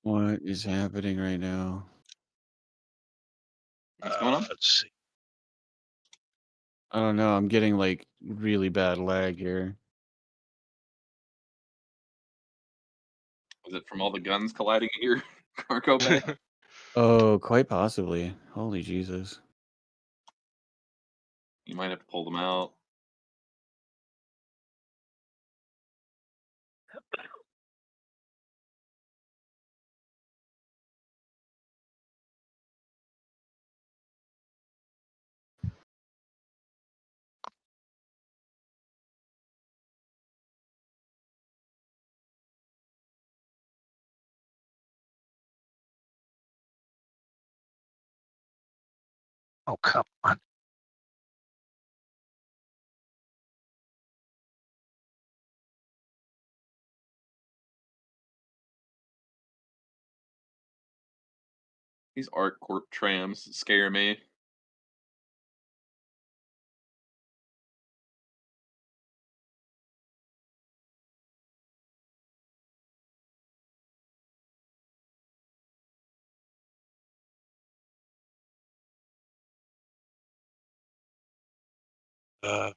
What is happening right now? What's going on? Let's see. I don't know. I'm getting like really bad lag here. Was it from all the guns colliding in your cargo bay? Oh, quite possibly. Holy Jesus. You might have to pull them out. Oh, come on. These ArcCorp trams scare me. Uh,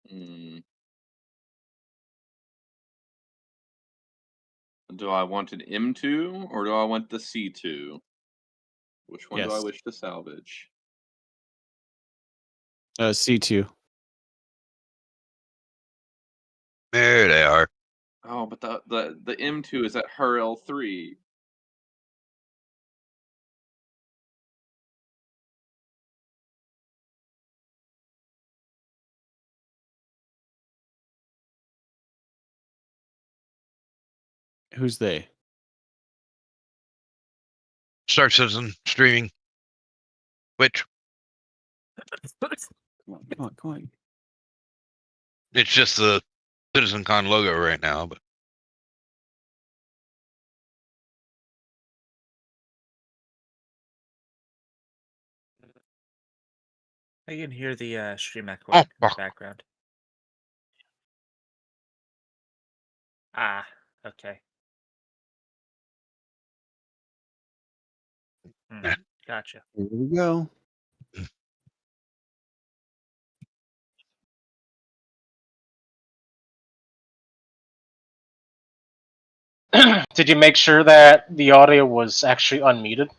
Hmm. Do I want an M2 or do I want the C2? Which one do I Yes. wish to salvage? C2. there they are. Oh, but the M2 is at her L3. Who's they? Star Citizen streaming. Which Come on. it's just the CitizenCon logo right now, but I can hear the stream echo oh in the fuck. background. Ah, okay. Yeah. Gotcha. Here we go. Did you make sure that the audio was actually unmuted?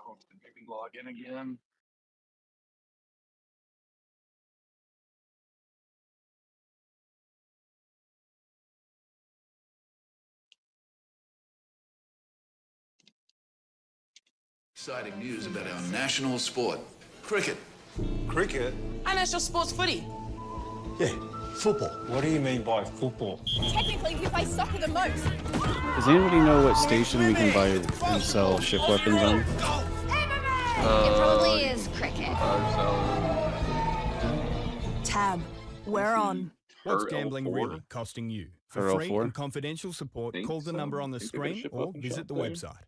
Oh, maybe log in again. Exciting news about our national sport, cricket. Cricket? Our national sport's footy. Yeah, football. What do you mean by football? Technically, we play soccer the most. Does anybody know what station we can buy and sell ship weapons on? It probably is cricket. Tab, we're on. What's gambling really costing you? For For free L4? and confidential support, Think call the so. number on the Think they got a screen ship or weapon visit shop the there? website.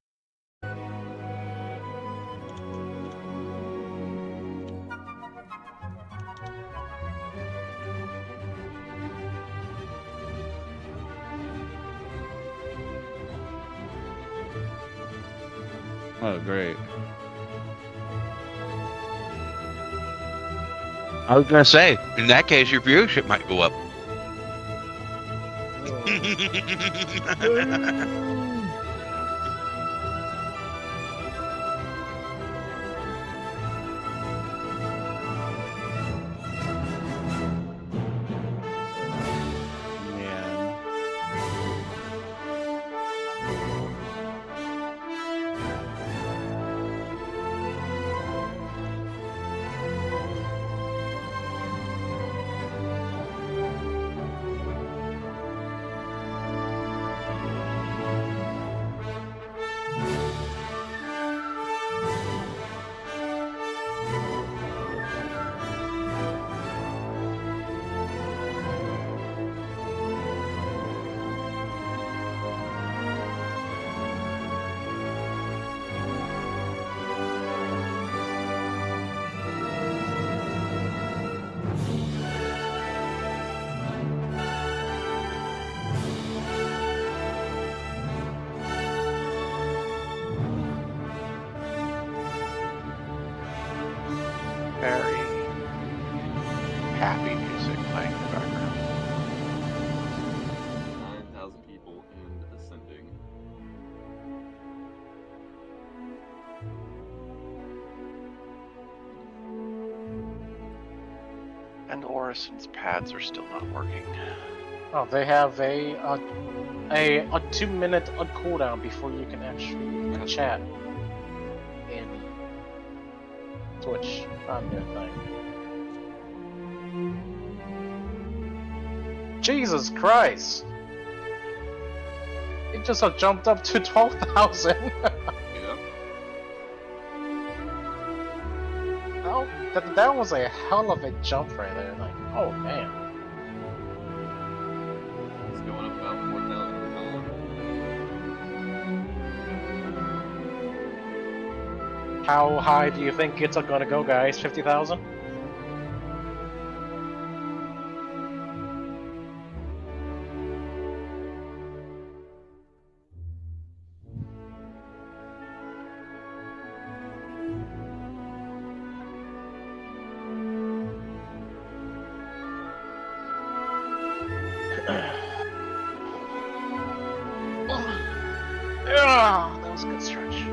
Oh, great. I was gonna say, in that case, your viewership might go up. Man. Very happy music playing in the background. 9,000 people and ascending. And Orison's pads are still not working. Oh, they have a 2-minute cooldown before you can actually chat in Twitch on their thing. Jesus Christ! It just jumped up to 12,000. Yeah. Oh, that was a hell of a jump right there. Like, oh man. It's going up about 4,000 per time. How high do you think it's gonna go, guys? 50,000? Ah, that was a good stretch.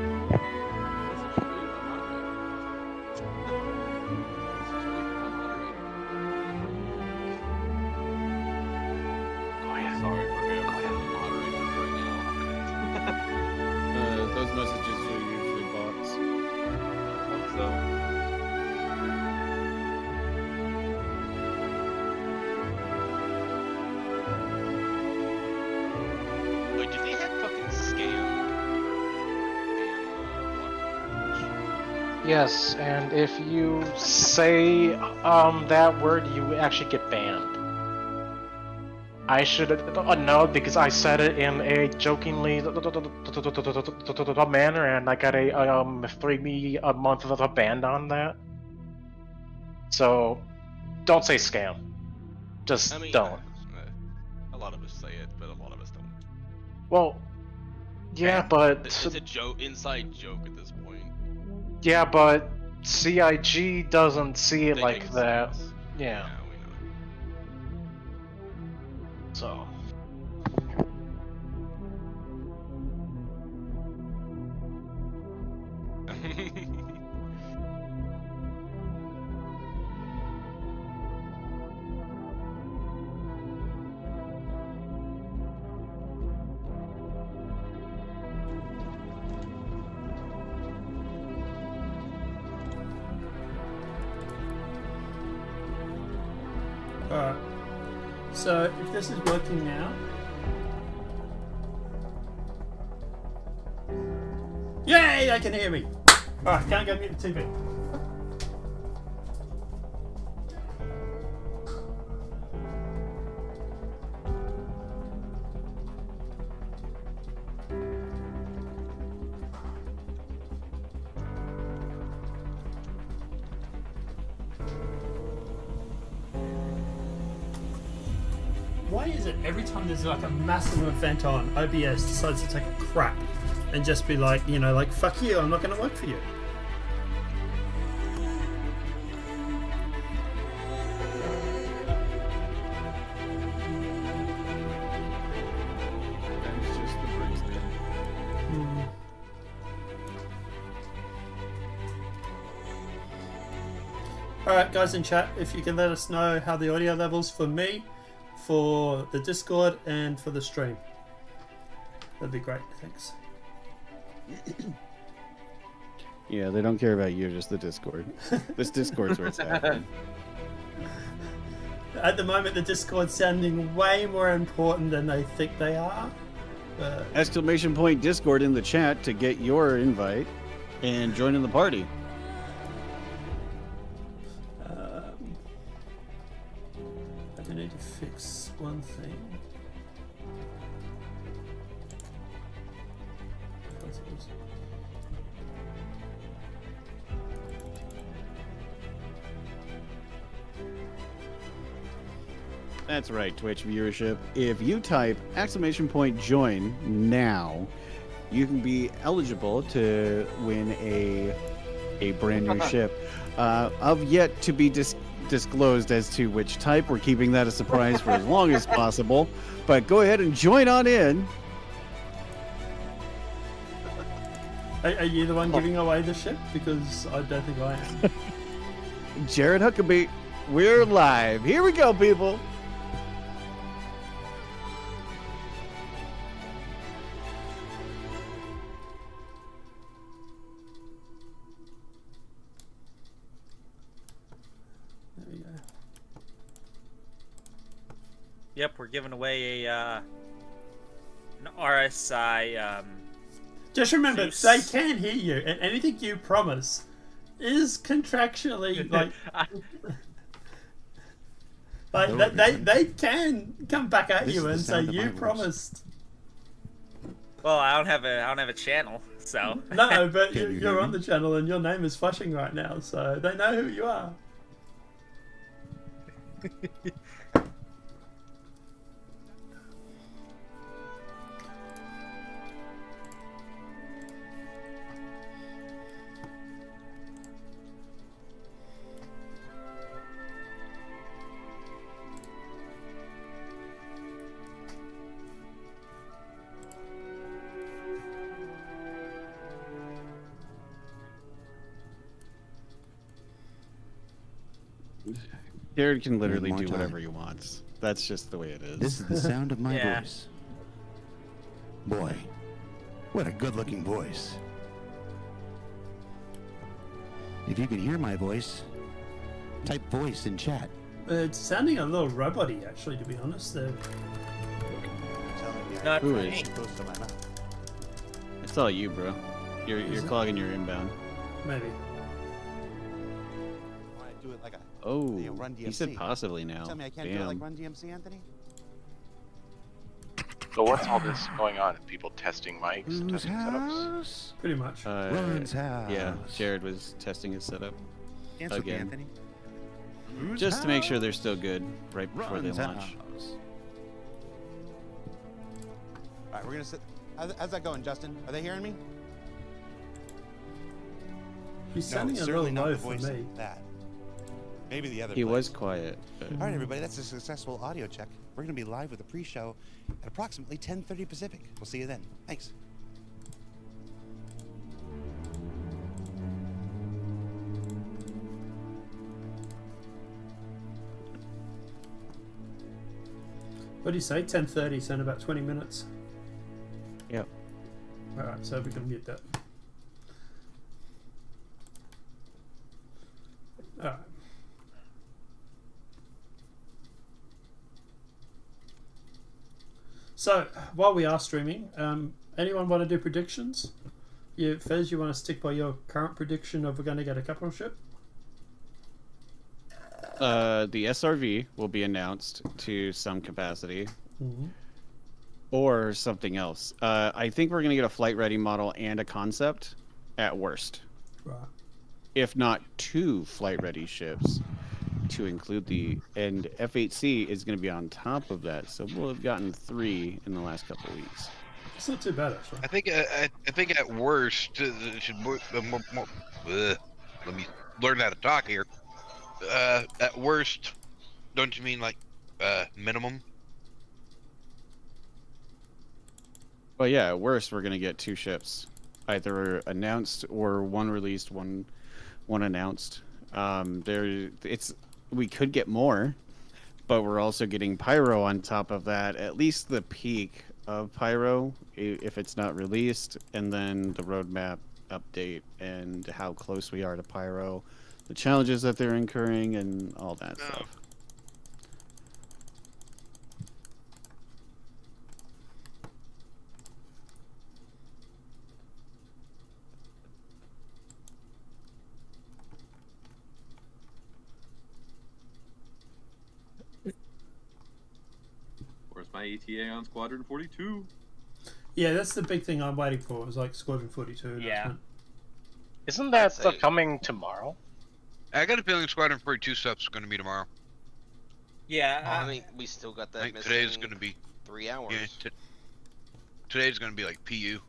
Yes, and if you say that word, you actually get banned. I should know because I said it in a jokingly manner, and I got a 3 month of a ban on that. So, don't say scam. Just don't. A lot of us say it, but a lot of us don't. Well, yeah, but It's a joke, inside joke at this point. yeah, but CIG doesn't see it They like take it that. serious. Yeah. we know. So. Alright. So, if this is working now... Yay! They can hear me! Alright, can't go mute the TV. Why is it every time there's like a massive event on, OBS decides to take a crap and just be like, you know, like, fuck you, I'm not going to work for you. That's just the breeze bit. Alright, guys in chat, if you can let us know how the audio levels for me, for the Discord, and for the stream. That'd be great, thanks. Yeah, they don't care about you, just the Discord. This Discord's where it's happening. At the moment, the Discord's sounding way more important than they think they are. Exclamation point Discord in the chat to get your invite and join in the party. I need to fix one thing. That's right, Twitch viewership. If you type exclamation point join now, you can be eligible to win a brand new ship. Of yet to be disclosed as to which type. We're keeping that a surprise for as long as possible. But go ahead and join on in. Are you the one giving away the ship? Because I don't think I am. Jared Huckabee, we're live. Here we go, people. Yep, we're giving away a an RSI. Just remember, Zeus. they can hear you, and anything you promise is contractually like they can come back at you and say you promised. Well, I don't have a channel, so No, but you're on the channel and your name is flashing right now, so they know who you are. Jared can literally do whatever he wants. That's just the way it is. This is the sound of my Yeah. voice. Boy, what a good-looking voice. If you can hear my voice, type voice in chat. It's sounding a little robot-y, actually, to be honest. Not Who for is? me. It's all you, bro. You're clogging your inbound. Maybe. Oh, You know, Run he said DMC. possibly now. Tell me I can't do it like Bam. Run DMC, Anthony? So what's all this going on? People testing mics, Whose testing setups? house? Pretty much. Ron's house. Yeah, Jared was testing his setup Dance with me, again. Anthony. Whose Just to make sure they're house? still good right before they Ron's launch. house. All right, we're gonna sit. How's that going, Justin? Are they hearing me? He's sounding a little certainly not low the for voice me. of that. Maybe the other. He place. was quiet. But... All right, everybody, that's a successful audio check. We're going to be live with the pre-show at approximately 10:30 Pacific. We'll see you then. Thanks. What do you say? 10:30, so in about 20 minutes. Yep. Alright, so we can mute that. Alright. So, while we are streaming, anyone want to do predictions? Fez, you want to stick by your current prediction of we're going to get a capital ship? The SRV will be announced to some capacity, Mm-hmm. or something else. I think we're gonna get a flight ready model and a concept, at worst. Right. If not 2 flight ready ships, to include and F8C is gonna be on top of that, so we'll have gotten 3 in the last couple of weeks. It's not too bad, actually. I think at worst, it should let me learn how to talk here. At worst, don't you mean like minimum? Well, yeah, at worst we're gonna get 2 ships, either announced or one released, one announced. We could get more, but we're also getting Pyro on top of that. At least the peak of Pyro, if it's not released, and then the roadmap update and how close we are to Pyro, the challenges that they're incurring, and all that stuff. Where's my ETA on Squadron 42? Yeah, that's the big thing I'm waiting for. Is like Squadron 42. Yeah. Isn't that stuff coming tomorrow? I got a feeling Squadron 42 stuff's going to be tomorrow. Yeah. I think we still got I that think missing today's going to be 3 hours. Yeah, today's going to be like PU.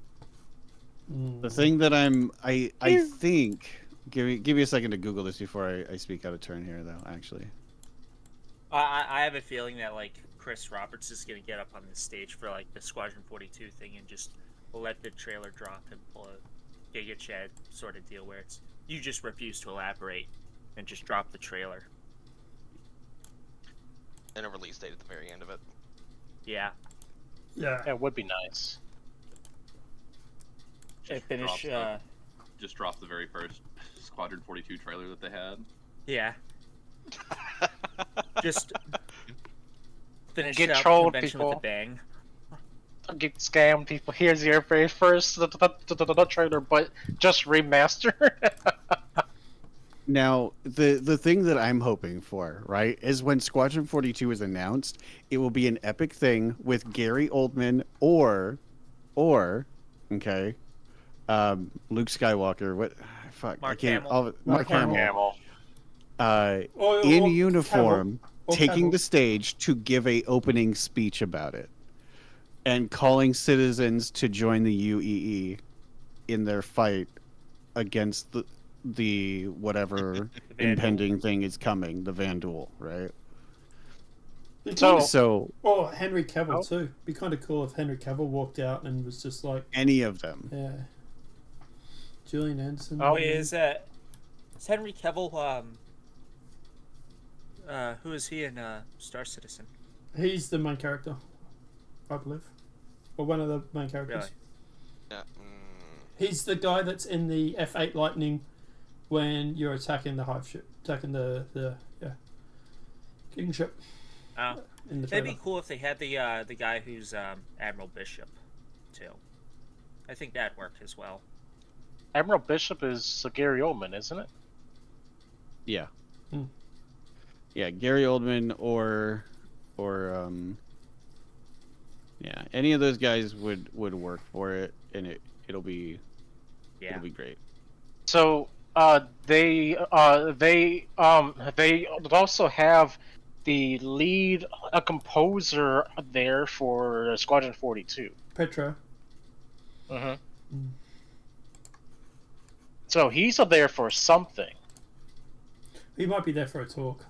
The thing that I think, give me a second to Google this before I speak out of turn here, though. Actually, I have a feeling that like Chris Roberts is gonna get up on the stage for like the Squadron 42 thing and just let the trailer drop and pull a Giga Chad sort of deal where it's you just refuse to elaborate and just drop the trailer. And a release date at the very end of it. Yeah. Yeah. It would be nice. Just drop the very first Squadron 42 trailer that they had. Yeah. Just finish Get out trolled, the convention people. with a bang. Get scammed, people. Here's your very first the trailer, but just remaster. now the thing that I'm hoping for, right, is when Squadron 42 is announced, it will be an epic thing with Gary Oldman or okay, Luke Skywalker. What? Fuck, Mark I can't. Hamill. Mark Hamill. Or In uniform, Or taking Cavill. the stage to give a opening speech about it, and calling citizens to join the UEE in their fight against the whatever impending thing is coming, the Vanduul, right? So or Henry Cavill too. Be kind of cool if Henry Cavill walked out and was just like any of them. Yeah. Julian Anderson. Wait, is Henry Cavill? Who is he in Star Citizen? He's the main character, I believe, or one of the main characters. Really? Yeah. He's the guy that's in the F8 Lightning when you're attacking the hive ship, attacking the King ship. Oh, in the it'd be trailer. cool if they had the guy who's Admiral Bishop, too. I think that'd work as well. Admiral Bishop is Gary Oldman, isn't it? Yeah. Yeah, Gary Oldman or yeah, any of those guys would work for it, and it'll be great. So they also have the lead composer there for Squadron 42. Petro. Mm-hmm. So he's up there for something. He might be there for a talk.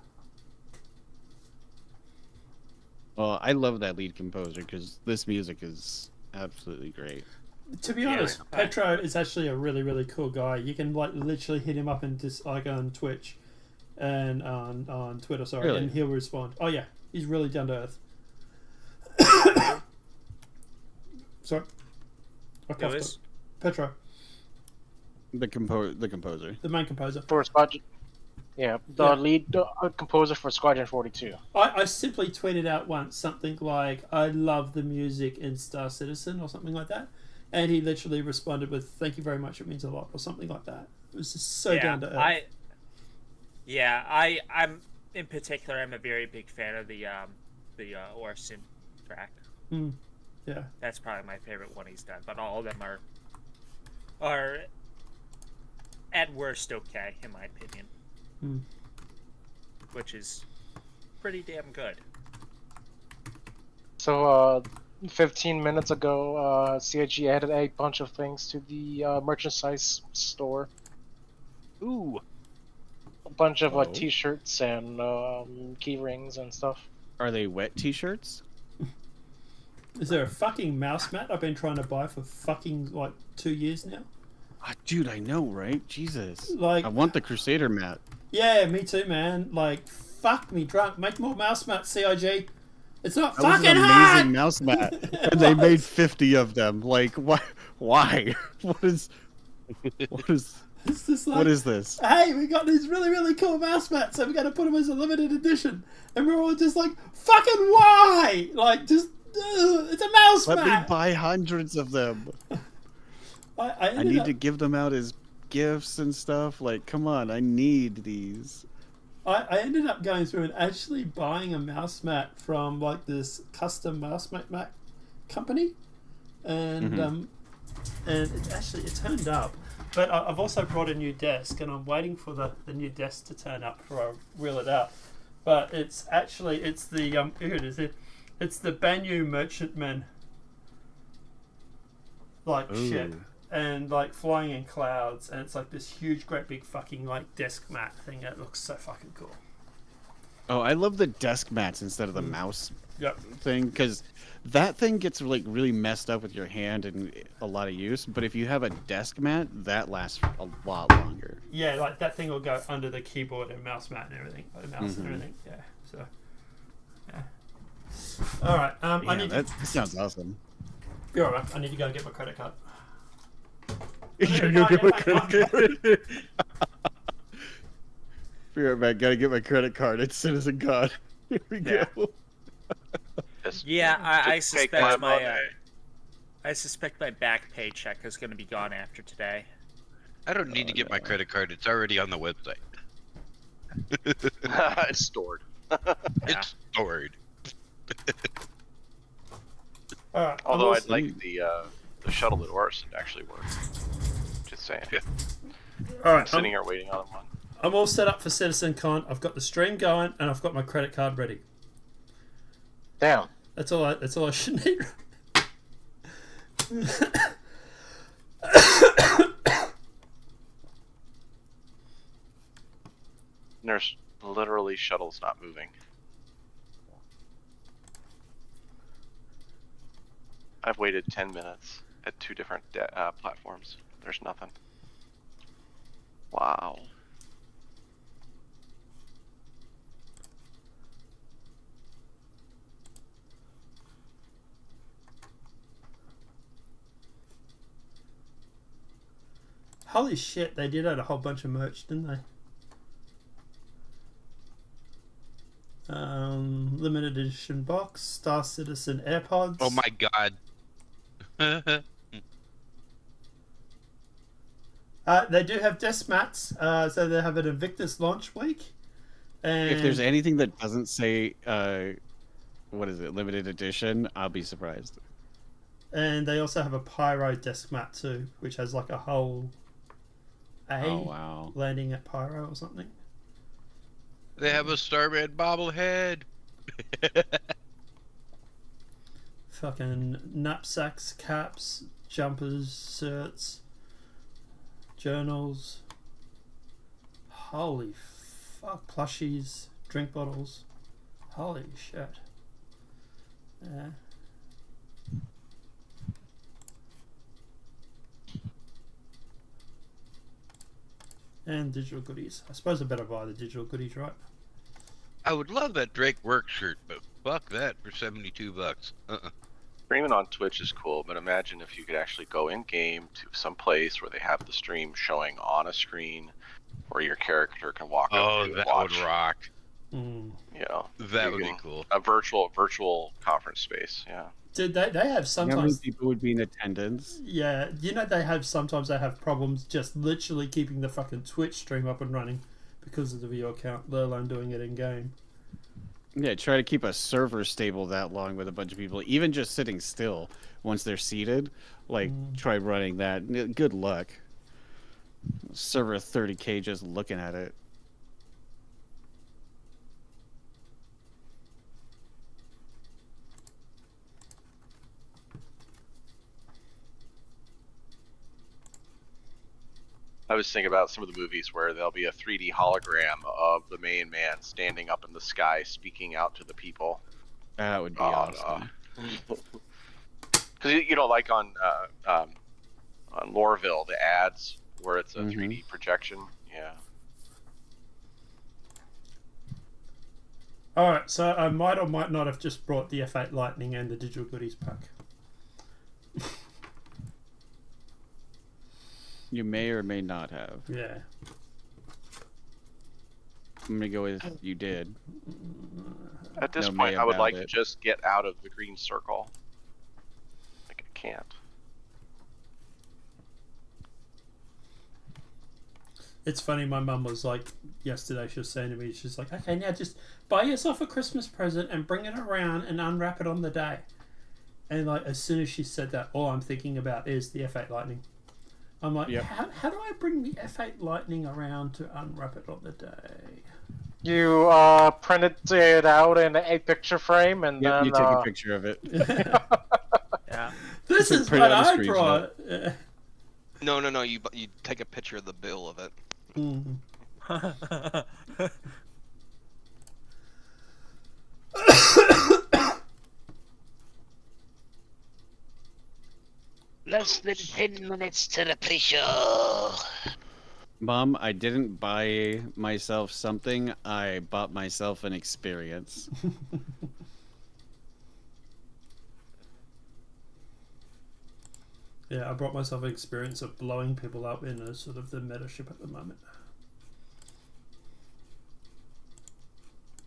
Well, I love that lead composer because this music is absolutely great. To be honest, Petro is actually a really, really cool guy. You can like literally hit him up and just like on Twitch and on Twitter, sorry, Really? and he'll respond. Oh yeah, he's really down to earth. Sorry, I coughed is? it. Petro, The composer. the main composer. For Squadron. Yeah, the lead composer for Squadron 42. I simply tweeted out once something like, I love the music in Star Citizen or something like that. And he literally responded with, thank you very much, it means a lot, or something like that. It was just so down to earth. I'm in particular, I'm a very big fan of the Orson track. Yeah. That's probably my favorite one he's done, but all of them are at worst okay, in my opinion. Which is pretty damn good. So, 15 minutes ago, CIG added a bunch of things to the merchandise store. Ooh. A bunch of t-shirts and key rings and stuff. Are they wet t-shirts? Is there a fucking mouse mat I've been trying to buy for fucking like 2 years now? Dude, I know, right? Jesus. Like, I want the Crusader mat. Yeah, me too, man. Like, fuck me drunk. Make more mouse mats, CIG. It's not That was fucking an hard! amazing mouse mat. And they made 50 of them. Like, why? What is It's just like, what is this? Hey, we got these really, really cool mouse mats, so we got to put them as a limited edition. And we're all just like, fucking why? Like, just, it's a mouse Let mat. me buy hundreds of them. I need to give them out as gifts and stuff. Like, come on, I need these. I ended up going through and actually buying a mouse mat from like this custom mouse mat company, and and it turned up. But I've also brought a new desk, and I'm waiting for the new desk to turn up before I reel it out. But it's the here it is. It's the Banyu Merchantman like ship. And like flying in clouds, and it's like this huge, great big fucking like desk mat thing that looks so fucking cool. Oh, I love the desk mats instead of the mouse Yep. thing, because that thing gets like really messed up with your hand and a lot of use. But if you have a desk mat, that lasts a lot longer. Yeah, like that thing will go under the keyboard and mouse mat and everything, like the mouse and everything. Yeah. So. Yeah. All right. I need that sounds awesome. You're all right. I need to go and get my credit card. Gotta go get my credit card. Be right back. Gotta get my credit card. It's Citizen God. Here we go. Yeah, I suspect I suspect my back paycheck is going to be gone after today. I don't need to get my credit card. It's already on the website. It's stored. It's stored. Although I'd like the shuttle at Orson to actually work. Just saying. All right. I'm sitting here waiting on one. I'm all set up for CitizenCon. I've got the stream going, and I've got my credit card ready. Damn. That's all I should need. There's literally shuttles not moving. I've waited 10 minutes at 2 different platforms. There's nothing. Wow. Holy shit, they did add a whole bunch of merch, didn't they? Limited edition box, Star Citizen AirPods. Oh my god. They do have desk mats, so they have an Invictus launch week. And If there's anything that doesn't say, what is it, limited edition, I'll be surprised. And they also have a Pyro desk mat too, which has like a whole wow. landing at Pyro or something. They have a Starman bobblehead. Fucking knapsacks, caps, jumpers, shirts, journals. Holy fuck, plushies, drink bottles. Holy shit. Yeah. And digital goodies. I suppose I better buy the digital goodies, right? I would love that Drake work shirt, but fuck that for $72. Streaming on Twitch is cool, but imagine if you could actually go in game to some place where they have the stream showing on a screen, where your character can walk up to that watch. would rock. You know, That you would be can- cool. A virtual conference space. Yeah. Dude, they have How many sometimes. people would be in attendance? Yeah, you know sometimes they have problems just literally keeping the fucking Twitch stream up and running because of your account, let alone doing it in game. Yeah, try to keep a server stable that long with a bunch of people, even just sitting still once they're seated. Like, try running that. Good luck. Server 30K just looking at it. I was thinking about some of the movies where there'll be a 3D hologram of the main man standing up in the sky, speaking out to the people. That would be awesome. Because you know, like on Loreville, the ads where it's a 3D projection. Yeah. Alright, so I might or might not have just brought the F8 Lightning and the digital goodies pack. You may or may not have. Yeah. I'm gonna go with you did. At this No point, may I would about like it. to just get out of the green circle. Like I can't. It's funny, my mum was like, yesterday she was saying to me, she's like, okay, now just buy yourself a Christmas present and bring it around and unwrap it on the day. And like, as soon as she said that, all I'm thinking about is the F8 Lightning. I'm like, how do I bring the F8 Lightning around to unwrap it on the day? You printed it out in a picture frame and then You take a picture of it. Yeah. This is Print what out a I screenshot. brought. Yeah. No. You take a picture of the bill of it. Less than 10 minutes to the pre-show. Mom, I didn't buy myself something. I bought myself an experience. Yeah, I brought myself an experience of blowing people up in a sort of the meta ship at the moment.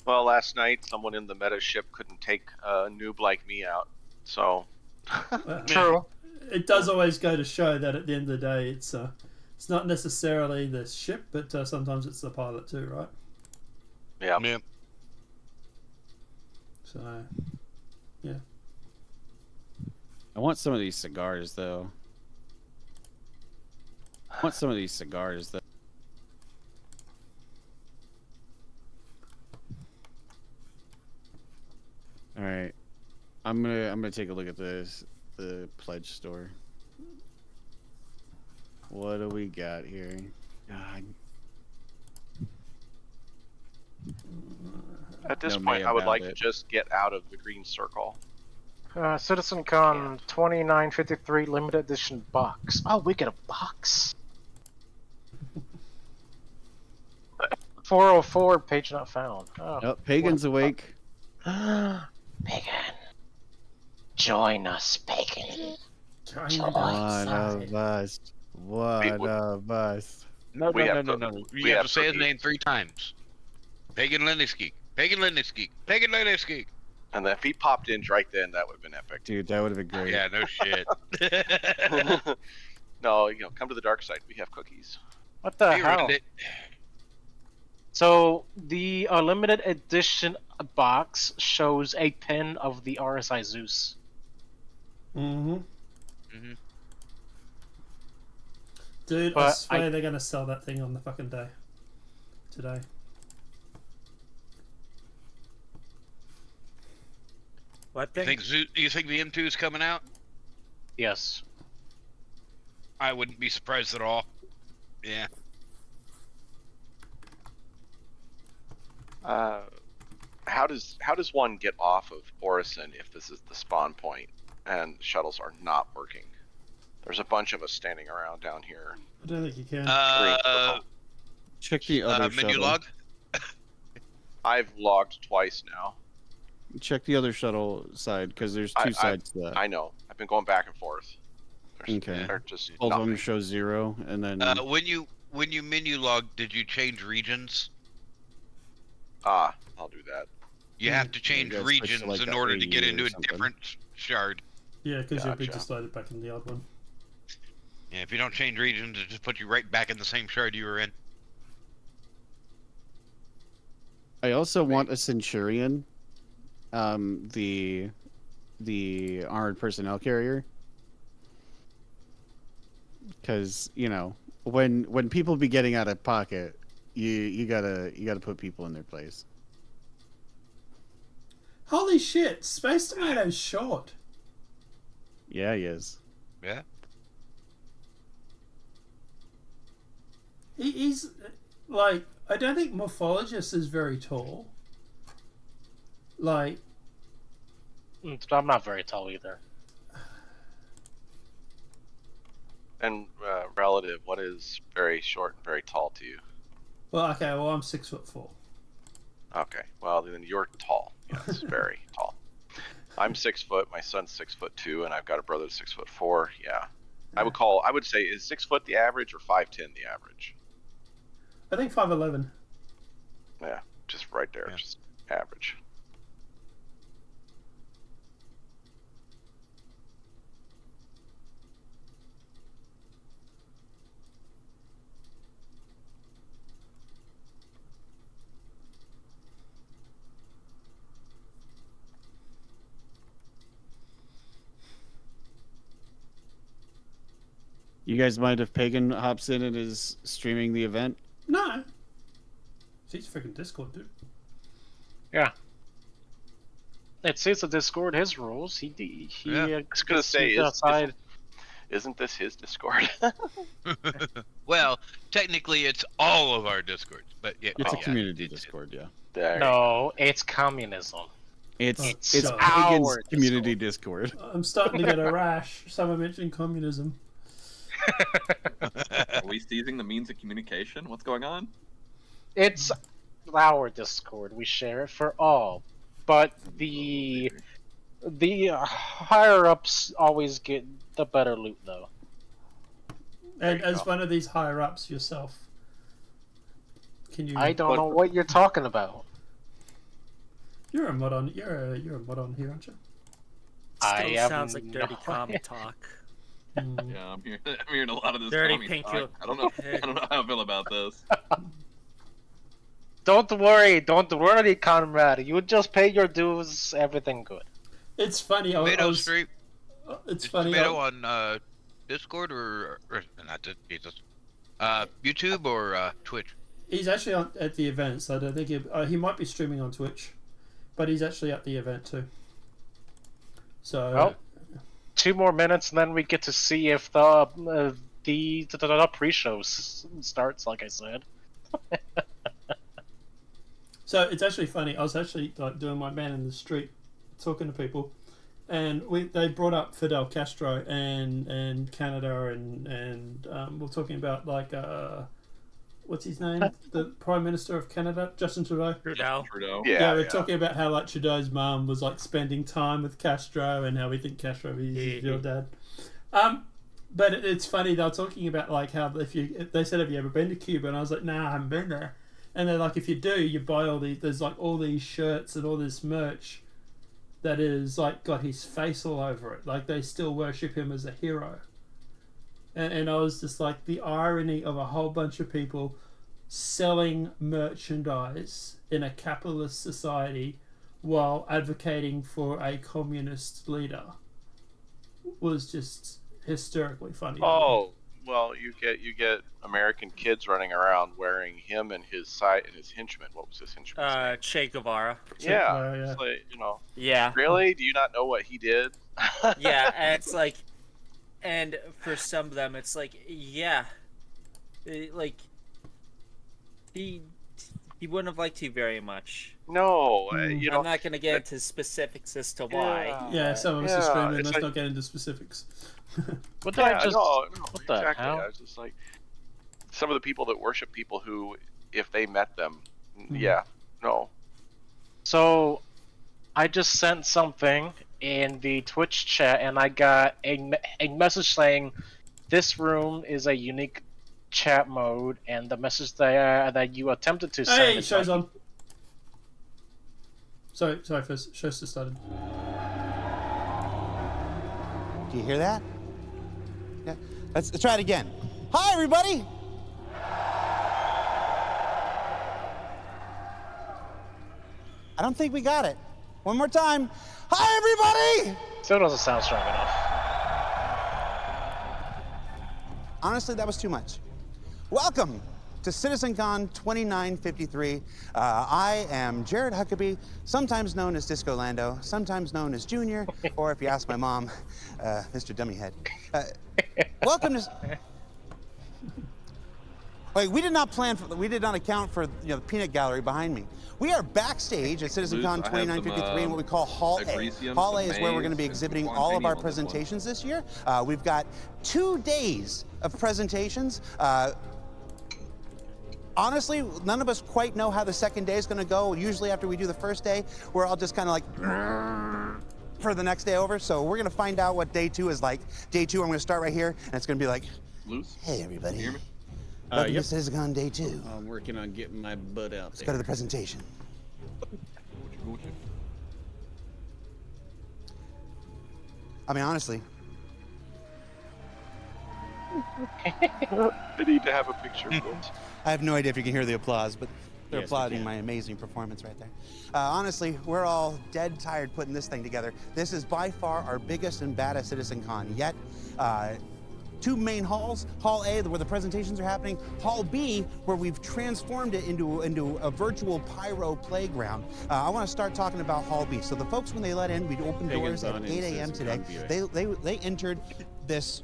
Well, last night someone in the meta ship couldn't take a noob like me out, so. True. It does always go to show that at the end of the day, it's not necessarily the ship, but sometimes it's the pilot too, right? Yeah. So, yeah. I want some of these cigars, though. Alright, I'm gonna take a look at the pledge store. What do we got here? God. At this No point, may I would about like to it. just get out of the green circle. CitizenCon 2953 limited edition box. Oh, we get a box. 404 page not found. Oh, Pagan's awake. Pagan. Join us, Pagan. One of us. One of us. No. We have You have to say his name 3 times. Pagan Linisky. Pagan Linisky. Pagan Linisky. And if he popped in right then, that would have been epic. Dude, that would have been great. Yeah, no shit. No, come to the dark side. We have cookies. What the He hell? ruined it. So the limited edition box shows a pin of the RSI Zeus. Mm-hmm. Mm-hmm. Dude, I But swear they're gonna sell that thing on the fucking day. Today. What You thing? think you think the M2 is coming out? Yes. I wouldn't be surprised at all. Yeah. How does one get off of Orison if this is the spawn point and the shuttles are not working? There's a bunch of us standing around down here. I don't think you can. Check the other menu shuttle. log. I've logged twice now. Check the other shuttle side because there's two sides to that. I know. I've been going back and forth. Okay. They're just Both of them nothing. show 0, and then When you menu log, did you change regions? I'll do that. You have to change gotta switch to, regions like, in the order to get AU or into a something. different shard. Yeah, because you'll be Gotcha. just loaded back in the old one. Yeah, if you don't change regions, it just puts you right back in the same shard you were in. I also want a Centurion, the armored personnel carrier, because when people be getting out of pocket, you gotta put people in their place. Holy shit! Space Tomato's short. Yeah, he is. Yeah. He's like, I don't think Morphologist is very tall. Like, I'm not very tall either. And relative, what is very short and very tall to you? well, okay, well I'm 6'4". Okay, well then you're tall. Yes, very tall. I'm 6 foot. My son's 6'2", and I've got a brother that's 6'4". Yeah, I would say, is 6 foot the average or 5'10" the average? I think 5'11". Yeah, just right there, just average. You guys mind if Pagan hops in and is streaming the event? No. He's freaking Discord, dude. Yeah. It says the Discord his rules. He I was gonna say, outside. Isn't this his Discord? Well, technically, it's all of our Discords, but yeah, It's a yeah, community Discord, yeah. No, it's communism. It's Shut Pagan's our community Discord. I'm starting to get a rash. Someone mentioned communism. Are we seizing the means of communication? What's going on? It's our Discord. We share it for all, but the higher ups always get the better loot, though. And as one of these higher ups yourself, can you? I don't know what you're talking about. You're a mod on. You're a mod on here, aren't you? Still sounds like dirty commie talk. Yeah, I'm hearing a lot of this. Dirty commie pink talk. you- I don't know how I feel about this. Don't worry, comrade. You just pay your dues. Everything good. It's funny. I Tomato was, Street. It's Is funny. Tomato on Discord or not Jesus? YouTube or Twitch? He's actually at the event, so I don't think he might be streaming on Twitch, but he's actually at the event too. So. Well, 2 more minutes, and then we get to see if the pre-show starts. Like I said. So it's actually funny. I was actually like doing my man in the street, talking to people, and they brought up Fidel Castro and Canada and we're talking about like what's his name, the Prime Minister of Canada, Justin Trudeau. Trudeau. Yeah, we're talking about how like Trudeau's mum was like spending time with Castro and how we think Castro is your dad. But it's funny, they were talking about like how they said, have you ever been to Cuba? And I was like, nah, I haven't been there. And they're like, if you do, you buy there's like all these shirts and all this merch that is like got his face all over it. Like they still worship him as a hero. And I was just like, the irony of a whole bunch of people selling merchandise in a capitalist society while advocating for a communist leader was just hysterically funny. Oh, well, you get American kids running around wearing him and his henchman. What was his henchman's name? Che Guevara. Yeah, yeah. it's like, Yeah. Really? Do you not know what he did? Yeah, and it's like, and for some of them, it's like, yeah, like he wouldn't have liked you very much. No, I'm not going to get into specifics as to why. Yeah, some of us are screaming. Let's not get into specifics. What What the exactly. hell? I was just like, some of the people that worship people who, if they met them, yeah, no. So, I just sent something in the Twitch chat, and I got a message saying, "This room is a unique chat mode," and the message that you attempted to send. Hey, is show's like- on. Sorry, first. Show's just started. Do you hear that? Yeah. Let's try it again. Hi, everybody. I don't think we got it. One more time. Hi, everybody. Still doesn't sound strong enough. Honestly, that was too much. Welcome to CitizenCon 2953. I am Jared Huckabee, sometimes known as Disco Lando, sometimes known as Junior, or if you ask my mom, Mr. Dummyhead. Welcome to. Wait, we did not account for the peanut gallery behind me. We are backstage at CitizenCon 2953 in what we call Hall A. Hall A is where we're going to be exhibiting all of our presentations this year. We've got 2 days of presentations. Honestly, none of us quite know how the second day is going to go. Usually after we do the first day, we're all just kind of like for the next day over. So we're going to find out what day 2 is like. Day 2, I'm going to start right here, and it's going to be like, hey, everybody. Welcome to CitizenCon Day 2. I'm working on getting my butt out Let's go to the presentation. I mean, honestly. I need to have a picture, folks. I have no idea if you can hear the applause, but they're Yes, we applauding can. my amazing performance right there. Honestly, we're all dead tired putting this thing together. This is by far our biggest and baddest CitizenCon yet. 2 main halls, Hall A, where the presentations are happening, Hall B, where we've transformed it into a virtual pyro playground. I want to start talking about Hall B. So the folks, when they let in, we'd open doors at 8 a.m. today. They entered this.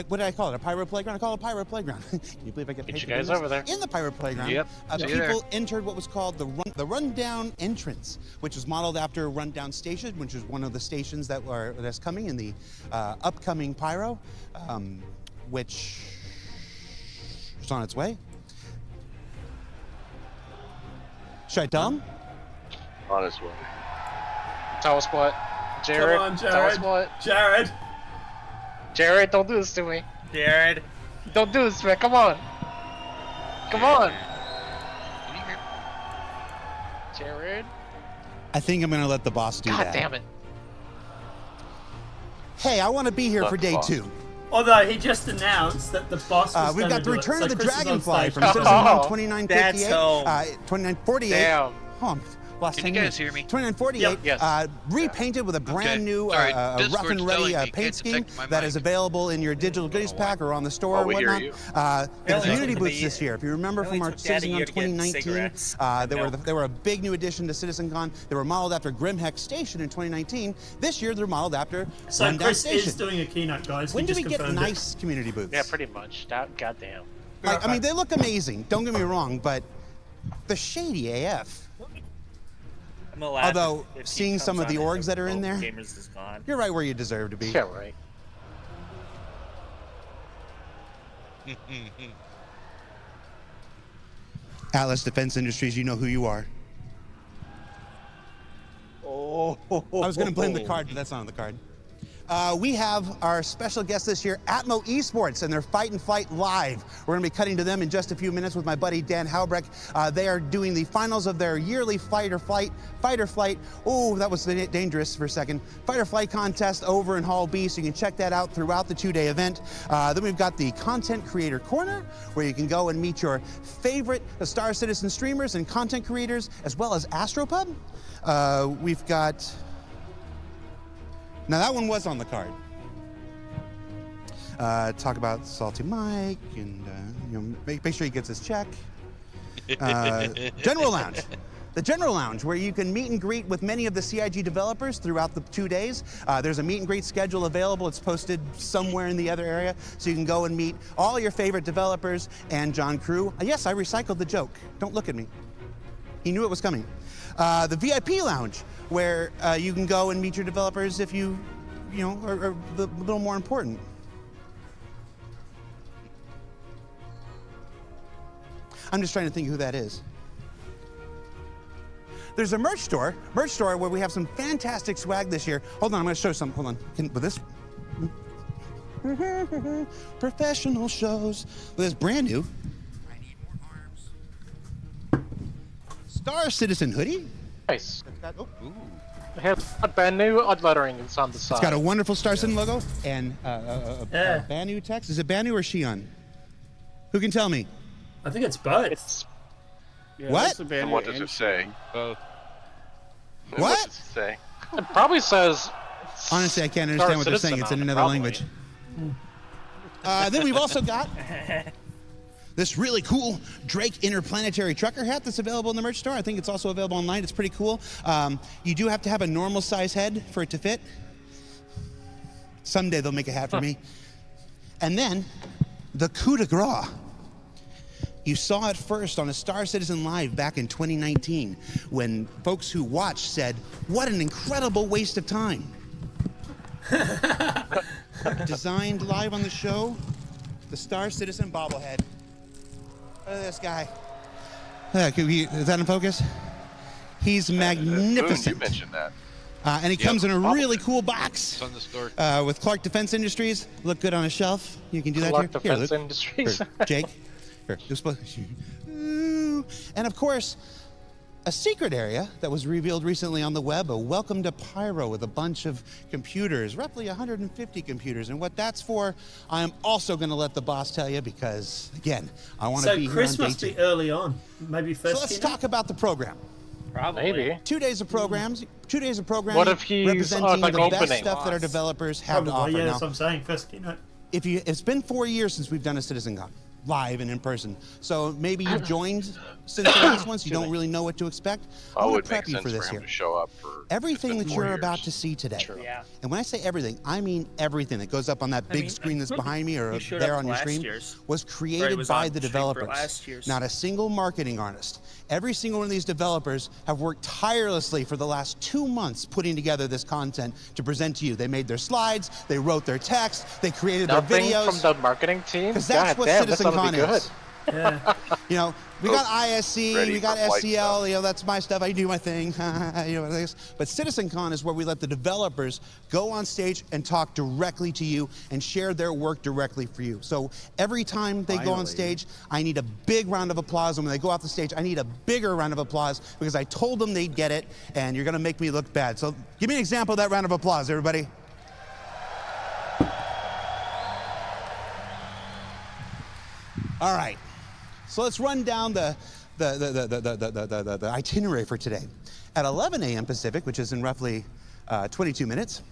What did I call it? A pyro playground? I call it a pyro playground. Can you believe I get paid Get you for doing guys this? over there. In the pyro playground, Yep. See you people there. entered what was called the rundown entrance, which was modeled after Rundown Station, which is one of the stations that's coming in the upcoming pyro, which is on its way. Should I tell them? On his way. Tell us what, Jared. Come on, Tell us Jared. what. Jared. Jared, don't do this to me. Jared. Don't do this, man. Come on. Come on. Jared. I think I'm going to let the boss do God that. damn it. Hey, I want to be here Let for the day boss. 2. Although he just announced that the boss was We've got the gonna do it, return so of the Chris is on Dragonfly stage. from CitizenCon Oh, 2958. that's home. 2948. Damn. Oh, I'm lost Can 10 you guys minutes. hear me? 2948. Yep. Yes. Repainted with a brand new All right. rough Discord's and ready telling me paint can't scheme detect my that mic. is available in your digital goodies pack or on the store Oh, or we hear whatnot. you. The Really? community Took booths me- this year. If you remember really from our took Dad a year CitizenCon to get 2019, cigarettes. they were a big new addition to CitizenCon. They were modeled after Grimheck Station in 2019. This year they're modeled after So Rundown Chris Station. is doing a keynote, guys. When do just we get confirmed it. nice community booths? Yeah, pretty much. Goddamn. Like, I mean, they look amazing. Don't get me wrong, but the shady AF. I'm gonna laugh Although, if he seeing comes some of on the and orgs that are in there, Gamers is gone. you're right where you deserve to be. Yeah, right. Atlas Defense Industries, you know who you are. Oh. I was going to blame the card, but that's not on the card. We have our special guest this year, Atmo Esports, and their Fight and Flight Live. We're going to be cutting to them in just a few minutes with my buddy Dan Halbrecht. They are doing the finals of their yearly Fight or Flight. Oh, that was dangerous for a second. Fight or Flight contest over in Hall B, so you can check that out throughout the 2-day event. Then we've got the Content Creator Corner, where you can go and meet your favorite Star Citizen streamers and content creators, as well as Astropub. We've got... Now that one was on the card. Talk about Salty Mike and make sure he gets his check. General Lounge. The General Lounge, where you can meet and greet with many of the CIG developers throughout the 2 days. There's a meet and greet schedule available. It's posted somewhere in the other area, so you can go and meet all your favorite developers and John Crew. Yes, I recycled the joke. Don't look at me. He knew it was coming. The VIP Lounge, where you can go and meet your developers if you are a little more important. I'm just trying to think who that is. There's a merch store where we have some fantastic swag this year. Hold on, I'm going to show some. Hold on. With this. Professional shows. Well, it's brand new. I need more arms. Star Citizen hoodie. Nice. It has a brand new odd lettering that's on the side. It's got a wonderful Star Citizen logo and Banu text. Is it Banu or Shion? Who can tell me? I think it's both. What? And what does it say? Both. What? What does it say? It probably says. Honestly, I can't understand what they're saying. It's in another language. Then we've also got this really cool Drake Interplanetary Trucker hat that's available in the merch store. I think it's also available online. It's pretty cool. You do have to have a normal size head for it to fit. Someday they'll make a hat for me. And then the coup de grace. You saw it first on a Star Citizen Live back in 2019 when folks who watched said, "What an incredible waste of time." Designed live on the show, the Star Citizen bobblehead. Look at this guy. Is that in focus? He's magnificent. You mentioned that. And he comes in a really cool box. It's on the store. With Clark Defense Industries. Look good on a shelf. You can do that Clark here. Defense Here, Industries. Here, Jake. Here, and of course, a secret area that was revealed recently on the web, a welcome to Pyro with a bunch of computers, roughly 150 computers. And what that's for, I'm also going to let the boss tell you because, again, I want to be here on day 2. So Chris must be early on, maybe first. So let's talk about the program. Probably. Maybe. 2 days of programs. 2 days of programming. What if he's representing like the best opening? stuff that our developers have to offer. Yeah, Now, that's what I'm saying. First keynote. it's been 4 years since we've done a CitizenCon. Live and in person. So maybe you've joined since the last one, so you don't really know what to expect. I want to prep you for this here. To show up for everything that you're about to see today. Yeah. And when I say everything, I mean everything that goes up on that big screen that's behind me or there on your screen was created by the developers. Not a single marketing artist. Every single one of these developers have worked tirelessly for the last 2 months putting together this content to present to you. They made their slides, they wrote their text, they created their videos. From the marketing team? Because that's what CitizenCon is. Yeah. You know, we got ISC, we got SCL, you know, that's my stuff, I do my thing, you know, but CitizenCon is where we let the developers go on stage and talk directly to you and share their work directly for you. So every time they go on stage, I need a big round of applause, and when they go off the stage, I need a bigger round of applause because I told them they'd get it, and you're gonna make me look bad. So give me an example of that round of applause, everybody. All right. So let's run down the itinerary for today. At 11 a.m. Pacific, which is in roughly 22 minutes,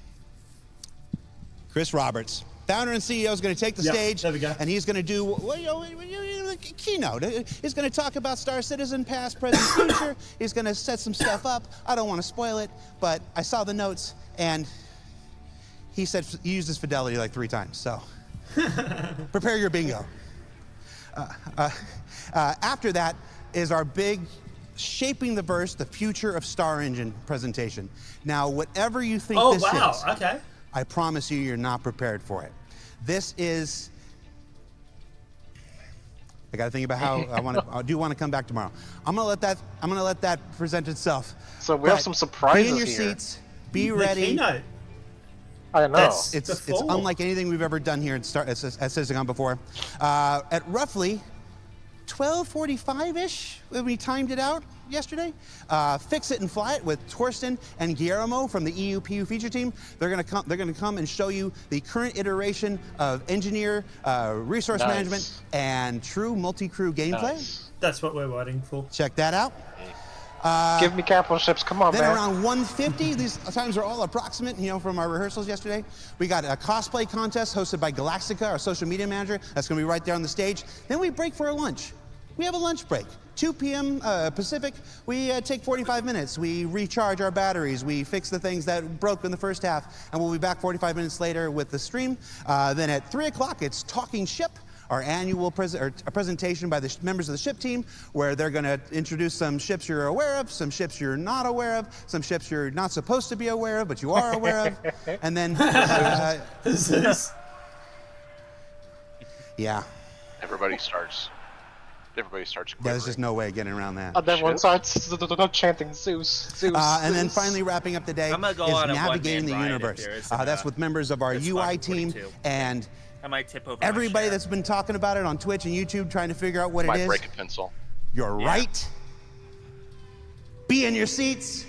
Chris Roberts, founder and CEO, is going to take the stage, and he's going to do a keynote. He's going to talk about Star Citizen, past, present, future. He's going to set some stuff up. I don't want to spoil it, but I saw the notes, and he said he used his fidelity like 3 times. So prepare your bingo. After that is our big Shaping the Verse, the Future of Star Engine presentation. Now, whatever you think this is, okay. I promise you, you're not prepared for it. This is, I got to think about how I do want to come back tomorrow. I'm gonna let that present itself. So we have some surprises here. Be in your here. seats, be ready. Keynote. I know. It's unlike anything we've ever done here at CitizenCon before. At roughly 12:45-ish, when we timed it out yesterday, Fix It and Fly It with Torsten and Guillermo from the EUPU feature team. They're gonna come and show you the current iteration of engineer, resource management, and true multi-crew gameplay. Nice. That's what we're waiting for. Check that out. Give me capital ships. Come on, Then man. around 1:50, these times are all approximate, from our rehearsals yesterday. We got a cosplay contest hosted by Galactica, our social media manager. That's going to be right there on the stage. Then we break for a lunch. We have a lunch break. 2 p.m. Pacific, we take 45 minutes. We recharge our batteries. We fix the things that broke in the first half, and we'll be back 45 minutes later with the stream. Then at 3 o'clock, it's Talking Ship, our annual presentation by the members of the ship team, where they're going to introduce some ships you're aware of, some ships you're not aware of, some ships you're not supposed to be aware of, but you are aware of. And then, yeah. Everybody starts quivering. There's just no way of getting around that. Everyone starts chanting Zeus, Zeus. And then finally wrapping up the day I'm gonna go is on a navigating the one-man ride universe. if there is That's with members of our UI team and I might tip over. everybody that's been talking about it on Twitch and YouTube, trying to figure out what it Might is. break a pencil. You're right. Be in your seats.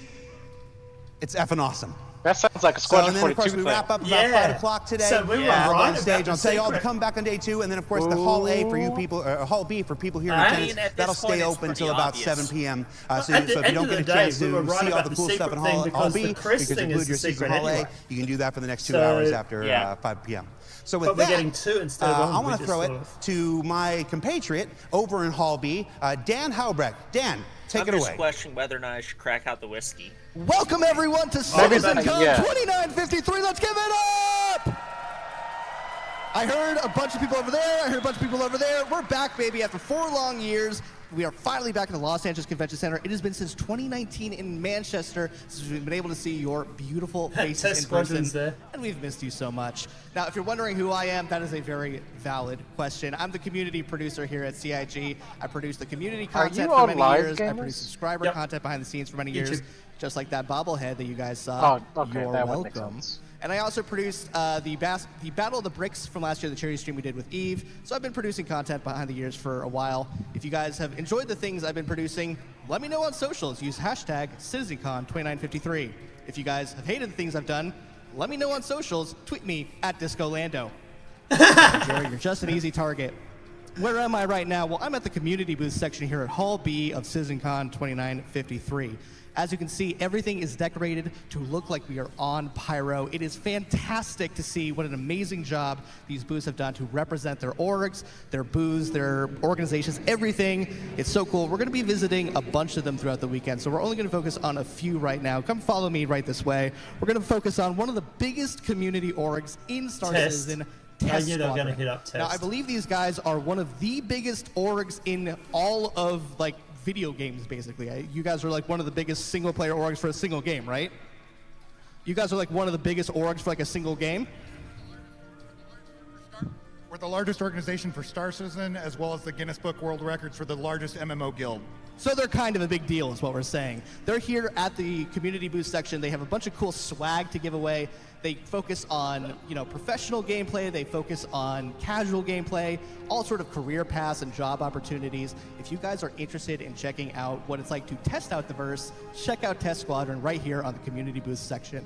It's effing awesome. That sounds like a Squadron So, and then, of course, 42 we wrap up about 5 o'clock today. So we were I'll go right on stage. about I'll tell you all to secret. come back on day 2, and then, of course, the Hall A for you people, Hall B for people here in I attendance. mean, at this That'll point, stay it's open pretty until about obvious. 7 p.m. Well, So at the if you end don't of get a the chance day, we to were right see all about the the cool stuff secret in thing Hall because B, the Chris because thing include is your the seats in secret Hall A, anyway. you can do that for the next 2 So, hours after yeah. 5 p.m. So with But we're that, getting 2 instead of 1. I we want to just throw it sort of- to my compatriot over in Hall B, Dan Haubrecht. Dan, take I'm it just away. questioning whether or not I should crack out the whiskey. Welcome everyone to Maybe CitizenCon yeah. 2953. Let's give it up! I heard a bunch of people over there. I heard a bunch of people over there. We're back, baby, after 4 long years. We are finally back in the Los Angeles Convention Center. It has been since 2019 in Manchester since we've been able to see your beautiful faces Test in person. squadron's there. And we've missed you so much. Now, if you're wondering who I am, that is a very valid question. I'm the community producer here at CIG. I produce the community Are content you for on many Live years. I Gamers? produce subscriber Yep. content behind the scenes for many years, YouTube. just like that bobblehead that you guys saw. Oh, okay, You're that would make welcome. sense. And I also produced the Battle of the Bricks from last year, the charity stream we did with Eve. So I've been producing content behind the years for a while. If you guys have enjoyed the things I've been producing, let me know on socials. Use hashtag CitizenCon2953. If you guys have hated the things I've done, let me know on socials. Tweet me at DiscoLando. Jerry, you're just an easy target. Where am I right now? Well, I'm at the community booth section here at Hall B of CitizenCon 2953. As you can see, everything is decorated to look like we are on Pyro. It is fantastic to see what an amazing job these booths have done to represent their orgs, their booths, their organizations, everything. It's so cool. We're going to be visiting a bunch of them throughout the weekend, so we're only going to focus on a few right now. Come follow me right this way. We're going to focus on one of the biggest community orgs in Star Test. Citizen. I Test knew they were going to Squadron. hit up Test. Now, I believe these guys are one of the biggest orgs in all of, like, video games, basically. You guys are, like, one of the biggest single-player orgs for a single game, right? You guys are, like, one of the biggest orgs for, like, a single game? We're the largest organization for Star Citizen, as well as the Guinness Book World Records for the largest MMO guild. So they're kind of a big deal, is what we're saying. They're here at the community booth section. They have a bunch of cool swag to give away. They focus on, professional gameplay. They focus on casual gameplay, all sort of career paths and job opportunities. If you guys are interested in checking out what it's like to test out the verse, check out Test Squadron right here on the community booth section.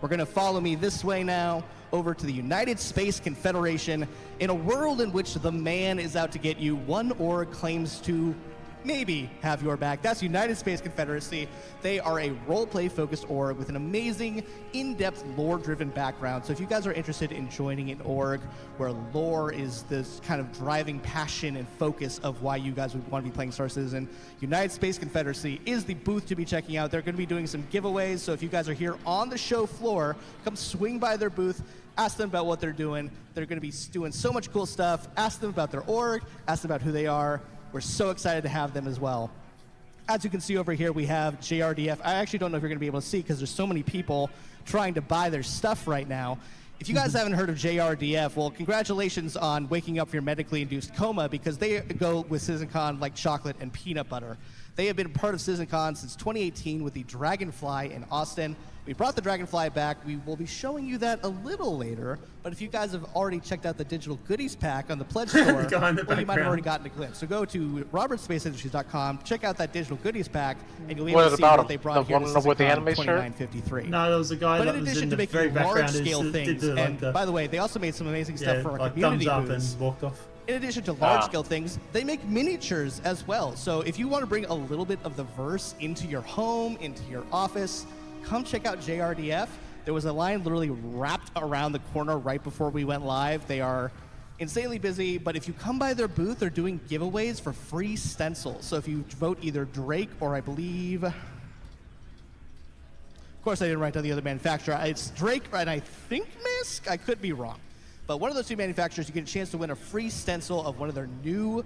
We're going to follow me this way now over to the United Space Confederation. In a world in which the man is out to get you, one org claims to maybe have your back. That's United Space Confederacy. They are a role-play focused org with an amazing, in-depth, lore-driven background. So if you guys are interested in joining an org where lore is this kind of driving passion and focus of why you guys would want to be playing Star Citizen, United Space Confederacy is the booth to be checking out. They're going to be doing some giveaways. So if you guys are here on the show floor, come swing by their booth, ask them about what they're doing. They're going to be doing so much cool stuff. Ask them about their org, ask them about who they are. We're so excited to have them as well. As you can see over here, we have JRDF. I actually don't know if you're going to be able to see because there's so many people trying to buy their stuff right now. If you guys haven't heard of JRDF, well, congratulations on waking up from your medically induced coma, because they go with CitizenCon like chocolate and peanut butter. They have been part of CitizenCon since 2018 with the Dragonfly in Austin. We brought the Dragonfly back. We will be showing you that a little later, but if you guys have already checked out the digital goodies pack on the Pledge Store, well, you might have already gotten a glimpse. So go to robertspaceindustriescom, check out that digital goodies pack, and you'll be able to see what they brought here to CitizenCon 2953. No, there was a guy But that in was addition in to the very making background large-scale who things, did and by the way, they also made some amazing stuff for our like community thumbs up booths. and walked off. In addition to large-scale things, they make miniatures as well. So if you want to bring a little bit of the verse into your home, into your office, come check out JRDF. There was a line literally wrapped around the corner right before we went live. They are insanely busy, but if you come by their booth, they're doing giveaways for free stencils. So if you vote either Drake or I believe... Of course, I didn't write down the other manufacturer. It's Drake and I think Misk? I could be wrong. But one of those two manufacturers, you get a chance to win a free stencil of one of their new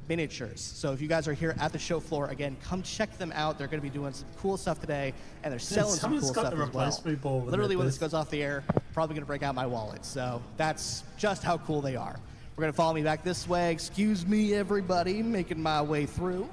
miniatures. So if you guys are here at the show floor, again, come check them out. They're going to be doing some cool stuff today, and they're selling some cool stuff as well. Literally, when this goes off the air, probably going to break out my wallet. So that's just how cool they are. We're going to follow me back this way. Excuse me, everybody, making my way through.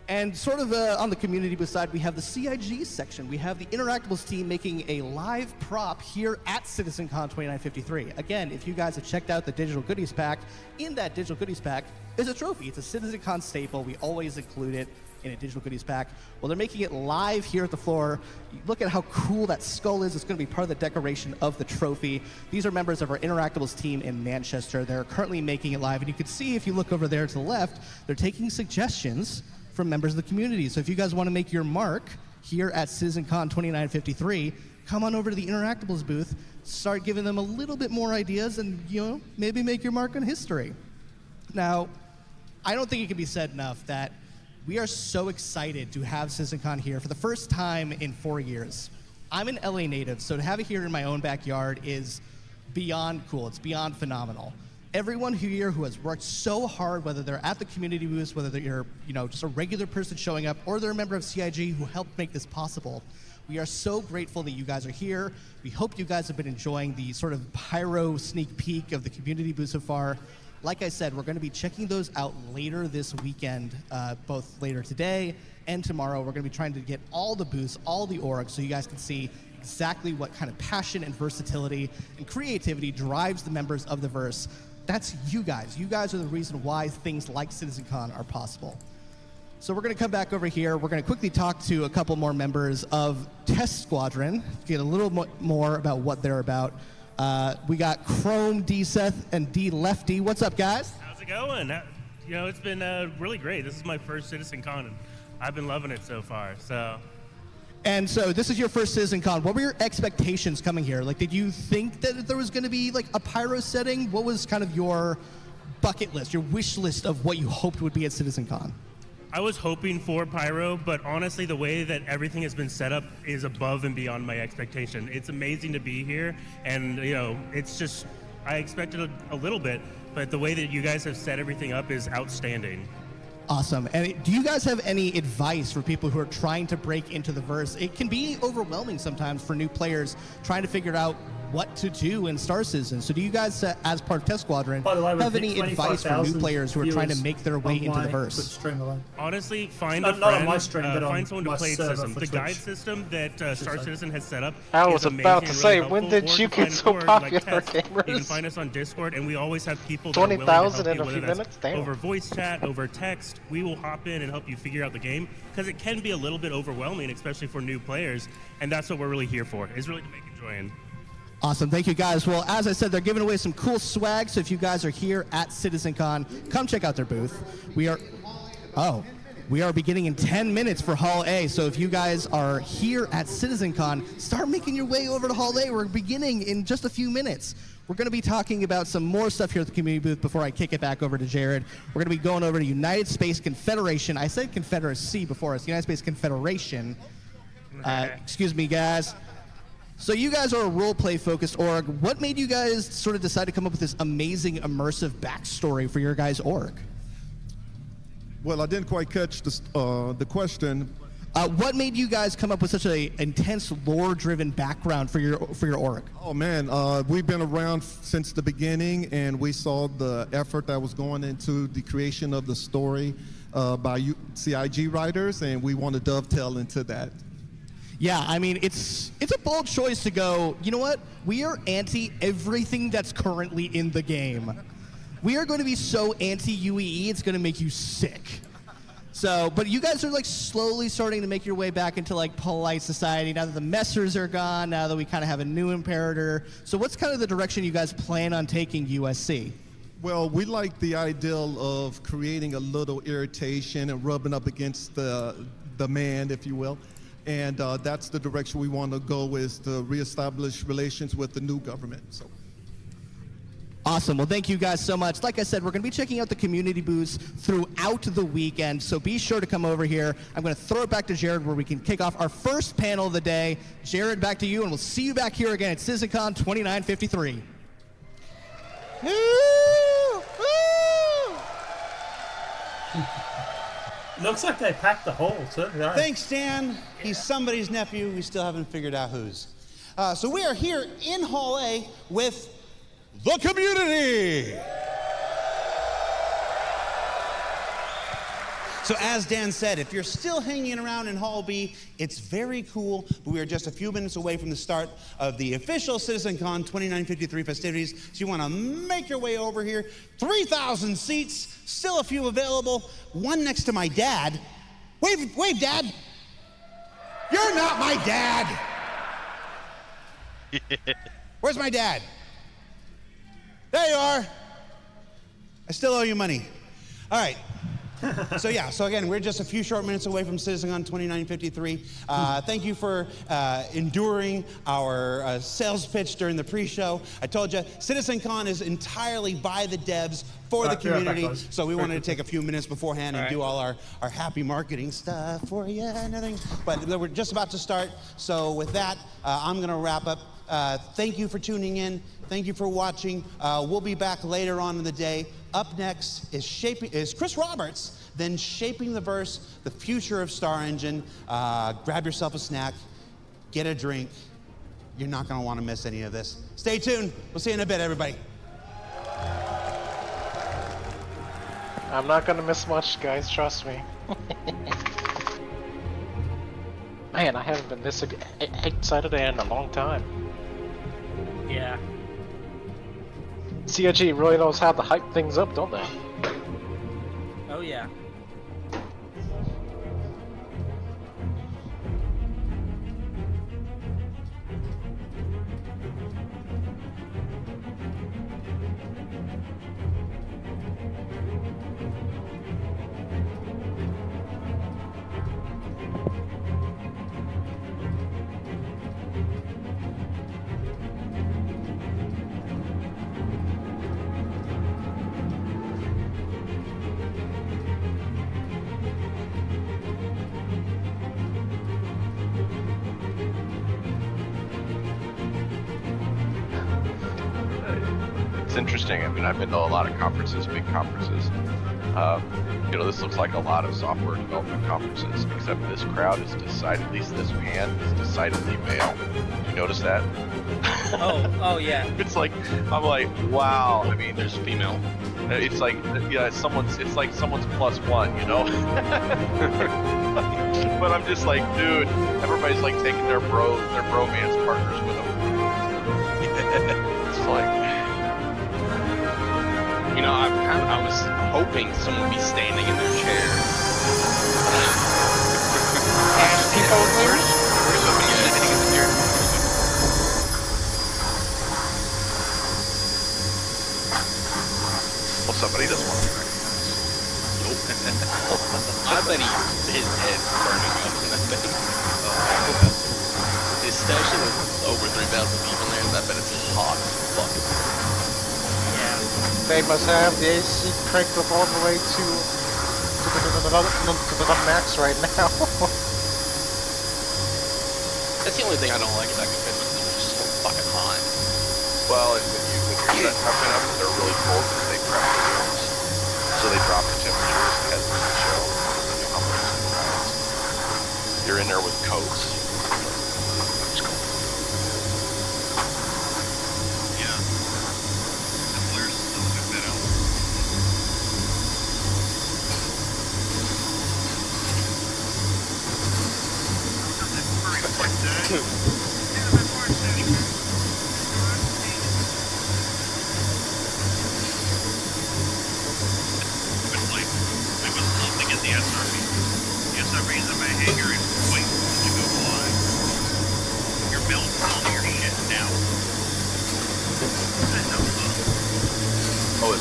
And sort of on the community booth side, we have the CIG section. We have the Interactables team making a live prop here at CitizenCon 2953. Again, if you guys have checked out the digital goodies pack, in that digital goodies pack is a trophy. It's a CitizenCon staple. We always include it in a digital goodies pack. Well, they're making it live here at the floor. Look at how cool that skull is. It's going to be part of the decoration of the trophy. These are members of our Interactables team in Manchester. They're currently making it live. And you can see, if you look over there to the left, they're taking suggestions from members of the community. So if you guys want to make your mark here at CitizenCon 2953, come on over to the Interactables booth, start giving them a little bit more ideas, and maybe make your mark on history. Now, I don't think it can be said enough that we are so excited to have CitizenCon here for the first time in 4 years. I'm an LA native, so to have it here in my own backyard is beyond cool. It's beyond phenomenal. Everyone here who has worked so hard, whether they're at the community booths, whether they're just a regular person showing up, or they're a member of CIG who helped make this possible, we are so grateful that you guys are here. We hope you guys have been enjoying the sort of pyro sneak peek of the community booth so far. Like I said, we're going to be checking those out later this weekend, both later today and tomorrow. We're going to be trying to get all the booths, all the orgs, so you guys can see exactly what kind of passion and versatility and creativity drives the members of the Verse. That's you guys. You guys are the reason why things like CitizenCon are possible. So we're going to come back over here. We're going to quickly talk to a couple more members of Test Squadron, get a little more about what they're about. We got Chrome, D-Seth, and D-Lefty. What's up, guys? How's it going? It's been really great. This is my first CitizenCon, and I've been loving it so far. And so this is your first CitizenCon. What were your expectations coming here? Like, did you think that there was going to be like a pyro setting? What was kind of your bucket list, your wish list of what you hoped would be at CitizenCon? I was hoping for pyro, but honestly, the way that everything has been set up is above and beyond my expectation. It's amazing to be here, and it's just, I expected a little bit, but the way that you guys have set everything up is outstanding. Awesome. And do you guys have any advice for people who are trying to break into the Verse? It can be overwhelming sometimes for new players trying to figure out what to do in Star Citizen. So do you guys, as part of Test Squadron, have any advice for new players who are trying to make their way into the Verse? Honestly, find a friend, not on my stream, but find on someone to my play server system. for The Twitch. guide system that Star Citizen has set up I is was amazing about to and say, really when helpful. did Or you to get find so org popular, like Test. You can gamers? find us on Discord, and we always have people that are willing to 20,000 help in you, a whether few that's minutes? Damn. over voice chat, over text. We will hop in and help you figure out the game, because it can be a little bit overwhelming, especially for new players, and that's what we're really here for, is really to make it enjoying. Awesome. Thank you, guys. Well, as I said, they're giving away some cool swag, so if you guys are here at CitizenCon, come check out their booth. We are beginning in 10 minutes for Hall A, so if you guys are here at CitizenCon, start making your way over to Hall A. We're beginning in just a few minutes. We're going to be talking about some more stuff here at the community booth before I kick it back over to Jared. We're going to be going over to United Space Confederation. I said Confederacy before. It's United Space Confederation. Excuse me, guys. So you guys are a role-play-focused org. What made you guys sort of decide to come up with this amazing, immersive backstory for your guys' org? Well, I didn't quite catch the question. What made you guys come up with such an intense, lore-driven background for your org? Oh man, we've been around since the beginning, and we saw the effort that was going into the creation of the story by CIG writers, and we want to dovetail into that. Yeah, I mean, it's a bold choice to go, you know what? We are anti everything that's currently in the game. We are going to be so anti-UEE, it's going to make you sick. So, but you guys are like slowly starting to make your way back into like polite society now that the messers are gone, now that we kind of have a new imperator. So what's kind of the direction you guys plan on taking USC? Well, we like the ideal of creating a little irritation and rubbing up against the man, if you will. And that's the direction we want to go, is to reestablish relations with the new government. So. Awesome. Well, thank you guys so much. Like I said, we're going to be checking out the community booths throughout the weekend, so be sure to come over here. I'm going to throw it back to Jared where we can kick off our first panel of the day. Jared, back to you, and we'll see you back here again at CitizenCon 2953. Looks like they packed the hole, too. Right? Thanks, Dan. He's somebody's nephew. We still haven't figured out whose. So we are here in Hall A with the community. So as Dan said, if you're still hanging around in Hall B, it's very cool, but we are just a few minutes away from the start of the official CitizenCon 2953 festivities. So you want to make your way over here. 3,000 seats, still a few available. One next to my dad. Wave, Dad. You're not my dad. Where's my dad? There you are. I still owe you money. All right. So again, we're just a few short minutes away from CitizenCon 2953. Thank you for enduring our sales pitch during the pre-show. I told you, CitizenCon is entirely by the devs for the community, so we wanted to take a few minutes beforehand and do all our happy marketing stuff for you and everything. But we're just about to start, so with that, I'm going to wrap up. Thank you for tuning in. Thank you for watching. We'll be back later on in the day. Up next is Chris Roberts, then Shaping the Verse, the future of Star Engine. Grab yourself a snack, get a drink. You're not going to want to miss any of this. Stay tuned. We'll see you in a bit, everybody. I'm not going to miss much, guys. Trust me. Man, I haven't been this excited in a long time. Yeah. CIG really knows how to hype things up, don't they? Oh yeah. It's interesting. I mean, I've been to a lot of conferences, big conferences. You know, this looks like a lot of software development conferences, except this crowd is decidedly, at least this pan is decidedly male. Did you notice that? Oh yeah. It's like, I'm like, wow. I mean, There's female. it's like, yeah, it's like someone's +1, you know? But I'm just like, dude, everybody's like taking their bromance partners with them. It's like, You know, I was hoping someone would be standing in their chair. Where's somebody sitting in the chair? well, somebody doesn't want to be recognized. I bet his head's burning up in that thing. Especially with over 3,000 people there, I bet it's hot as fuck. They must have the AC cranked up all the way to the max right now. That's the only thing I don't like about conventions. They're just so fucking hot. Well, and when you're tough enough, they're really cold because they prep the rooms. So they drop the temperatures ahead of the show. You know how much it's gonna rise. You're in there with coats. It's cold. Yeah. The flares still a good bit out. Very quick.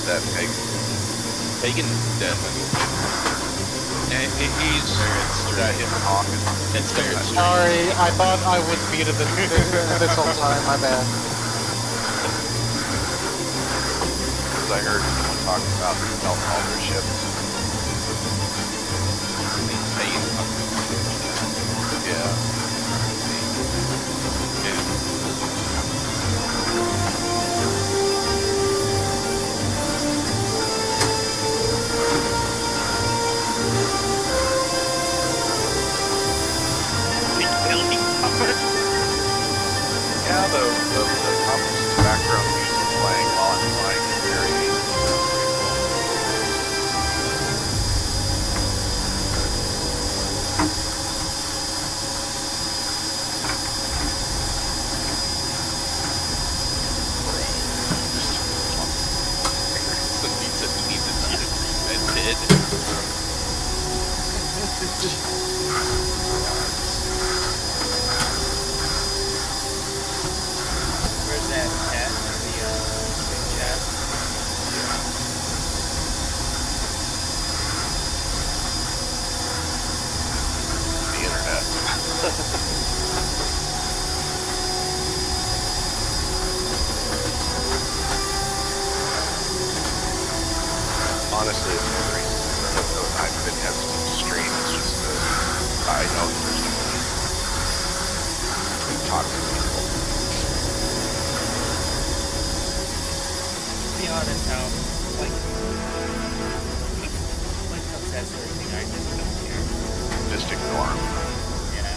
that Pagan's dead. And he's that him talking. It's very Sorry, I thought I was muted this whole time. My bad. Because I heard someone talking about melting all their ships. Yeah. Yeah, the background music playing while I'm flying is very Where's that chat? The chat? the internet. Honestly, it's no reason. I've been hesitant to stream. It's just that I know that there's too many toxic people. To be honest, how like how says everything, I just don't care. Just ignore them. Yeah.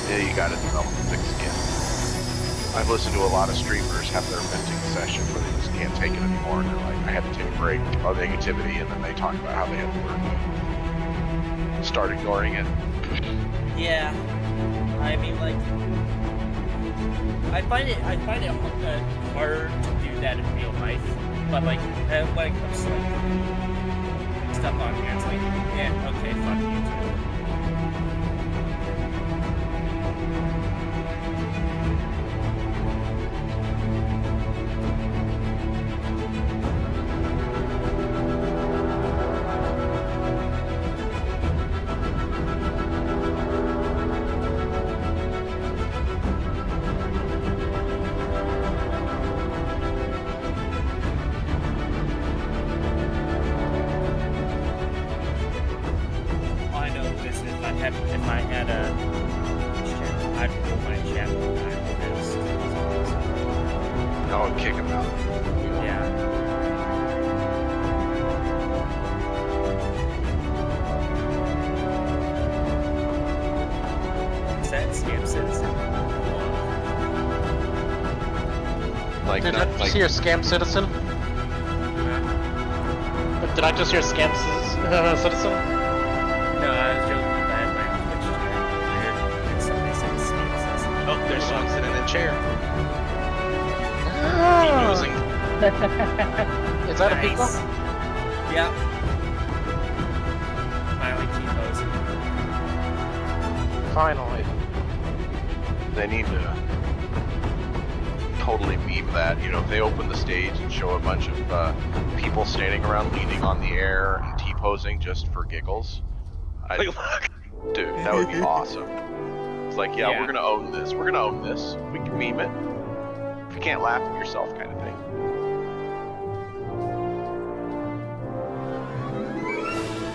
Yeah, you gotta develop a thick skin. I've listened to a lot of streamers have their venting session where they just can't take it anymore and they're like, I had to take a break of negativity, and then they talk about how they had to start ignoring it. Yeah. I mean, like, I find it hard to do that in real life, but like when it comes to like stuff on here, it's like, yeah, okay, fuck you too. I know this. If I had a chat, I'd pull my chat fast. Oh, and kick him out. Yeah. Is that Star Citizen? Like, Did not I just like hear Scam Citizen? Did I just hear Scam Citizen? No, I was joking. I had my Twitch weird, and somebody said Star Citizen. Oh, there's someone sitting in a chair. Ah. Is that a Nice. people? Yep. Finally, T-pose. Finally. they need to totally meme that. You know, if they open the stage and show a bunch of people standing around leaning on the air and T-posing just for giggles, dude, that would be awesome. It's like, yeah, we're gonna own this. We're gonna own this. We can meme it. If you can't laugh at yourself, kind of thing.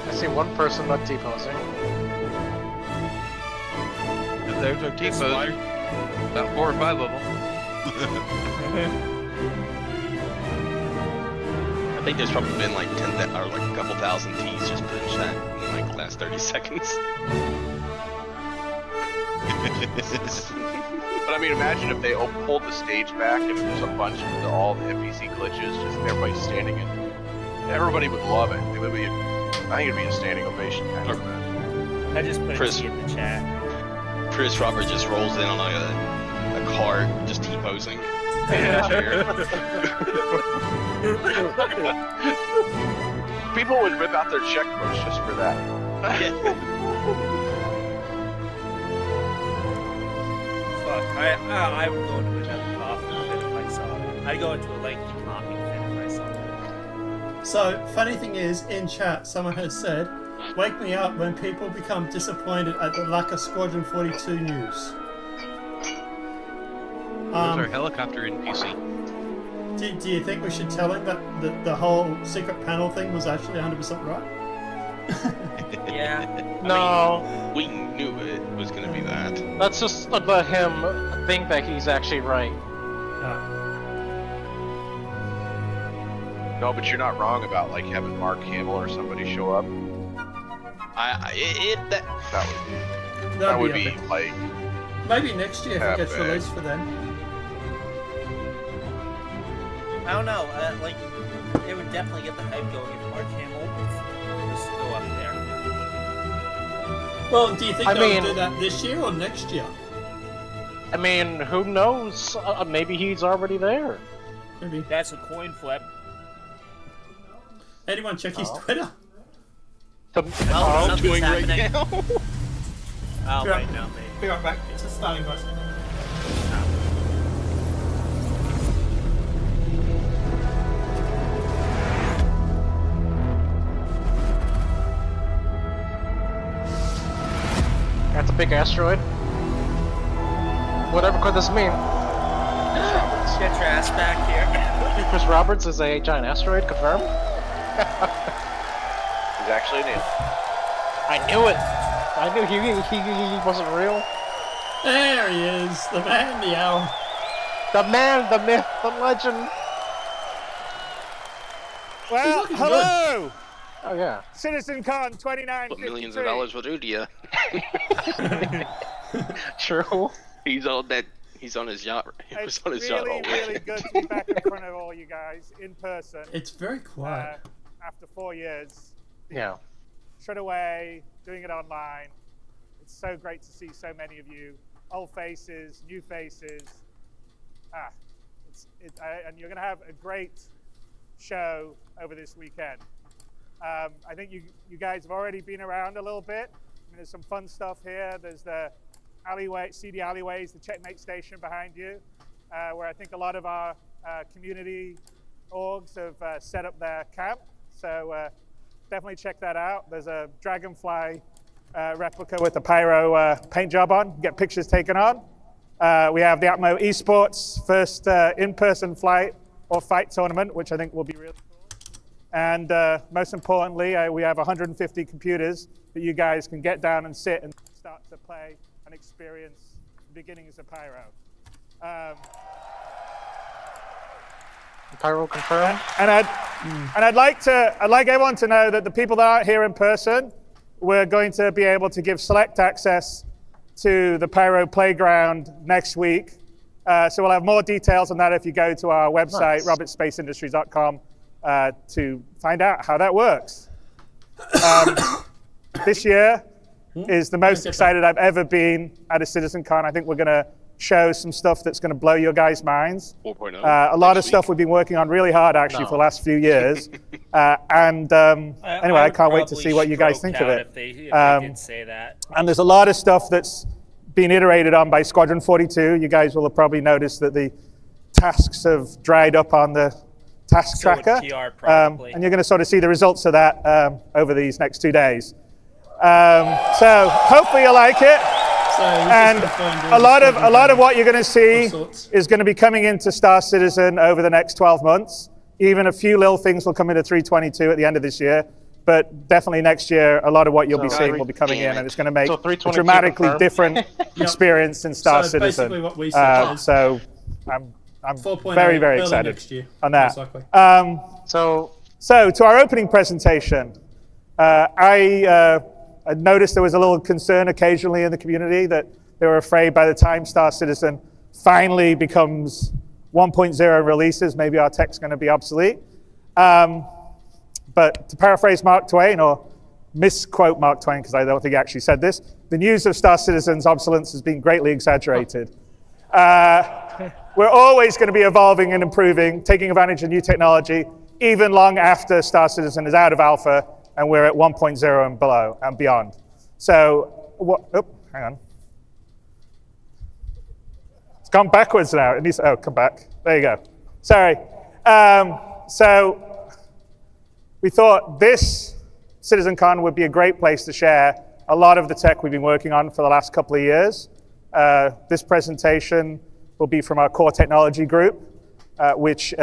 I see one person not T-posing. If there's no T-poser, about 4 or 5 of them. I think there's probably been like 10 or like a couple thousand T's just put in chat in like the last 30 seconds. But I mean, imagine if they pulled the stage back and there's a bunch of all the NPC glitches, just everybody standing in. Everybody would love it. It would be, I think it'd be a standing ovation kind of event. I just put Chris- it in the chat. Chris Robert just rolls in on like a cart, just T-posing. People would rip out their checkbooks just for that. Fuck, I would go to another coffee pit if I saw that. I'd go into a lengthy copy if I saw that. So, funny thing is, in chat, someone has said, "Wake me up when people become disappointed at the lack of Squadron 42 news." There's our helicopter in PC. Do you think we should tell him that the whole secret panel thing was actually 100% right? Yeah. No. We knew it was going to be that. Let's just let him think that he's actually right. No, but you're not wrong about like having Mark Hamill or somebody show up. That would be epic. like Maybe next year if it gets epic. released for them. I don't know. Like, it would definitely get the hype going if Mark Hamill was to go up there. Well, do you think I they'll mean- do that this year or next year? I mean, who knows? Maybe he's already there. Maybe. That's a coin flip. Anyone check his Twitter? Something's doing right happening. now. Oh, Be wait, right- no, maybe. Be right back. It's a starting bus. That's a big asteroid. Whatever could this mean? Get your ass back here. Chris Roberts is a giant asteroid, confirmed? he's actually new. I knew it! I knew he wasn't real. There he is, the man, the hour. The man, the myth, the legend. Well, looking hello! Oh yeah. CitizenCon 2953. What millions of dollars will do to you? True. He's on that. He's on his yacht. He was It's on his yacht all really, really week. good to be back in front of all you guys in person. It's very quiet. After 4 years. Yeah. Shut away, doing it online. It's so great to see so many of you. Old faces, new faces. And you're going to have a great show over this weekend. I think you guys have already been around a little bit. I mean, there's some fun stuff here. There's the seedy alleyways, the checkmate station behind you, where I think a lot of our community orgs have set up their camp. So definitely check that out. There's a Dragonfly replica with the pyro paint job on. Get pictures taken on. We have the Atmo Esports first in-person flight or fight tournament, which I think will be really cool. And most importantly, we have 150 computers that you guys can get down and sit and start to play and experience the beginnings of Pyro. Pyro confirmed. And I'd like everyone to know that the people that aren't here in person, we're going to be able to give select access to the Pyro Playground next week. So we'll have more details on that if you go to our website, robertspaceindustries.com, to find out how that works. This year is the most excited I've ever been at a CitizenCon. I think we're going to show some stuff that's going to blow your guys' minds. 4.0. A lot of stuff we've been working on really hard, actually, for the last few years. Anyway, I can't wait to see what you guys think of it. If they did say that. And there's a lot of stuff that's been iterated on by Squadron 42. You guys will have probably noticed that the tasks have dried up on the task So would tracker. PR probably. And you're going to sort of see the results of that over these next 2 days. So hopefully you like it. And a lot of what you're going to see is going to be coming into Star Citizen over the next 12 months. Even a few little things will come into 322 at the end of this year. But definitely next year, a lot of what you'll be seeing will be coming in, and it's going to make a dramatically different experience in Star So Citizen. basically what we said is So I'm 4.0 very, very early excited next year, on that. most likely. So to our opening presentation, I noticed there was a little concern occasionally in the community that they were afraid by the time Star Citizen finally becomes 1.0 releases, maybe our tech's going to be obsolete. But to paraphrase Mark Twain, or misquote Mark Twain, because I don't think he actually said this, the news of Star Citizen's obsolescence has been greatly exaggerated. We're always going to be evolving and improving, taking advantage of new technology, even long after Star Citizen is out of alpha and we're at 1.0 and below and beyond. So, hang on. It's gone backwards now. It needs, come back. There you go. Sorry. So we thought this CitizenCon would be a great place to share a lot of the tech we've been working on for the last couple of years. This presentation will be from our core technology group, which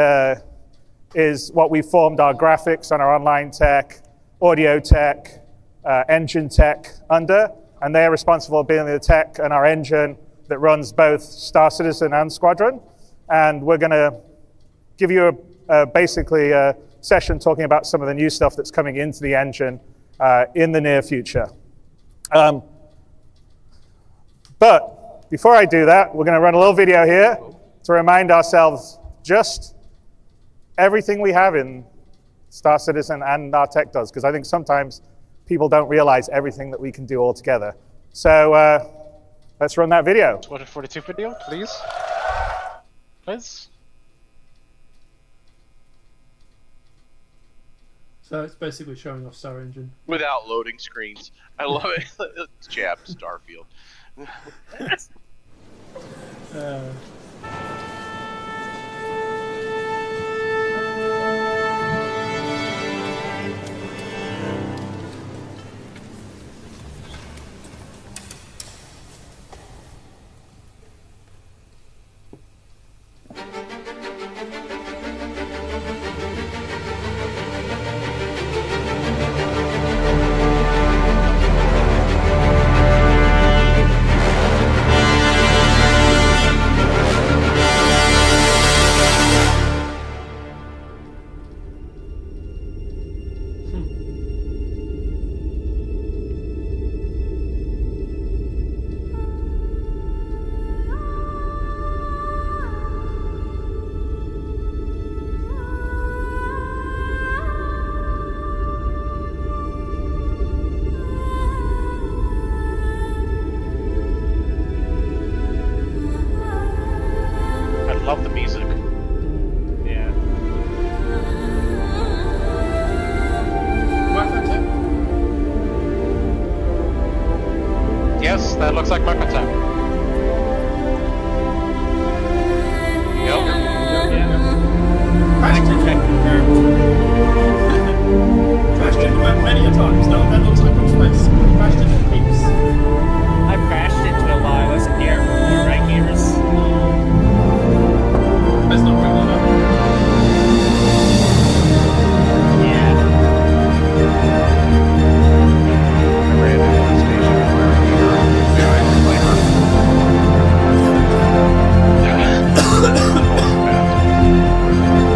is what we formed our graphics and our online tech, audio tech, engine tech under, and they're responsible for building the tech and our engine that runs both Star Citizen and Squadron. And we're going to give you basically a session talking about some of the new stuff that's coming into the engine in the near future. But before I do that, we're going to run a little video here to remind ourselves just everything we have in Star Citizen and our tech does, because I think sometimes people don't realize everything that we can do all together. So let's run that video. 242 video, please. Please. So it's basically showing off Star Engine. Without loading screens. I love it. It's Jab Starfield. Love the music. Yeah. Yes, that looks like Marco time. Yep. Question check confirmed. Question went many a times. No, that looks like a place. Question heaps. I've crashed into it while I wasn't here before, right, gamers? Let's not bring that up. Yeah. I ran into one station where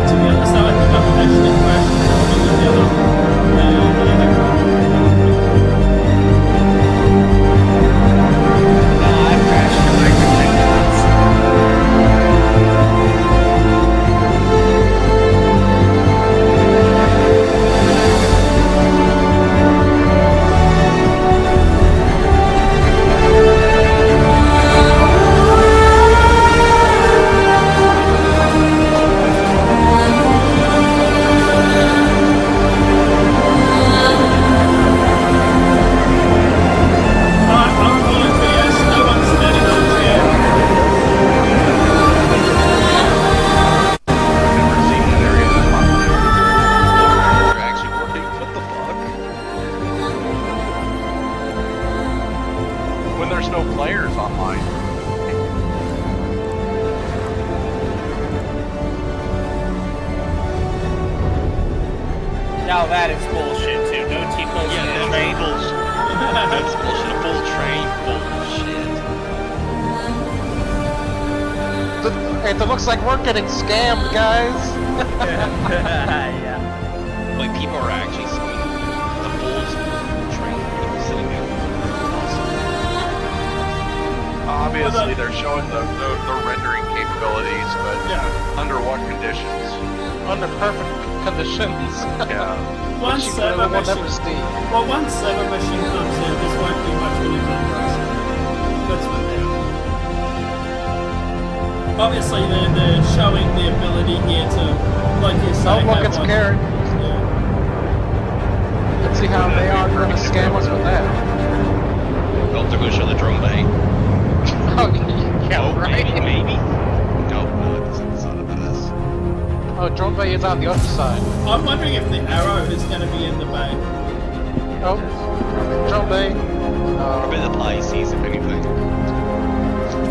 To be honest, I think I've actually crashed into the other. I've crashed into like 10 times. when there's no players online. Now that is bullshit too. No T-pose in the train. Bullshit. That's bullshit. A full train. Bullshit. It looks like we're getting scammed, guys. Yeah. Like people are actually seeing the full train sitting there. Obviously, they're showing the rendering capabilities, but under what conditions? Under perfect conditions. Yeah. Once server machine comes in, this won't be much of an impact, guys. That's what they are. Obviously, they're showing the ability here to, like you say, Oh, look, it's Karen. Let's see how they are going to scam us with that. Oh, they're going to show the drone bay. Oh, yeah, right. Maybe. No, it's not about us. drone bay is on the other side. I'm wondering if the arrow is going to be in the bay. Oh, drone bay. Probably the Pisces, if anything.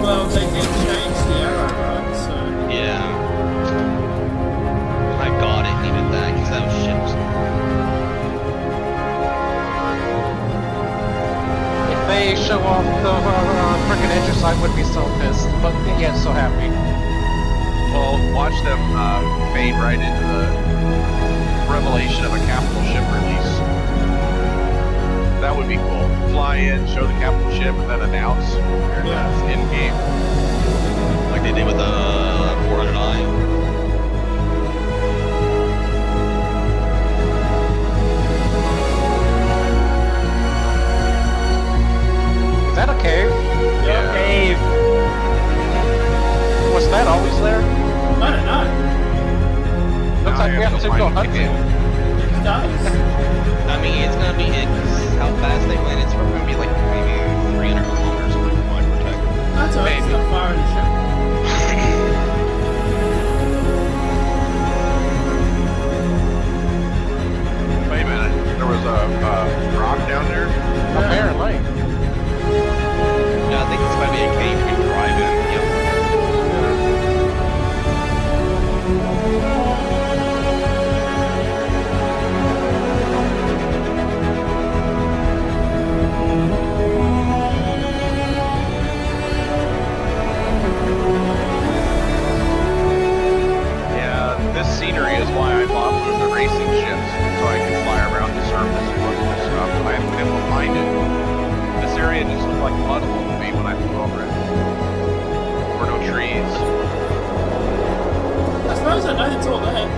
Well, they did change the arrow, right? So. Yeah. My god, it needed that, because that was shit. If they show off the frickin' entrance, I would be so pissed, but yet so happy. Well, watch them fade right into the revelation of a capital ship release. That would be cool. Fly in, show the capital ship, and then announce in game. Like they did with the 400i. Is that a cave? Yeah. Cave. Was that always there? I don't know. Looks like we have to go hunting. It does. I mean, it's gonna be it, because how fast they went, it's gonna be like maybe 300 kilometers away from my protect. That's alright, it's not far in the ship. Wait a minute. There was a rock down there? Apparently. Yeah, I think it's gonna be a cave you can drive in. Yep. Yeah, this scenery is why I bought one of the racing ships, so I can fly around the surface and look at this stuff. I haven't been able to find it. This area just looked like mud hole to me when I flew over it. There were no trees. I suppose I know it's all there.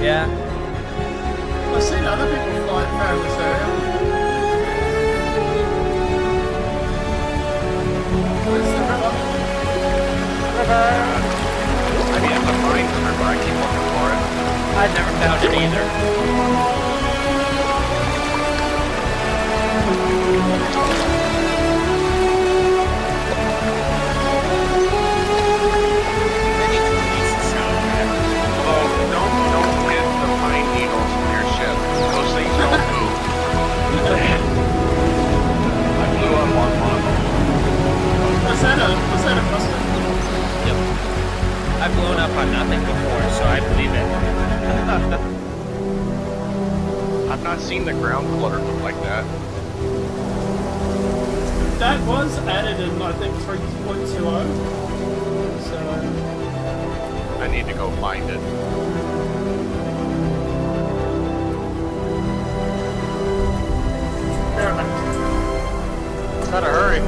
Yeah. I've seen other people flying around this area. Where's the river? I mean, it's a mine river. I keep looking for it. I've never found it either. Although, don't hit the pine needles in your ship. Those things don't move. I blew up on one of them. Was that a Mustang? Yep. I've blown up on nothing before, so I believe it. I've not seen the ground clutter look like that. That was added in, I think, 3.20. So. I need to go find it. Gotta hurry.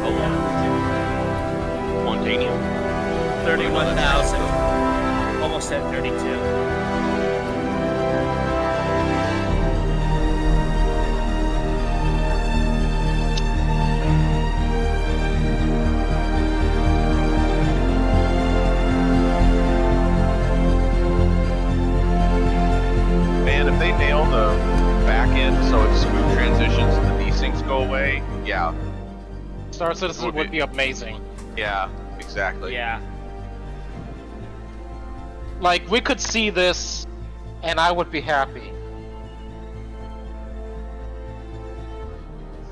Oh, Montanium. 31,000. Almost at 32. Man, if they nail the back end so it's smooth transitions and the desyncs go away, yeah. Star Citizen would be amazing. Yeah, exactly. Yeah. Like, we could see this, and I would be happy.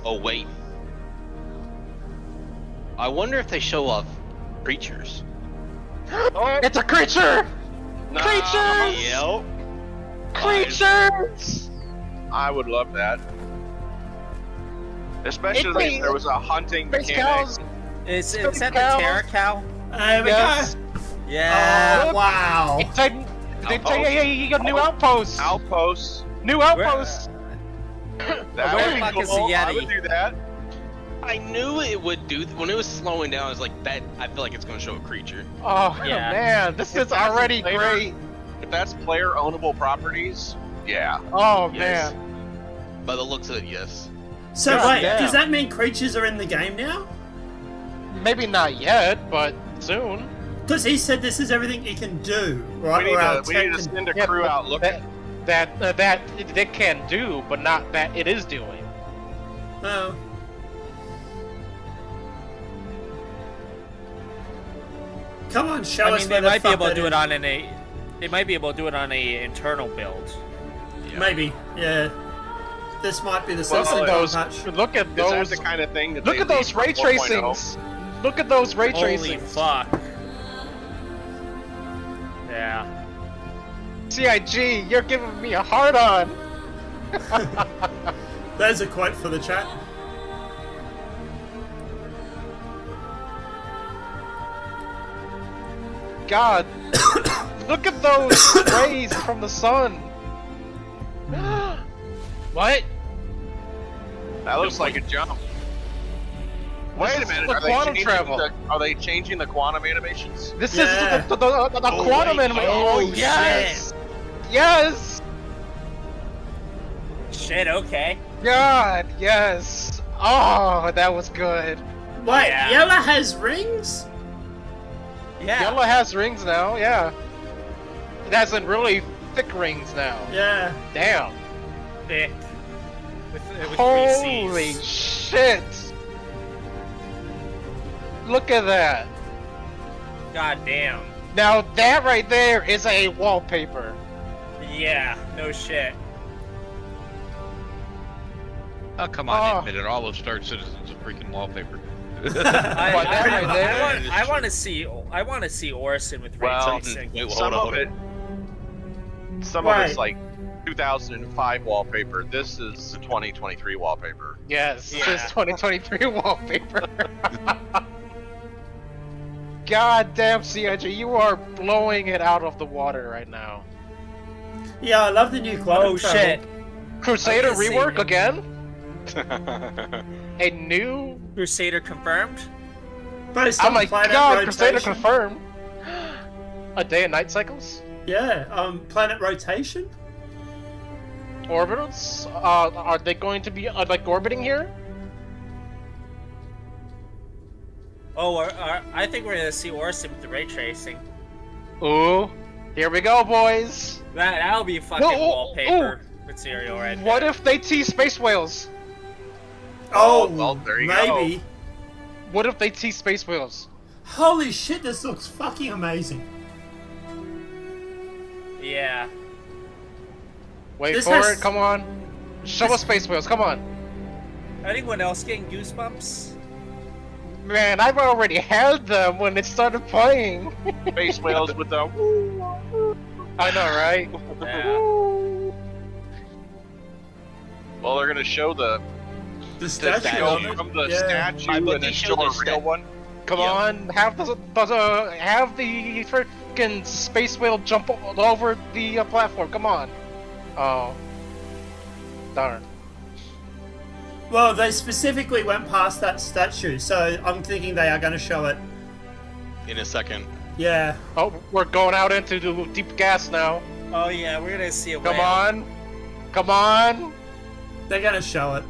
Oh, wait. I wonder if they show off creatures. It's a creature! Nah, Creatures! Yep. Creatures! I would love that. Especially if there was a hunting mechanic. Is that the Terra Cow? There we Yes. go. Yeah. Oh, wow. Yeah, you got new outposts. Outposts. New outposts. That Where would the be fuck is the cool. I Yeti? would do that. I knew it would do. When it was slowing down, I was like, "That." I feel like it's going to show a creature. Oh Yeah. man, this is already player- great. If that's player ownable properties, yeah. Oh Yes. man. By the looks of it, yes. So Yeah, wait, yeah. does that mean creatures are in the game now? Maybe not yet, but soon. Because he said this is everything he can do, right? We need Or our to, we need tech to can- send a Yeah, crew but out looking. That it can do, but not that it is doing. Oh. Come on, show I us mean, where they might be fuck able to it do is. it on They might be able to do it on a internal build. Maybe, yeah. This might be the Well, system those- patch. Look at Is those. that the kind of thing that Look they at those leave ray for 4.0? tracings. Look at those ray Holy tracings. fuck. Yeah. CIG, you're giving me a hard on. There's a quote for the chat. God, look at those rays from the sun. What? That looks like a jump. Wait a minute, the quantum travel. Are they changing the quantum animations? This Yeah. is the quantum wait. animation. Oh, yes, yes. Shit, okay. God, yes. Oh, that was good. Wait, Yeah. Yellow has rings? Yeah. Yellow has rings now. Yeah, it has in really thick rings now. Yeah. Damn. Thick. With Holy 3 Cs. shit! Look at that. God damn. Now that right there is a wallpaper. Yeah, no shit. Oh, come on, Oh. admit it. All of Star Citizen's a freaking wallpaper. I want to see Orison with ray Well, tracing. Wait, some hold of Right. it's like 2005 wallpaper. This is 2023 wallpaper. Yes, Yeah. this is 2023 wallpaper. God damn, CIG, you are blowing it out of the water right now. Yeah, I love the new quantum Oh travel. shit. Crusader I can see rework him. again? A new? Crusader confirmed? Based Oh on my planet god, Crusader rotation. confirmed. A day and night cycles? Yeah, planet rotation? Orbitals? Are they going to be like orbiting here? Oh, I think we're gonna see Orison with the ray tracing. Ooh, here we go, boys. That'll be fucking Whoa, oh, wallpaper material right What there. if they tease space whales? Oh, well, there you maybe. What if they tease space whales? Holy shit, this looks fucking amazing. Yeah. Wait This for has- it, come on. Show us space whales, come on. Anyone else getting goosebumps? Man, I've already had them when it started playing. Space whales with the I know, right? Yeah. well, they're gonna show the statue on it. from the Yeah. statue I bet and they then show show a the real one. Come Yep. on, have the freaking space whale jump over the platform. Come on. Oh, darn. Well, they specifically went past that statue, so I'm thinking they are going to show it. In a second. Yeah. Oh, we're going out into the deep gas now. Oh yeah, we're gonna see a Come whale. on, come on. They're going to show it.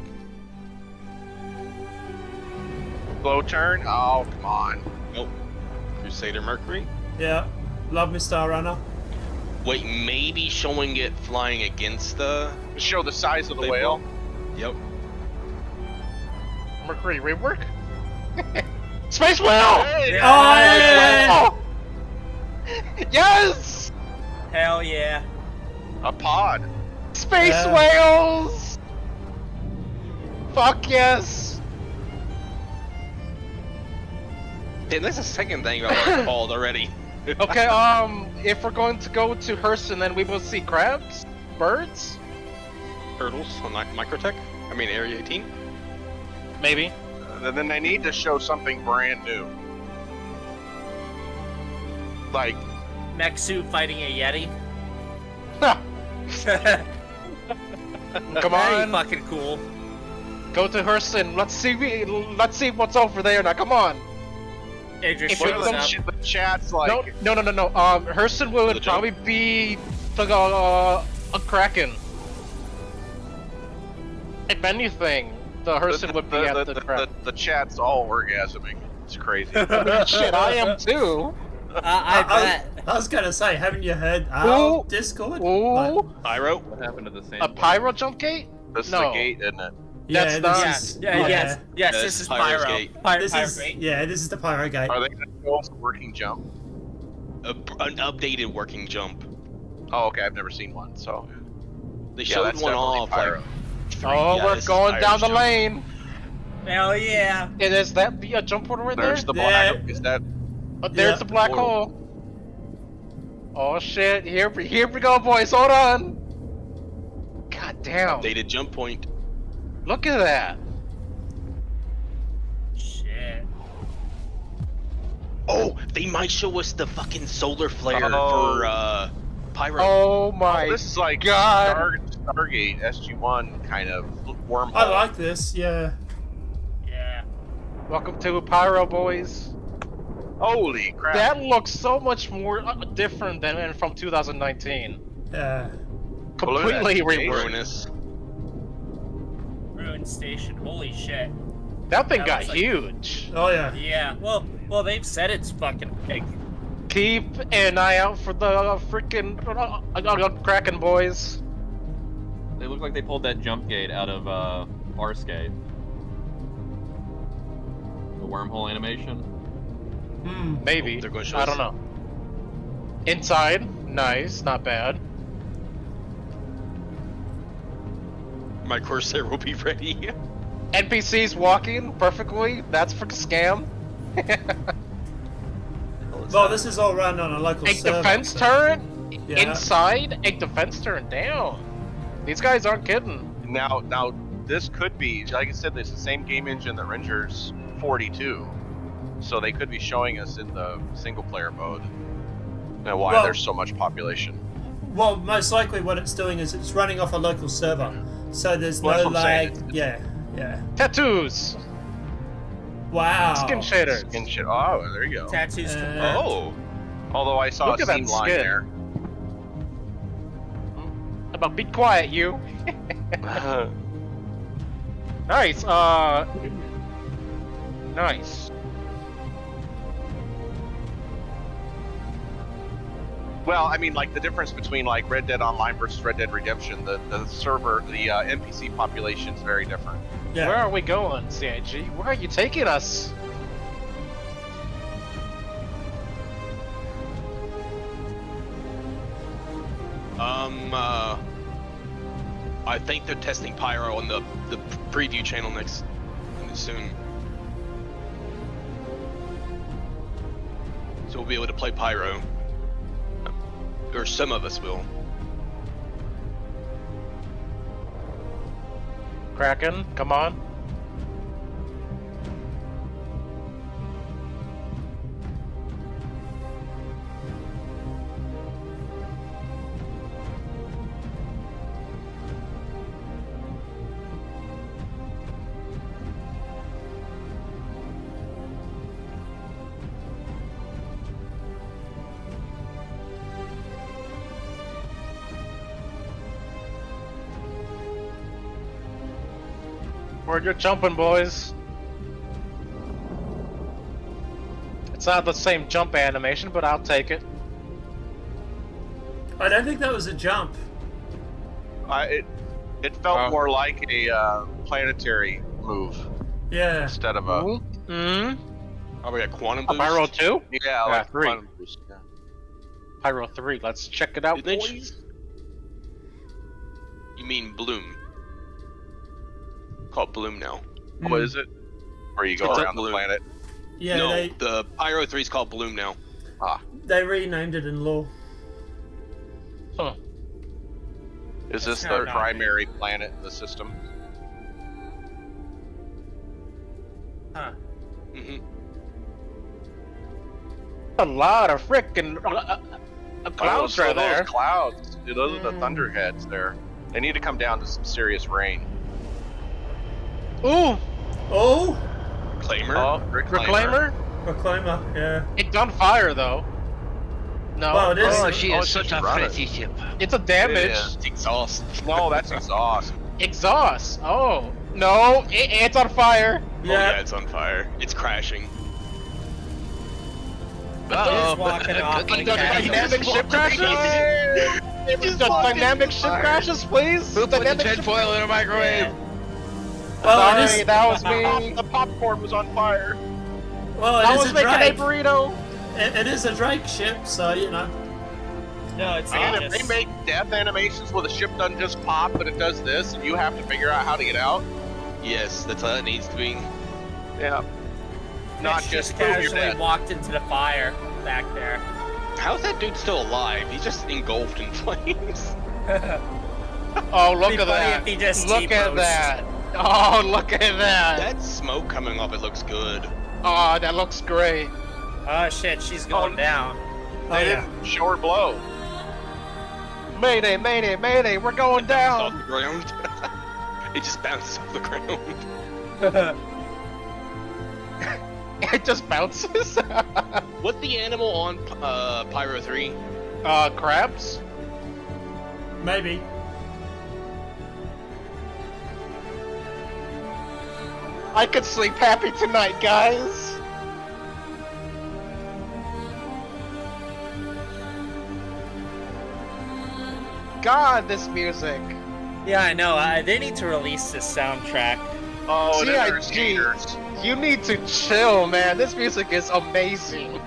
Slow turn. Oh, come on. Nope. Crusader Mercury. Yeah. Love me, Star Runner. Wait, maybe showing it flying against the. Show the size of the They whale. Yep. Mercury rework? Space whale! Yeah. Oh! Yes! Hell yeah. A pod. Space Yeah. whales! Fuck yes! Damn, that's the second thing about what it's called already. Okay, if we're going to go to Hurston, then we will see crabs? Birds? Turtles on Microtech. I mean, Area 18. Maybe. And then they need to show something brand new. Like, Mech suit fighting a Yeti. Come Very on. fucking cool. Go to Hurston. Let's see what's over there now. Come on. Idris If what shows are up. the chats like? No. Hurston would The jump? probably be a Kraken. If anything, the Hurston would be at the Kraken. The chat's all orgasming. It's crazy. Shit, I am too. I bet. I was going to say, haven't you heard Ooh. Discord? Ooh, Pyro. What happened to the same? a pyro jump gate? This is No. the gate, isn't it? Yeah, That's this not- is, Yes, Yeah, this is Pyro's Pyro. Gate. Pyro This is, Gate. yeah, this is the Pyro Gate. Are they going to show us a working jump? an updated working jump. Oh, okay. I've never seen one, so. They Yeah, showed that's one definitely off. pyro. Oh, we're going down the lane. Hell yeah! And is that the jump portal right There's there? the black. Is that? Oh, there's the black portal. hole. Oh shit! Here we go, boys. Hold on. God damn! Updated jump point. Look at that. Shit. Oh, they might show us the fucking solar flare Oh. for pyro. Oh my! This is like God. Stargate SG-1 kind of wormhole. I like this. Yeah. Yeah. Welcome to Pyro, boys. Holy crap! That looks so much more different than from 2019. Yeah. Completely ruinous. Ruined station. Holy shit. That thing got looks like- huge. Oh yeah. Yeah. Well, they've said it's fucking big. Keep an eye out for the freaking Kraken, boys. They look like they pulled that jump gate out of Farscape. The wormhole animation. Maybe. They're gonna show I us- don't know. Inside, nice, not bad. My Corsair will be ready. NPCs walking perfectly. That's for scam. Well, this is all run on a local A server. defense so- turret Yeah. inside. A defense turret down. These guys aren't kidding. Now, this could be, like I said, it's the same game engine that renders 42, so they could be showing us in the single-player mode. And why Well- there's so much population. Well, most likely what it's doing is it's running off a local server, so there's Well, no that's what I'm lag. saying. Yeah. Tattoos. Wow. Skin shaders. Skin shit. Oh, there you go. Tattoos. Oh. Although I saw Look a at that seam line skin. there. About be quiet, you. Nice. Nice. Well, I mean, like the difference between like Red Dead Online versus Red Dead Redemption, the server, the NPC population is very different. Yeah. Where are we going, CIG? Where are you taking us? I think they're testing pyro on the preview channel next soon. So we'll be able to play pyro. Or some of us will. Kraken, come on. Where you're jumping, boys. It's not the same jump animation, but I'll take it. I don't think that was a jump. It felt more like a planetary move Yeah. instead of a. Oh, we got quantum A boost. Pyro 2? Yeah, like 3. quantum boost, yeah. Pyro 3, let's check it out, Did they boys. You mean Bloom? Called Bloom now. What is it? Where you go It's around the Bloom. planet? Yeah, no, they the Pyro 3 is called Bloom now. they renamed it in law. Huh. Is this That's the not primary planet in the system? Huh. Mm-hmm. A lot of frickin' clouds right there. Those clouds. Dude, those are the thunderheads there. They need to come down to some serious rain. Ooh! Oh! Reclaimer? Oh, Reclaimer? Reclaimer, yeah. It's on fire, though. No. Well, it is. Oh, she Oh, is it's such just a running. pretty ship. It's a damage. Yeah. It's exhaust. No, that's exhaust. Exhaust. Oh. No, it's on fire. Oh yeah, it's on fire. It's crashing. He's walking off The like dynamic ship crashes? The dynamic ship crashes, please? Who put the Dynamic ship- tinfoil in a microwave? Well, Sorry, that was me. The popcorn was on fire. Well, I it was is a making a drag. burrito. it is a Drake ship, so you know. No, it's And if they make death animations where the ship doesn't just pop, but it does this, and you have to figure out how to get out. Yes, that's how it needs to be. Yeah. Not It's just just prove you're casually dead. walked into the fire back there. How's that dude still alive? He's just engulfed in flames. Oh, look Be at funny that! if he just Look at T-posed. that! Oh, look at that! That smoke coming off it looks good. Oh, that looks great. Oh shit, she's going down. They didn't show her blow. Mayday, mayday, mayday! We're going Off down. the ground. It just bounces off the ground. It just bounces. What's the animal on Pyro 3? Crabs? Maybe. I could sleep happy tonight, guys. God, this music. Yeah, I know. They need to release this soundtrack. Oh, there's CIG, haters. you need to chill, man. This music is amazing.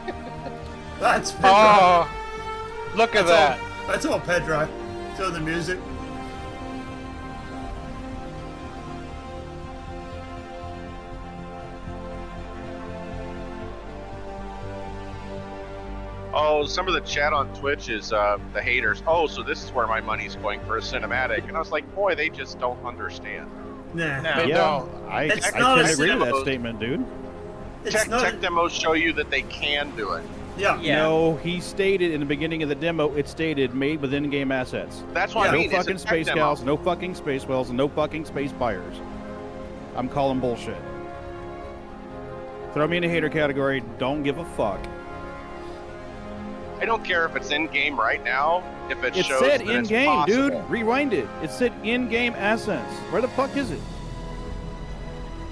That's Pedro. Oh, look at That's that. That's all Pedro. To the music. Oh, some of the chat on Twitch is the haters. Oh, so this is where my money's going for a cinematic. And I was like, boy, they just don't understand. Nah. No. They Yeah, don't. I It's can not a agree with that cinema. statement, dude. It's Tech, not. tech demos show you that they can do it. Yeah. Yeah. No, he stated in the beginning of the demo, it stated made with in-game assets. That's what I No mean. It's a fucking tech space demo. gals, no fucking space whales, and no fucking space buyers. I'm calling bullshit. Throw me in the hater category. Don't give a fuck. I don't care if it's in game right now. If it It shows said that in it's game, dude. possible. Rewind it. It said in-game assets. Where the fuck is it?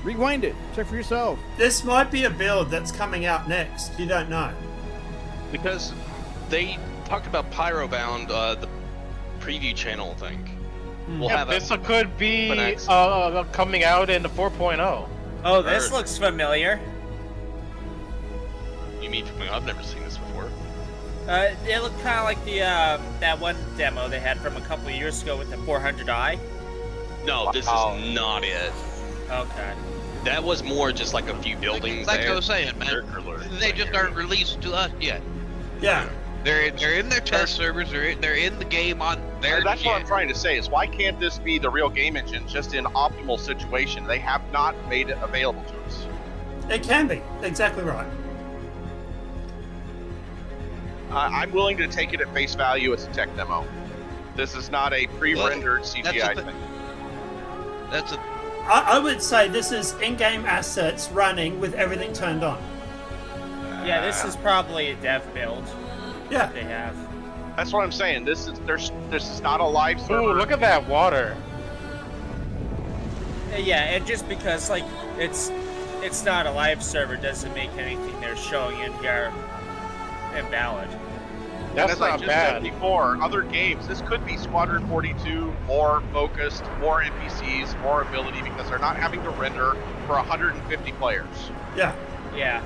Rewind it. Check for yourself. This might be a build that's coming out next. You don't know. Because they talked about Pyrobound, the preview channel thing. We'll Yeah, have this a could be Next. coming out in the 4.0. Oh, this Heard. looks familiar. You mean I've never seen this before. It looked kind of like the that one demo they had from a couple of years ago with the 400i. No, this Wow. is not it. Okay. That was more just like a few buildings Like there. I was saying, man, they just aren't released to us yet. Yeah. They're in their test servers. They're in the game on their. That's what I'm shit. trying to say. Is why can't this be the real game engine, just in optimal situation? They have not made it available to us. It can be. Exactly right. I'm willing to take it at face value as a tech demo. This is not a pre-rendered CGI the thing. That's a. I would say this is in-game assets running with everything turned on. Yeah, this is probably a dev build. Yeah. They have. That's what I'm saying. This is not a live server. Ooh, look at that water. Yeah, and just because like it's not a live server doesn't make anything they're showing in here invalid. That's as I not just bad. said before, other games, this could be Squadron 42, more focused, more NPCs, more ability, because they're not having to render for 150 players. Yeah. Yeah.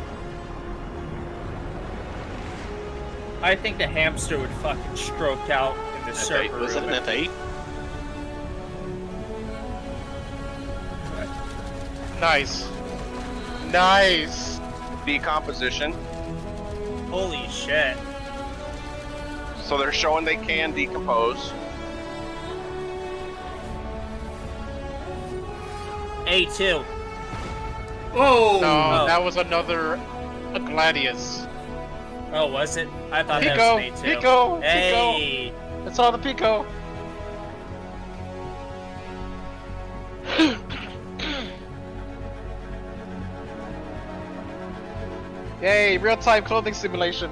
I think the hamster would fucking stroke out in the server Was it room. an F8? Nice. Nice. Decomposition. Holy shit. So they're showing they can decompose. A2. Oh! No, that was another Gladius. Oh, was it? I thought Pico, that was an A2. Pico, Hey. Pico. It's all the Pico. Yay, real-time clothing simulation.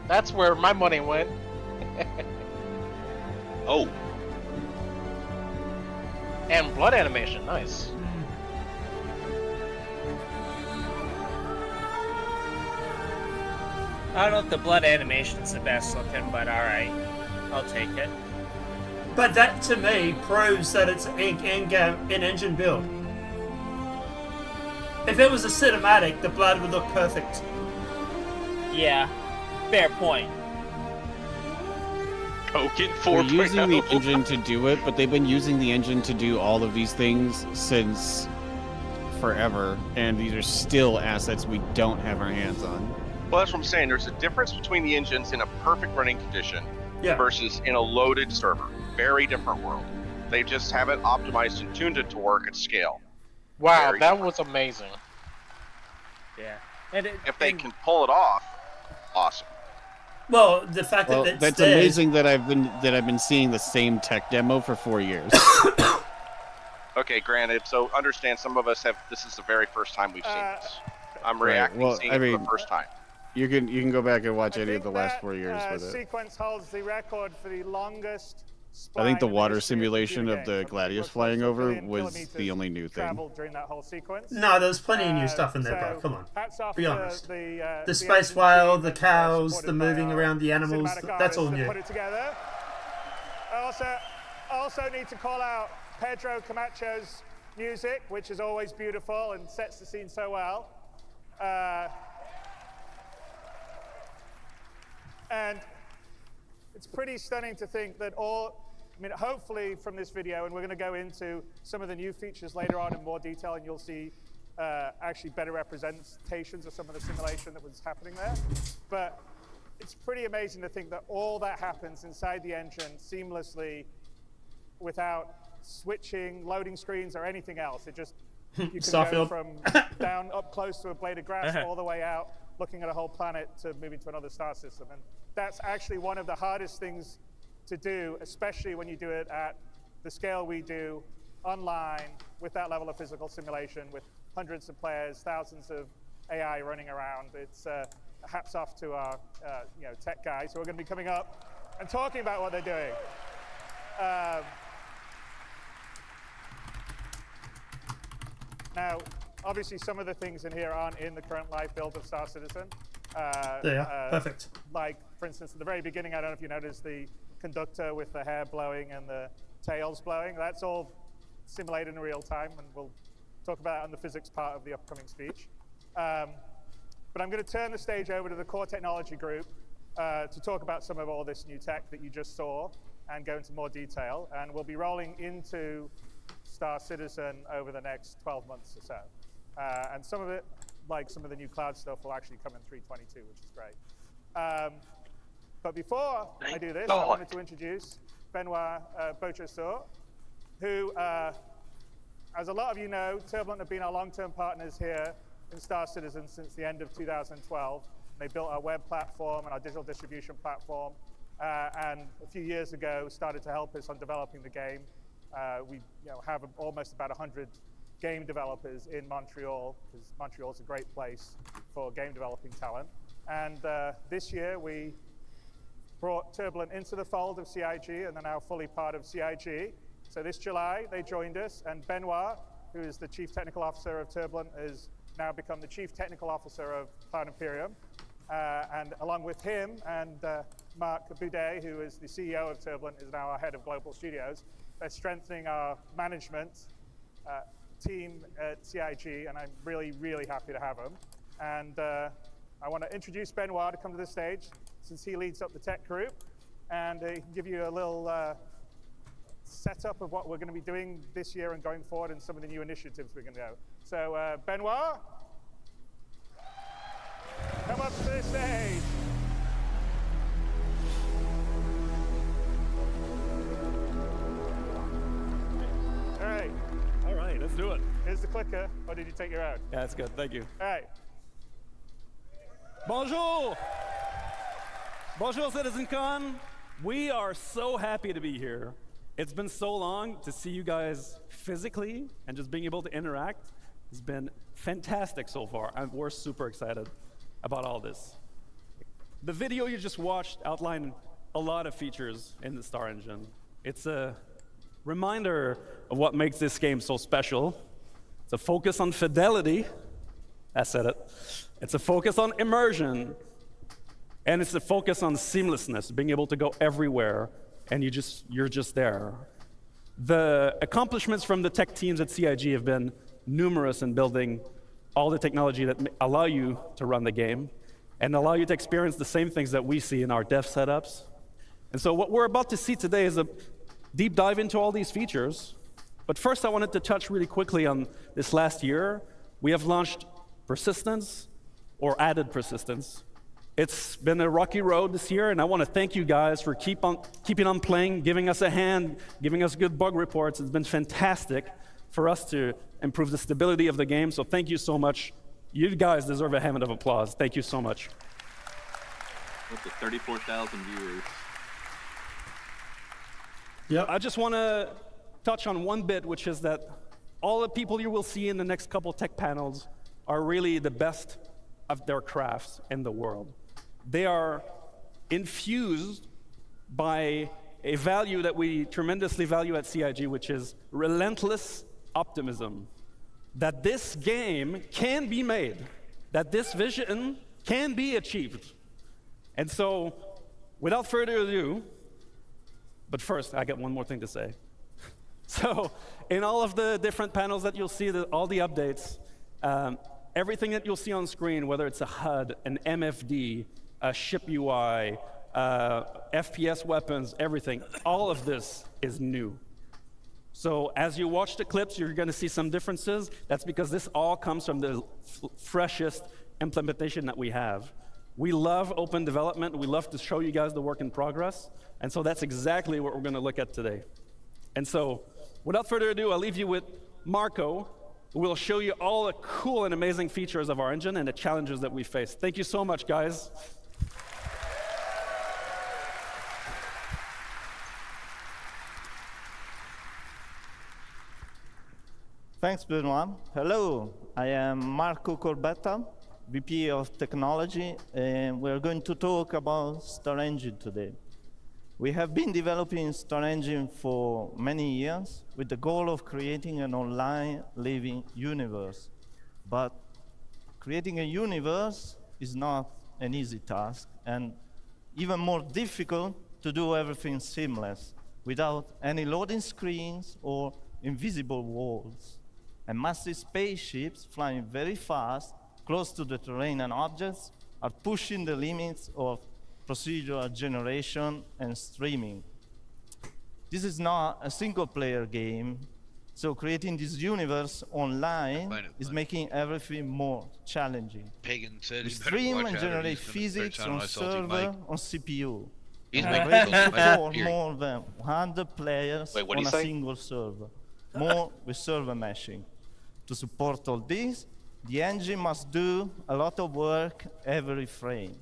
That's where my money went. Oh. And blood animation, nice. I don't know if the blood animation's the best looking, but alright. I'll take it. But that to me proves that it's an in-engine build. If it was a cinematic, the blood would look perfect. Yeah, fair point. Token They're using the 4.0. engine to do it, but they've been using the engine to do all of these things since forever, and these are still assets we don't have our hands on. Well, that's what I'm saying. There's a difference between the engines in a perfect running condition Yeah. versus in a loaded server. Very different world. They just haven't optimized and tuned it to work at scale. Wow, Very that was amazing. Yeah. And if they can pull it off, awesome. Well, the fact Well, that it's that's there is- amazing that I've been seeing the same tech demo for 4 years. Okay, granted. So understand, some of us have. This is the very first time we've seen this. I'm Right, reacting, well, seeing I it for mean, the first time. You can go back and watch I any of think the last that, 4 years with it. sequence holds the record for the longest I think the spline in water history of simulation computer of the games. I think Gladius we're close flying to 1 over billion was kilometers the only new thing. traveled during that whole sequence. No, there's plenty of new stuff in there, bro. so Come on. hats off Be to honest. The The space engine whale, team the that, cows, the supported by moving our around the animals, cinematic that's all artists that new. Put it together. I also need to call out Pedro Camacho's music, which is always beautiful and sets the scene so well. And it's pretty stunning to think that hopefully from this video, and we're going to go into some of the new features later on in more detail, and you'll see actually better representations of some of the simulation that was happening there. But it's pretty amazing to think that all that happens inside the engine seamlessly without switching, loading screens, or anything else. It just, you can go Starfield. from down up close to a blade of grass all the way out, looking at a whole planet, to moving to another star system. And that's actually one of the hardest things to do, especially when you do it at the scale we do online with that level of physical simulation, with hundreds of players, thousands of AI running around. It's hats off to our tech guys who are going to be coming up and talking about what they're doing. Now, obviously, some of the things in here aren't in the current live build of Star Citizen. There you are. Perfect. Like, for instance, at the very beginning, I don't know if you noticed the conductor with the hair blowing and the tails blowing. That's all simulated in real time, and we'll talk about it on the physics part of the upcoming speech. But I'm going to turn the stage over to the core technology group to talk about some of all this new tech that you just saw and go into more detail. And we'll be rolling into Star Citizen over the next 12 months or so. And some of it, like some of the new cloud stuff, will actually come in 3.22, which is great. But before I do this, I wanted to introduce Benoit Beautresor, who, as a lot of you know, Turbulent have been our long-term partners here in Star Citizen since the end of 2012. They built our web platform and our digital distribution platform, and a few years ago started to help us on developing the game. We have almost about 100 game developers in Montreal, because Montreal is a great place for game developing talent. And this year we brought Turbulent into the fold of CIG, and they're now fully part of CIG. So this July they joined us, and Benoit, who is the Chief Technical Officer of Turbulent, has now become the Chief Technical Officer of Cloud Imperium. And along with him and Marc Boudet, who is the CEO of Turbulent, is now our head of Global Studios. They're strengthening our management team at CIG, and I'm really, really happy to have them. And I want to introduce Benoit to come to the stage, since he leads up the tech group, and he can give you a little setup of what we're going to be doing this year and going forward, and some of the new initiatives we're going to go. So Benoit, come up to the stage. All right. All right, let's do it. Here's the clicker. Or did you take your own? Yeah, that's good. Thank you. All right. Bonjour. Bonjour, CitizenCon. We are so happy to be here. It's been so long to see you guys physically, and just being able to interact has been fantastic so far. And we're super excited about all this. The video you just watched outlined a lot of features in the Star Engine. It's a reminder of what makes this game so special. It's a focus on fidelity. I said it. It's a focus on immersion. And it's a focus on seamlessness, being able to go everywhere, and you're just there. The accomplishments from the tech teams at CIG have been numerous in building all the technology that allow you to run the game. and allow you to experience the same things that we see in our dev setups. And so what we're about to see today is a deep dive into all these features. But first, I wanted to touch really quickly on this last year. We have launched persistence, or added persistence. It's been a rocky road this year, and I want to thank you guys for keeping on playing, giving us a hand, giving us good bug reports. It's been fantastic for us to improve the stability of the game, so thank you so much. You guys deserve a hand of applause. Thank you so much. With the 34,000 viewers. Yeah. I just want to touch on one bit, which is that all the people you will see in the next couple tech panels are really the best of their crafts in the world. They are infused by a value that we tremendously value at CIG, which is relentless optimism. That this game can be made, that this vision can be achieved. And so, without further ado, but first, I got one more thing to say. So, in all of the different panels that you'll see, all the updates, everything that you'll see on screen, whether it's a HUD, an MFD, a ship UI, FPS weapons, everything, all of this is new. So as you watch the clips, you're going to see some differences. That's because this all comes from the freshest implementation that we have. We love open development. We love to show you guys the work in progress. And so that's exactly what we're going to look at today. And so without further ado, I'll leave you with Marco, who will show you all the cool and amazing features of our engine and the challenges that we face. Thank you so much, guys. Thanks, Benoit. Hello, I am Marco Corbetta, VP of Technology, and we're going to talk about Star Engine today. We have been developing Star Engine for many years with the goal of creating an online living universe. But creating a universe is not an easy task, and even more difficult to do everything seamless without any loading screens or invisible walls. And massive spaceships flying very fast, close to the terrain and objects, are pushing the limits of procedural generation and streaming. This is not a single-player game, so creating this universe online is making everything more challenging. Pagan said We he better stream watch and out or generate he's gonna physics start sounding on like Salty server Mike. on CPU. He's and making ready to Salty Mike. support Here. more than 100 players Wait, what'd on he a say? single server, more with server meshing. To support all this, the engine must do a lot of work every frame.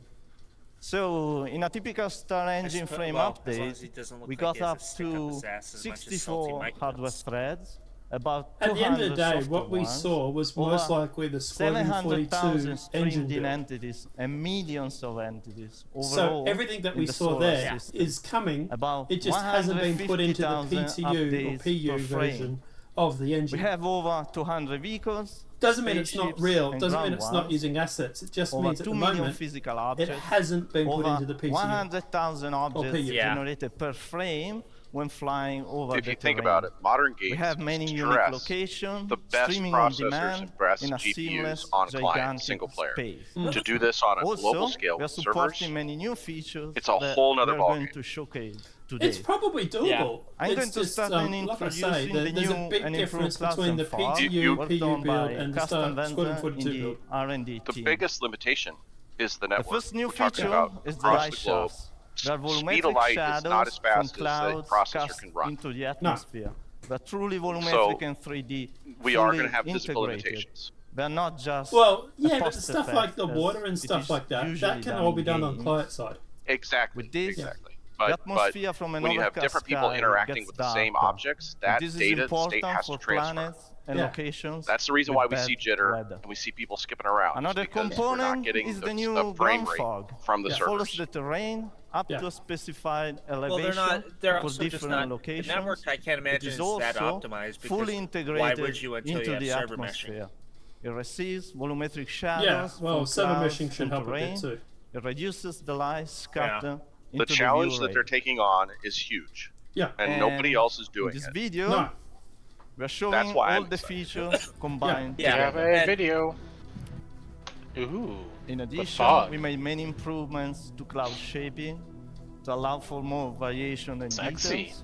So in a typical Star Engine frame well, as long as he update, doesn't look we like got he has up to stick up to his ass as much as Salty 64 Mike hardware does. threads, about At the end of the 200 day, software what we ones, saw was over most likely the Squadron 700,000 42 streamed engine in build. entities and millions of entities So overall. everything that in we the saw solar there system. is coming. About It just hasn't been put into the 150,000 PTU or updates PU per frame. version of the engine. We have over 200 vehicles. Doesn't mean it's not spaceships, real. and Doesn't mean ground it's not ones. using assets. It just Over means at 2 the million moment physical it objects. hasn't been put over into the PTU. 100,000 objects PU. generated per frame when flying over If the you think terrain. about it, modern games We have many unique stress locations, the best streaming on processors demand and best in a GPUs seamless, on client, gigantic single player. space. To do this on a Also, global scale we are with supporting servers, many new features it's a that whole nother we're going ballgame. to showcase today. It's probably doable. I'm It's going to just, start in like I say, introducing the there's a new big and difference improved between the platform PTU, worked PU on build by and the custom Squadron vendor in 42 the build. R&D the team. biggest limitation is the network. The first new We're talking feature about is the across light the globe. shafts. There are Speed of volumetric light is not shadows as from fast as a clouds processor cast can run. into the atmosphere. They're truly volumetric So, and 3D. we are fully going to have visible integrated. limitations. They're not just Well, a yeah, but post stuff effect, like the as water and it stuff is like that, usually that can done all in be done on games. client side. Exactly. With this, exactly. the But atmosphere from when you another have different people sky interacting gets with the same darker. objects, And that this is data state important has to for transfer. planets and Yeah. locations. That's the reason with why we bad see jitter weather. and we see people skipping around. Another because we're not component getting is the, the new the frame ground rate fog from the that servers. follows the terrain up Yeah. to a specified Well, elevation they're for also just different not. The locations. network, I can't It imagine is is that also optimized because fully why integrated would you until into you have the server atmosphere. meshing? It receives volumetric shadows Yeah, well, from server clouds meshing should and help a bit terrain. too. It reduces the light scatter The into challenge view that they're rate. taking on is huge. Yeah. And nobody else is doing in this it. video, No. we're showing why all I'm the excited. features combined Yeah. together. Video. In In addition, fog. we made many improvements to cloud shaping to allow for more variation and Sexy. details.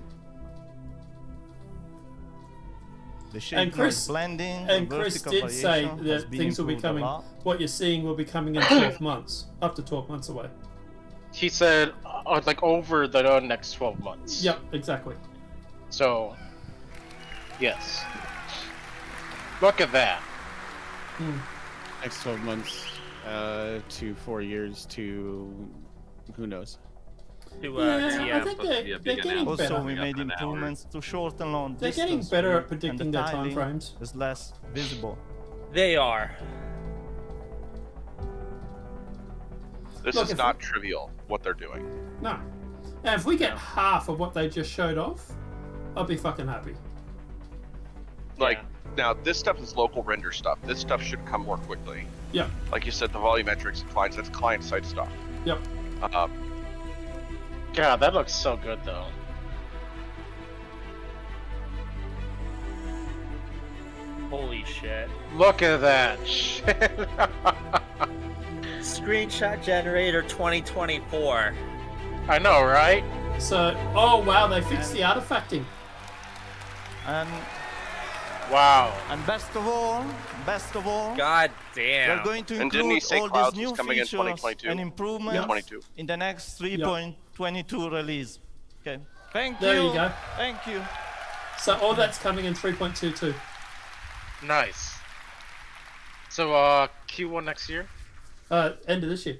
The shape And Chris, blending and Chris vertical did say variation has that been things will be improved a coming. lot. What you're seeing will be coming in 12 months, up to 12 months away. He said, like over the next 12 months. Yep, exactly. So, yes. Look at that. Next 12 months to 4 years to who knows. To, Yeah, I think they're getting Also, better. we made improvements to shorten long They're getting distance better view, at predicting and the their time tiling frames. is less visible. They are. This Look, is if not trivial what they're doing. No. And if we get half of what they just showed off, I'll be fucking happy. Like now, this stuff is local render stuff. This stuff should come more quickly. Yep. Like you said, the volumetrics and clients, that's client side stuff. Yep. God, that looks so good though. Holy shit. Look at that shit. Screenshot generator 2024. I know, right? So, oh wow, they fixed the artifacting. And wow. And best of all, God damn. we're going to And didn't he include say all clouds these new was coming in features 2022? and improvements Yeah. 22. in the next 3.22 release. Okay. Thank There you. you go. Thank you. So all that's coming in 3.22. Nice. So, Q1 next year? End of this year.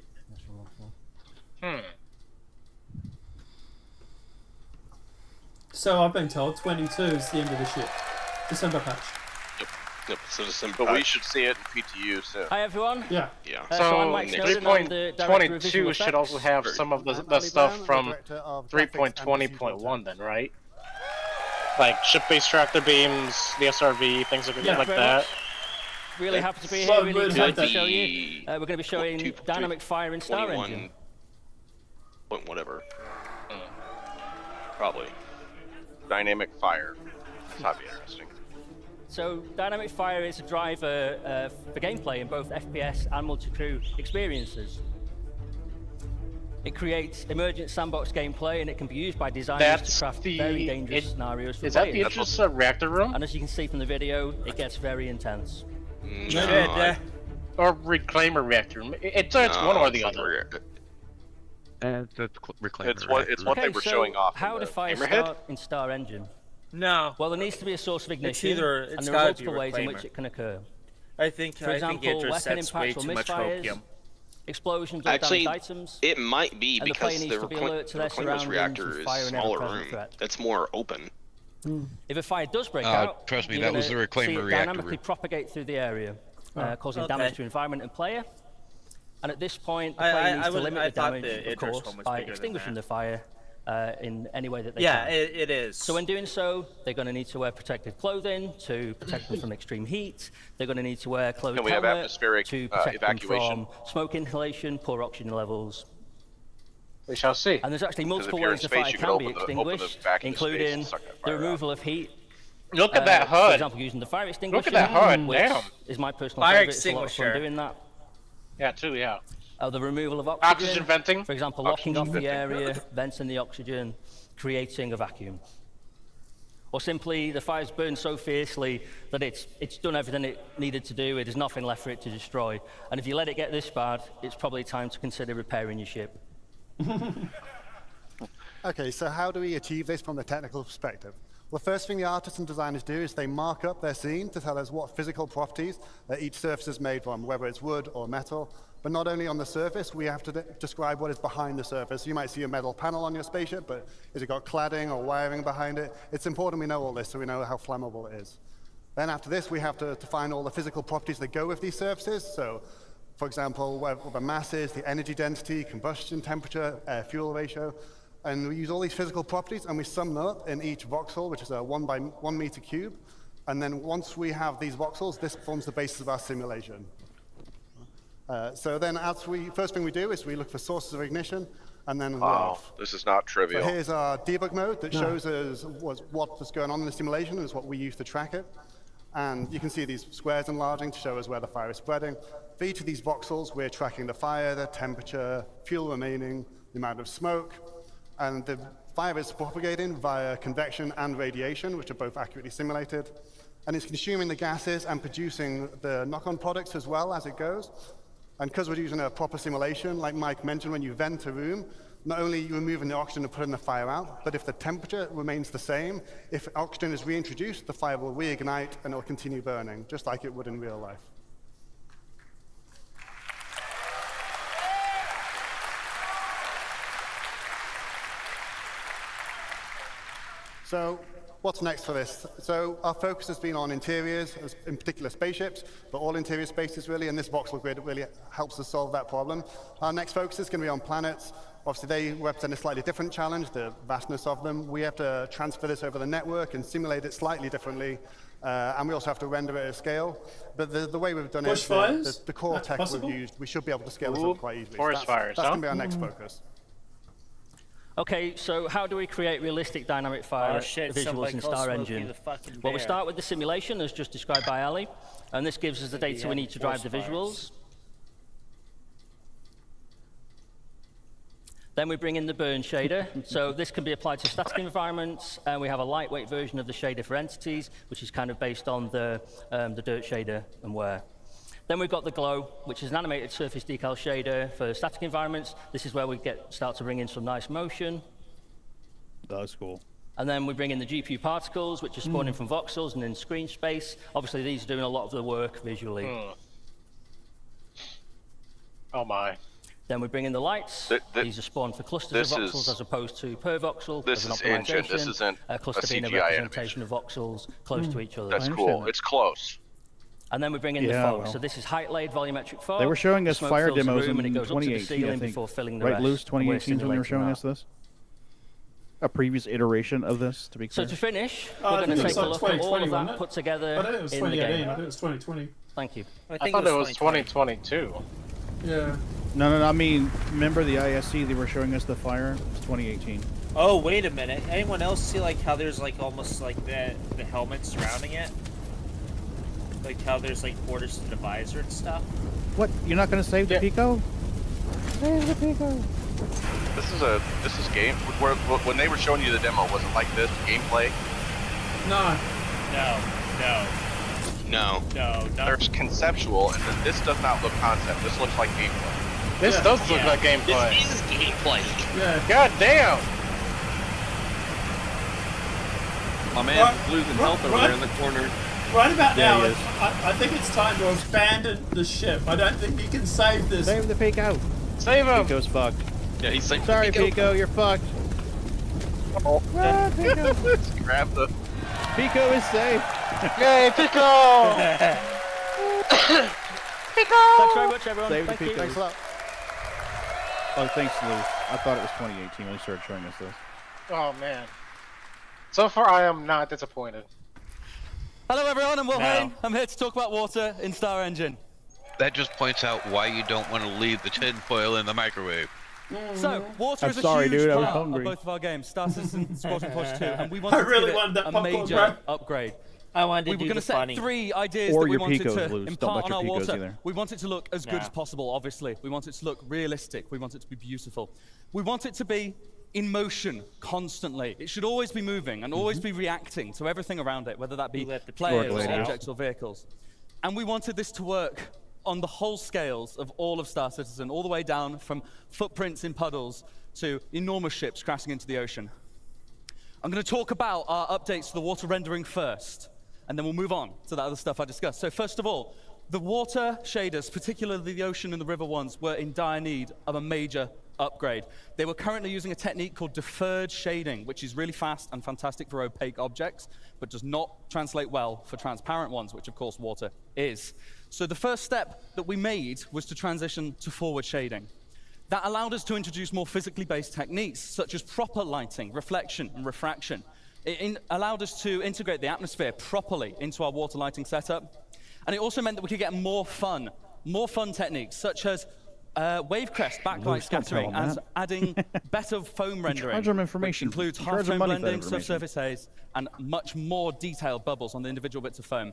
So I've been told 22 is the end of this year. December patch. Yep, so December. But we should see it in PTU soon. Hi everyone. Yeah. Yeah. So I'm Mike Snowden, I'm the director of visual 3.22 should also have effects. some of the stuff from 3.20.1 then, right? Like ship-based tractor beams, the SRV, things like Yeah, like very that. much. Really happy to be Well, here. Really good excited to that- show you. We're going to be showing dynamic fire in Star 21 Engine. point whatever. Probably. Dynamic fire. That'd be interesting. So dynamic fire is a driver for gameplay in both FPS and multi-crew experiences. It creates emergent sandbox gameplay, and it can be used by designers That's to craft the- very dangerous scenarios for Is that the players. Idris reactor room? And as you can see from the video, it gets very intense. Or reclaimer reactor room. It's one or the other. It's what Okay, they were so showing off. How in to the fire Hammerhead? start in Star Engine? No. Well, there needs to be a source of ignition, it's and there are gotta be multiple ways in reclaimer. which it can occur. I think For example, Idris weapon sets way impacts or too much misfires, hopium. explosions or Actually, damaged items. it might be and the player because needs the to be alert to their Reclaimer's surroundings reactor and is fire an smaller ever-present room. threat. It's more open. If a fire does break Uh, out, trust me, you're that was gonna the Reclaimer see it reactor dynamically room. propagate through the area, causing Okay. damage to environment and player. And at this point, the I- player I- needs I to would- limit I the thought damage, the of Idris course, one was by bigger than extinguishing that. the fire in any way that they Yeah, can. it is. So when doing so, they're going to need to wear protective clothing to protect them from extreme heat. They're going to need to wear closed And we have helmet atmospheric, to protect them evacuation. from smoke inhalation, poor oxygen levels. We shall see. And there's actually 'Cause multiple if you're in ways the space, fire you can can be open the extinguished, vacuum space including and suck that the fire out. removal of heat. Look at that For HUD. example, using the fire extinguisher. Look at that HUD, which damn. is my personal Fire favorite. It's a lot of fun extinguisher. doing that. Yeah, too, yeah. The removal of oxygen. Oxygen venting. For example, locking off Oxygen the venting. area, venting the oxygen, creating a vacuum. Or simply, the fire's burned so fiercely that it's done everything it needed to do. There's nothing left for it to destroy. And if you let it get this bad, it's probably time to consider repairing your ship. Okay, so how do we achieve this from the technical perspective? Well, the first thing the artists and designers do is they mark up their scene to tell us what physical properties that each surface is made from, whether it's wood or metal. But not only on the surface, we have to describe what is behind the surface. You might see a metal panel on your spaceship, but has it got cladding or wiring behind it? It's important we know all this so we know how flammable it is. Then after this, we have to define all the physical properties that go with these surfaces. So, for example, what the mass is, the energy density, combustion temperature, fuel ratio. And we use all these physical properties and we sum them up in each voxel, which is a 1 by 1 meter cube. And then once we have these voxels, this forms the basis of our simulation. So then first thing we do is we look for sources of ignition and then we're off. This is not trivial. So here's our debug mode that shows us what was going on in the simulation and is what we use to track it. And you can see these squares enlarging to show us where the fire is spreading. For each of these voxels, we're tracking the fire, the temperature, fuel remaining, the amount of smoke, and the fire is propagating via convection and radiation, which are both accurately simulated. And it's consuming the gases and producing the knock-on products as well as it goes. And because we're using a proper simulation, like Mike mentioned, when you vent a room, not only are you removing the oxygen and putting the fire out, but if the temperature remains the same, if oxygen is reintroduced, the fire will reignite and it will continue burning, just like it would in real life. So what's next for this? So our focus has been on interiors, in particular spaceships, but all interior spaces really, and this voxel grid really helps us solve that problem. Our next focus is going to be on planets. Obviously, they represent a slightly different challenge, the vastness of them. We have to transfer this over the network and simulate it slightly differently, and we also have to render it at scale. But the way we've done it, the core That's tech possible? we've used, we should be able to scale this up quite easily. Forest fires, that's huh? going to be our next focus. Okay, so how do we create realistic dynamic fire shit, visuals somebody in call Star Smokey Engine? the fucking Well, we bear. start with the simulation, as just described by Ali, and this gives us the data we need to drive the visuals. Then we bring in the burn shader. So this can be applied to static environments, and we have a lightweight version of the shader for entities, which is kind of based on the dirt shader and where. Then we've got the glow, which is an animated surface decal shader for static environments. This is where we start to bring in some nice motion. That's cool. And then we bring in the GPU particles, which are spawning from voxels and in screen space. Obviously, these are doing a lot of the work visually. Oh my. Then we bring in the lights. These are spawned for clusters of voxels as opposed to per voxel. This as an is engine. This optimization. isn't a cluster a being a CGI representation of voxels close to each other. That's cool. It's close. And then we bring in the Yeah, fog. well. So this is height-laid volumetric fog. They were showing The us smoke fire fills the demos room in and it goes up to the 2018, I ceiling think. before filling the Right, rest. Luce, And we're 2018 is when they were simulating showing that. us this? A previous iteration of this, to be So clear. to finish, I we're going think to it's take a like look at all 2020, of wasn't that it? put together I think it was in the 2018. game. I think it was 2020. Thank you. I thought it was 2022. Yeah. No, I mean, remember the ISC, they were showing us the fire? It was 2018. Oh, wait a minute. Anyone else see like how there's like almost like the helmet surrounding it? Like how there's like borders to the visor and stuff? What? You're not going to save the Pico? Save the Pico. This is game. When they were showing you the demo, was it like this gameplay? No. No. There's conceptual, and then this does not look concept. This looks like gameplay. This does look like gameplay. This is gameplay. Yeah. God damn! My man's losing health over there in the corner. Right about Yeah, now, he is. I think it's time to abandon the ship. I don't think you can save this. Save the Pico. Save him! Pico's fucked. Yeah, he's like, Sorry, Pico, you're fucked. Oh. Ah, Pico. Grab the. Pico is safe. Yay, Pico! Thanks very much, everyone. Save the Thank you. Pico. Thanks a lot. Oh, thanks, Lou. I thought it was 2018 when they started showing us this. Oh man. So far, I am not disappointed. Hello everyone, I'm Will Hain. I'm here to talk about water in Star Engine. That just points out why you don't want to leave the tinfoil in the microwave. So, water I'm is a sorry, huge dude, I was part hungry. of both of our games, Star Citizen, Squadron Force 2, and we wanted really to wanted give that it a popcorn, major bro. upgrade. I wanted to We were do going to the set funny. 3 ideas Or that we your wanted Picos, to Luz. Don't impart let on your our Picos water. either. We want it to look as good Yeah. as possible, obviously. We want it to look realistic. We want it to be beautiful. We want it to be in motion constantly. It should always be moving and always be reacting to everything around it, whether that be let the players, Picos out. objects, or vehicles. And we wanted this to work on the whole scales of all of Star Citizen, all the way down from footprints in puddles to enormous ships crashing into the ocean. I'm going to talk about our updates to the water rendering first, and then we'll move on to that other stuff I discussed. So first of all, the water shaders, particularly the ocean and the river ones, were in dire need of a major upgrade. They were currently using a technique called deferred shading, which is really fast and fantastic for opaque objects, but does not translate well for transparent ones, which of course water is. So the first step that we made was to transition to forward shading. That allowed us to introduce more physically based techniques, such as proper lighting, reflection, and refraction. It allowed us to integrate the atmosphere properly into our water lighting setup. And it also meant that we could get more fun techniques, such as wave crest backlight Luke, don't tell scattering, him and that. adding better foam rendering, charge them information. which includes You charge half-tone them money for that blending, information. subsurface haze, and much more detailed bubbles on the individual bits of foam.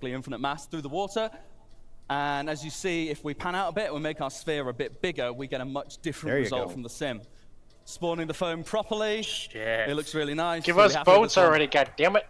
basically infinite mass through the water. And as you see, if we pan out a bit, we make our sphere a bit bigger, we get a much different There you result go. from the sim. Spawning the foam properly, Shit. it looks really nice. Give Really us happy with boats this one. already, goddammit.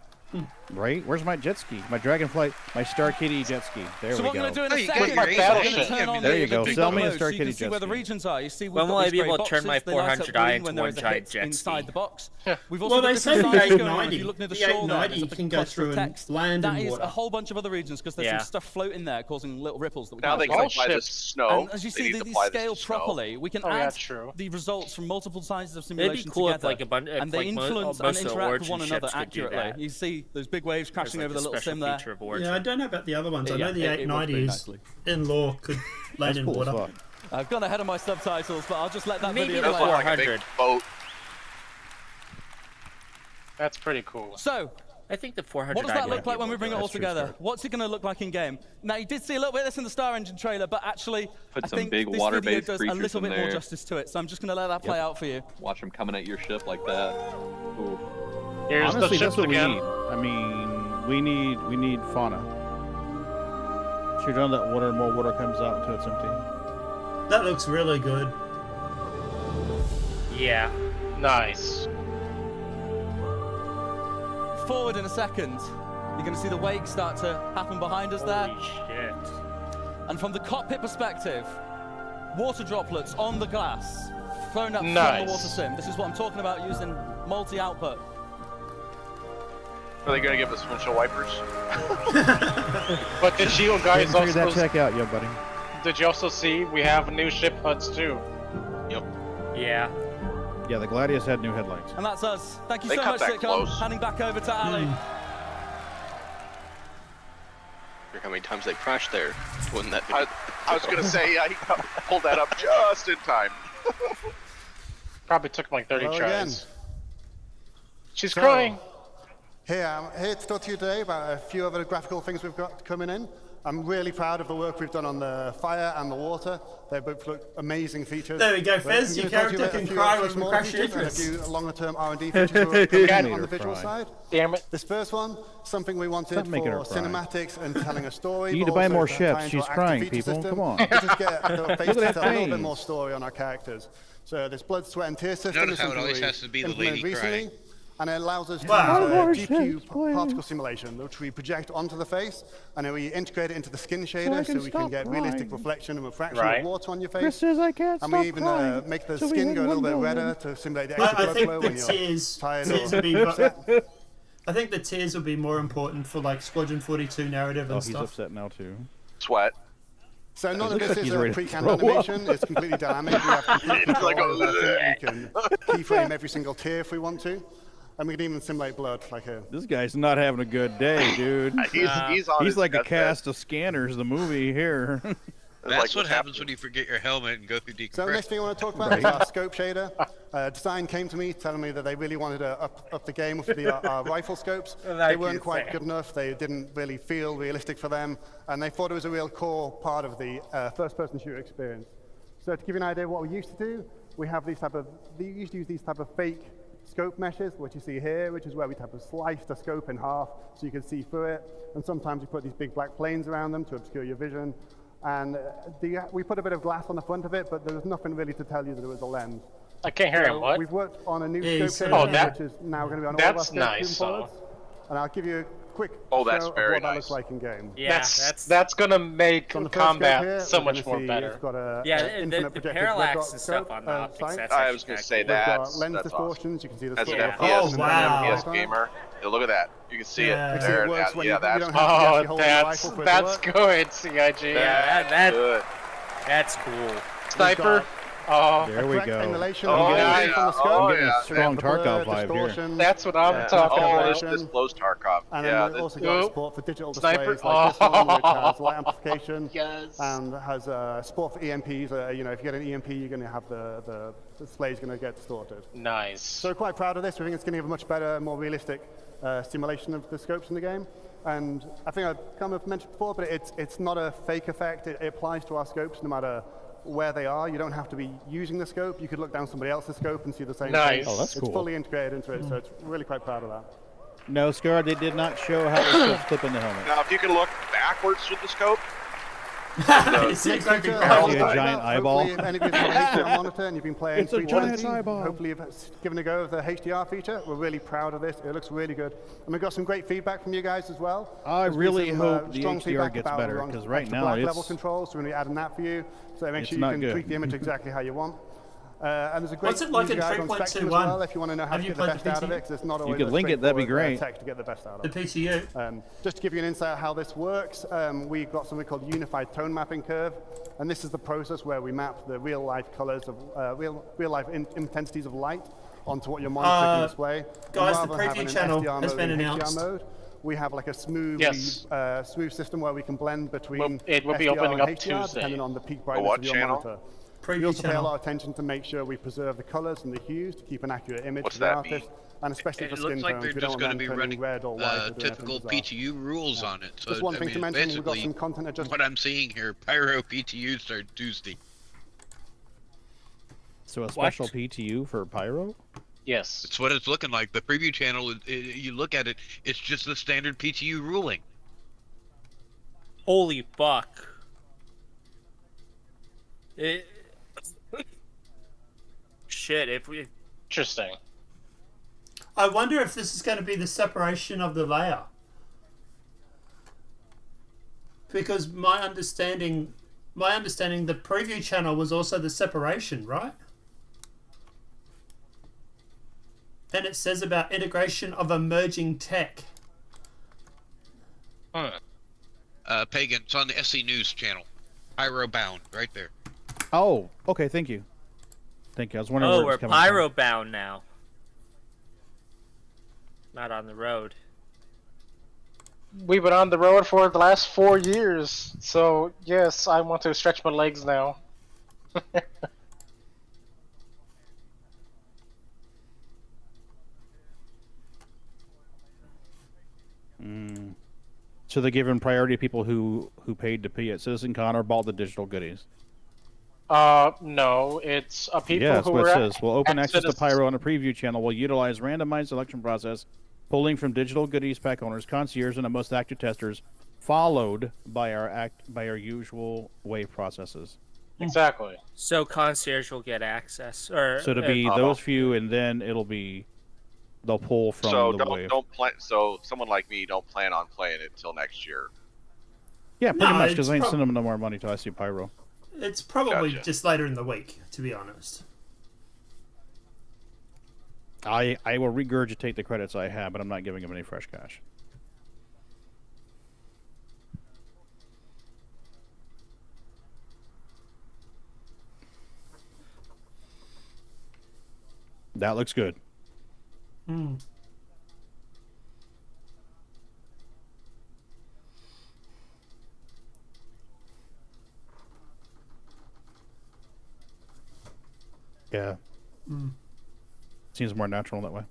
Right? Where's my jet ski? My Dragonflight, my Star Kitty jet ski. There So we what go. I'm going to do in a you second got is your I'm ace. going to turn on There you the go. big Sell me a mode Star so you can Kitty see jet where the ski. regions are. You see, we've When got will I these be able grey to turn my boxes. They light 400 up green into when there one is a giant hit jet inside ski? the box. We've also Well, got they say different the sides going on. If 890. you look near the The shore there, 890 there's a can big go cluster through of and text. land That in is water. a whole bunch of other regions because there's Yeah. some stuff floating there causing little ripples that we Now can't they see. can apply this to snow. And as you They see, need to these apply this scale to snow. properly. We can Oh, yeah, add true. the results from multiple sizes of It'd simulation be cool if together, like a bunch, and they influence and most of the interact with Origin one another ships could do accurately. that. You see those big waves crashing like over a the little special sim there. feature of Origin. Yeah, I don't know about the other ones. I know the it works pretty 890s nicely. in law could land That's in cool as water. fuck. I've gone ahead of my subtitles, but I'll just let that Maybe video the play. Like a big 400. boat. That's pretty cool. So, I think the 400. what does that might look be like when able we to bring do it all That's true, together? Scott. What's it going to look like in game? Now, you did see a little bit of this in the Star Engine trailer, but actually, Put I some think big this video water-based does a creatures little in bit more there. justice to it. So I'm just going to let that play out for you. Watch them coming at your ship like that. Ooh. Here's Honestly, the that's ships what again. we need. I mean, we need fauna. Shoot on that water, more water comes out until it's empty. That looks really good. Yeah. Nice. Forward in a second, you're going to see the wake start to happen behind us there. Holy shit. And from the cockpit perspective, water droplets on the glass thrown up from Nice. the water sim. This is what I'm talking about using multi-output. Are they going to give us windshield wipers? But did you guys Figure that also check out, yo, buddy. did you also see we have new ship HUDs too? Yep. Yeah. Yeah, the Gladius had new headlights. And that's us. Thank you They so cut much, that Sitcom. close. Handing back over to Ali. How many times they crashed there when that I was going to say, he pulled that up just in time. Probably took like 30 Hello tries. again. She's So, crying. I'm here to talk to you today about a few other graphical things we've got coming in. I'm really proud of the work we've done on the fire and the water. They both look amazing features. There we go, But Fez. I'm Your gonna talk to you character about a can few cry when we smaller crash features and a into few longer-term R&D features we're coming in on the visual cry. side. Damn it. This first one, something we wanted Stop making for her cry. cinematics and telling a story. You need but to buy also more tie ships. into She's our active crying, feature people. system Come on. to just get a face Look to at tell that a little bit face. more story on our characters. So this blood, sweat, and tears system Notice is how it something always we has to be the implemented lady recently. crying. And it allows us to Wow. use More a GPU ships, please. particle simulation, which we project onto the face, and then we integrate it into the skin shader, I so can we can stop get realistic crying. reflection and refraction Right. of water on your face. Chris says I can't And stop we even crying. make the So we skin hit go a little bit one redder moment. to simulate the extra I blood think flow the when you're tears tired will or be. upset. I think the tears will be more important for like Squadron 42 narrative and Oh, he's stuff. upset now too. Sweat. So none of looks this like is he's a ready to pre-canned throw animation. It's completely dynamic. We have complete It's like control a- over that. We can keyframe every single tear if we want to. And we can even simulate blood, like a... This guy's not having a good day, dude. He's on his He's like a deathbed. cast of Scanners, the movie here. That's what happens when you forget your helmet and go through So the decompression. next thing I want to talk about is our scope shader. Design came to me telling me that they really wanted to up the game with our rifle scopes. They weren't quite good enough. They didn't really feel realistic for them. And they thought it was a real core part of the first-person shooter experience. So to give you an idea of what we used to do, we used to use these type of fake scope meshes, which you see here, which is where we type of slice the scope in half so you can see through it. And sometimes we put these big black planes around them to obscure your vision. And we put a bit of glass on the front of it, but there was nothing really to tell you that it was a lens. I can't hear him. What? We've worked on a new Yeah, scope so- shader, Oh, that- which is now going to be on all of our that's scopes nice, moving forwards. And I'll give you a quick Oh, that's show of very what that nice. looks like in game. Yeah, That's gonna make On the first scope combat here, so we're much gonna more see better. It's got a Yeah, infinite the projected parallax red dot and stuff scope, on the optics. sight. That's I actually was going to kinda say cool. We've got that. lens That's awesome. distortions. You can see the As an scope. FPS, Oh, and wow. an FPS gamer, yeah, look at that. You can see Yeah. it You see there. it works when yeah, you that's don't have to actually Oh, hold the rifle for it to that's work. good, CIG. Yeah, good. that's cool. Sniper. Oh, There we Correct go. emulation Oh, of the yeah. image from the scope. Oh, I'm getting yeah. a strong The blur, Tarkov vibe here. distortion, that's what I'm talking Oh, about. this blows Tarkov. And Yeah, then we've also got Oop. support for digital Sniper. displays like this one, which Oh. has light amplification Yes. and has support for EMPs. You know, if you get an EMP, you're going to have the display's going to get distorted. Nice. So we're quite proud of this. We think it's going to give a much better, more realistic simulation of the scopes in the game. And I think I've kind of mentioned before, but it's not a fake effect. It applies to our scopes no matter where they are. You don't have to be using the scope. You could look down somebody else's scope and see the same Nice. thing. Oh, that's It's cool. fully integrated into it, so it's really quite proud of that. No, Scar, they did not show how the scopes clip in the helmet. Now, if you can look backwards with the scope, It's a great big I see a barrel. giant eyeball. Hopefully, if any of you have an HDR monitor and you've been playing It's a 320, giant eyeball. hopefully you've given a go of the HDR feature. We're really proud of this. It looks really good. And we've got some great feedback from you guys as well. I There's been really some, hope the strong HDR feedback gets about better, the because right extra now black it's level controls, so we're going to be adding that for you. So make it's sure you not can good. tweak the image exactly how you want. And there's a great What's it like user in guide on Spectrum as 3.21? well if you want to know how Have to you get the played the best out of PTU? it, because it's not always could a link it, that'd be straightforward, great. tech to get the best out The of it. PTU. Just to give you an insight of how this works, we've got something called unified tone mapping curve, and this is the process where we map the real life colors of real life intensities of light onto what your monitor can display. Guys, And the rather than preview having an channel SDR has mode been and announced. HDR mode, we have like a smooth, Yes. smooth system where we can blend between It will be SDR opening and up HDR Tuesday. depending on the peak A brightness what of your channel? monitor. Preview We also pay a channel. lot of attention to make sure we preserve the colors and the hues to keep an accurate image What's for the that artist, mean? and especially It for looks skin like tones. they're We don't just want going to them be turning running red or white or doing typical anything bizarre. PTU rules on it. So Just one I thing mean, to mention, we've got basically, some content adjustments. what I'm seeing here, Pyro PTU start Tuesday. So a special PTU for Pyro? Yes. That's what it's looking like. The preview channel, you look at it, it's just the standard PTU ruling. Holy fuck. Shit, if we... Interesting. I wonder if this is going to be the separation of the layer. Because my understanding, the preview channel was also the separation, right? And it says about integration of emerging tech. Pagan, it's on the SC News channel. Pyro bound, right there. Oh, okay, thank you. Thank you. I was wondering where Oh, it we're was coming pyro bound now. Not on the road. We've been on the road for the last 4 years, so yes, I want to stretch my legs now. from. So they're giving priority to people who paid to be at CitizenCon or bought the digital goodies. No, it's people Yeah, that's who what were it at, says. Well, open at access to Citizen- Pyro on a preview channel will utilize randomized selection process, pulling from digital goodies pack owners, concierge, and the most active testers, followed by our usual wave processes. Exactly. So concierge will get access, or So to be those few, and then they'll pull from So the wave. don't plan. So someone like me don't plan on playing it till next year. Yeah, pretty No, much, it's because I ain't prob- sending them no more money till I see Pyro. It's probably Gotcha. just later in the week, to be honest. I will regurgitate the credits I have, but I'm not giving them any fresh cash. That looks good. Hmm. Yeah. Mm. Seems more natural that way.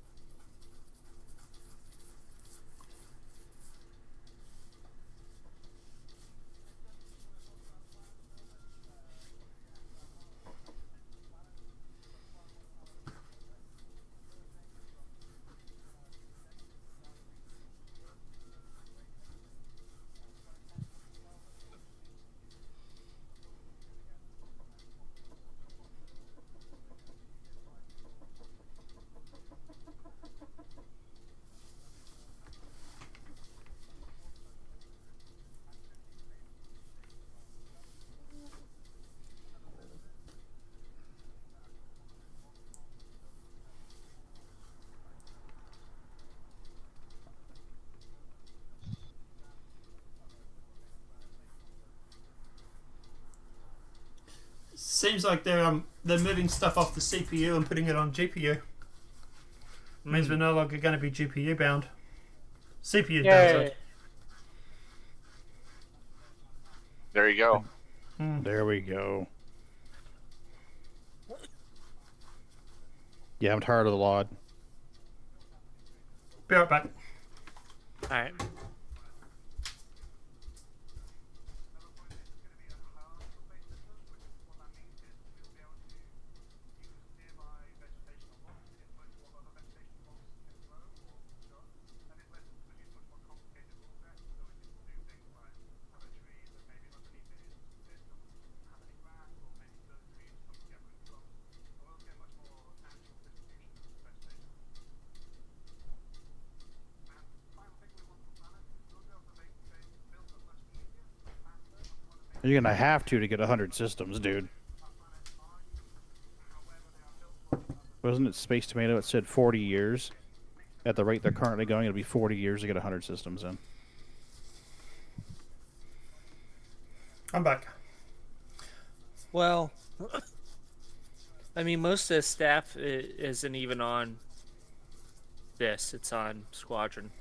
Seems like they're moving stuff off the CPU and putting it on GPU. Means we're no longer going to be GPU bound. CPU does it. There you go. There we go. Yeah, I'm tired of the LOD. Be right back. Alright. You're gonna have to get 100 systems, dude. Wasn't it Space Tomato? It said 40 years. At the rate they're currently going, it'll be 40 years to get 100 systems in. I'm back. Well, I mean, most of the staff isn't even on this. It's on Squadron.